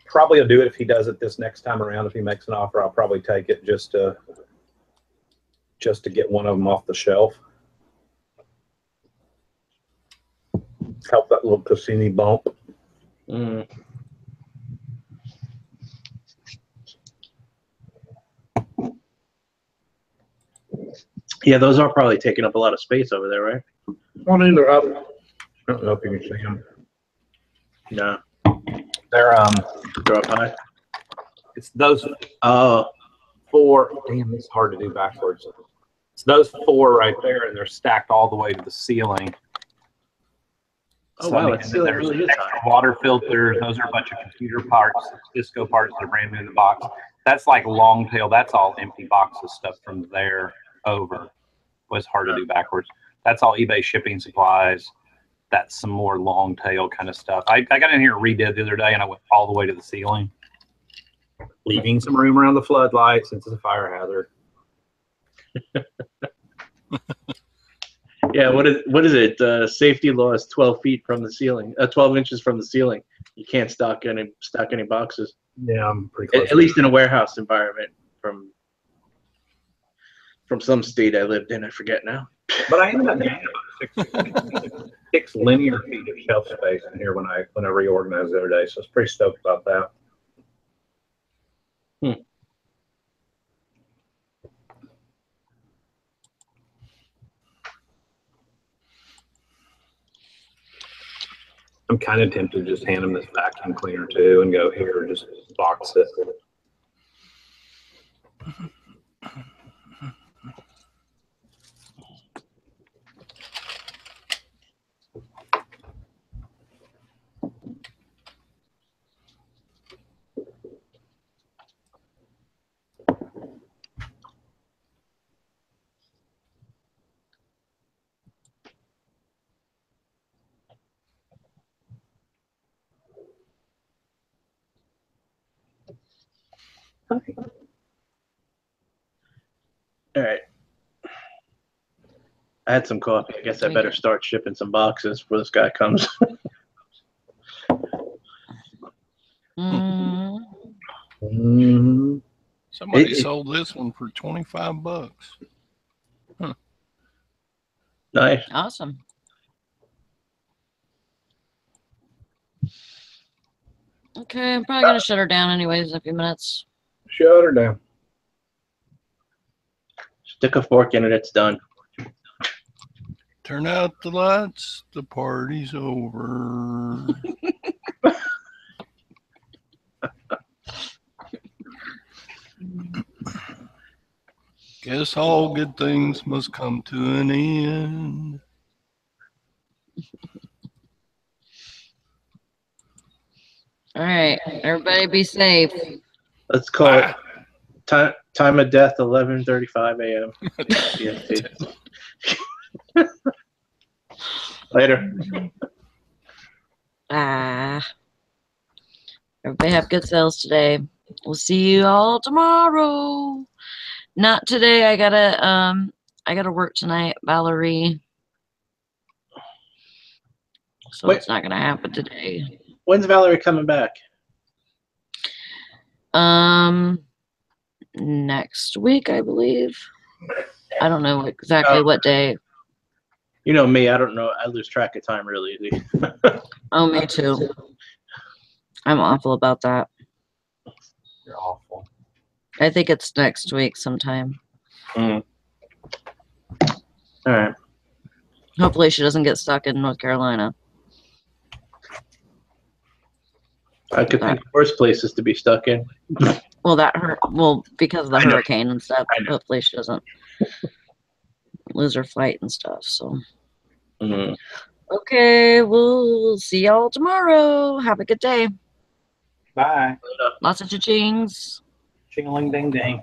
Probably will do it if he does it this next time around. If he makes an offer, I'll probably take it just to get one of them off the shelf. Help that little Cassini bump. Mm. Yeah, those are probably taking up a lot of space over there, right? Well, they're up. I don't know if you can see them. No, They're they're up high. it's those Oh, 4. Damn, it's hard to do backwards. It's those 4 right there, and they're stacked all the way to the ceiling. oh wow, And it's then still there's really is extra high. water filters. Those are a bunch of computer parts, Cisco parts that are brand new in the box. That's like long tail. That's all empty boxes stuff from there over. Was hard to do backwards. That's all eBay shipping supplies. That's some more long tail kind of stuff. I got in here and redid the other day, and I went all the way to the ceiling, leaving some room around the floodlight since it's a fire hazard. Yeah, what is it? Safety law is 12 feet from the ceiling, 12 inches from the ceiling. You can't stock any boxes. Yeah, I'm pretty close. At least in a warehouse environment from some state I lived in. I forget now. But I ended up getting about 6 linear feet of shelf space in here when I reorganized the other day. So I was pretty stoked about that. I'm kind of tempted to just hand him this vacuum cleaner too and go, here, just box it. All right. I had some coffee. I guess I better start shipping some boxes before this guy comes. Somebody sold this one for $25. Huh. Nice. Awesome. Okay, I'm probably gonna shut her down anyways in a few minutes. Shut her down. Stick a fork in it. It's done. Turn out the lights. The party's over. Guess all good things must come to an end. All right, everybody be safe. Let's call it time of death 11:35 a.m. Later. Everybody have good sales today. We'll see you all tomorrow. Not today. I gotta work tonight, Valerie. So Wait. It's not gonna happen today. When's Valerie coming back? Next week, I believe. I don't know exactly what day. You know me. I don't know. I lose track of time really easy. Oh, me too. I'm awful about that. You're awful. I think it's next week sometime. All right. Hopefully she doesn't get stuck in North Carolina. I could think of worse places to be stuck in. Well, because of the hurricane and stuff. Hopefully she doesn't lose her flight and stuff. So, okay, we'll see y'all tomorrow. Have a good day. Bye. Lots of cha-chings. Ching-a-ling ding ding.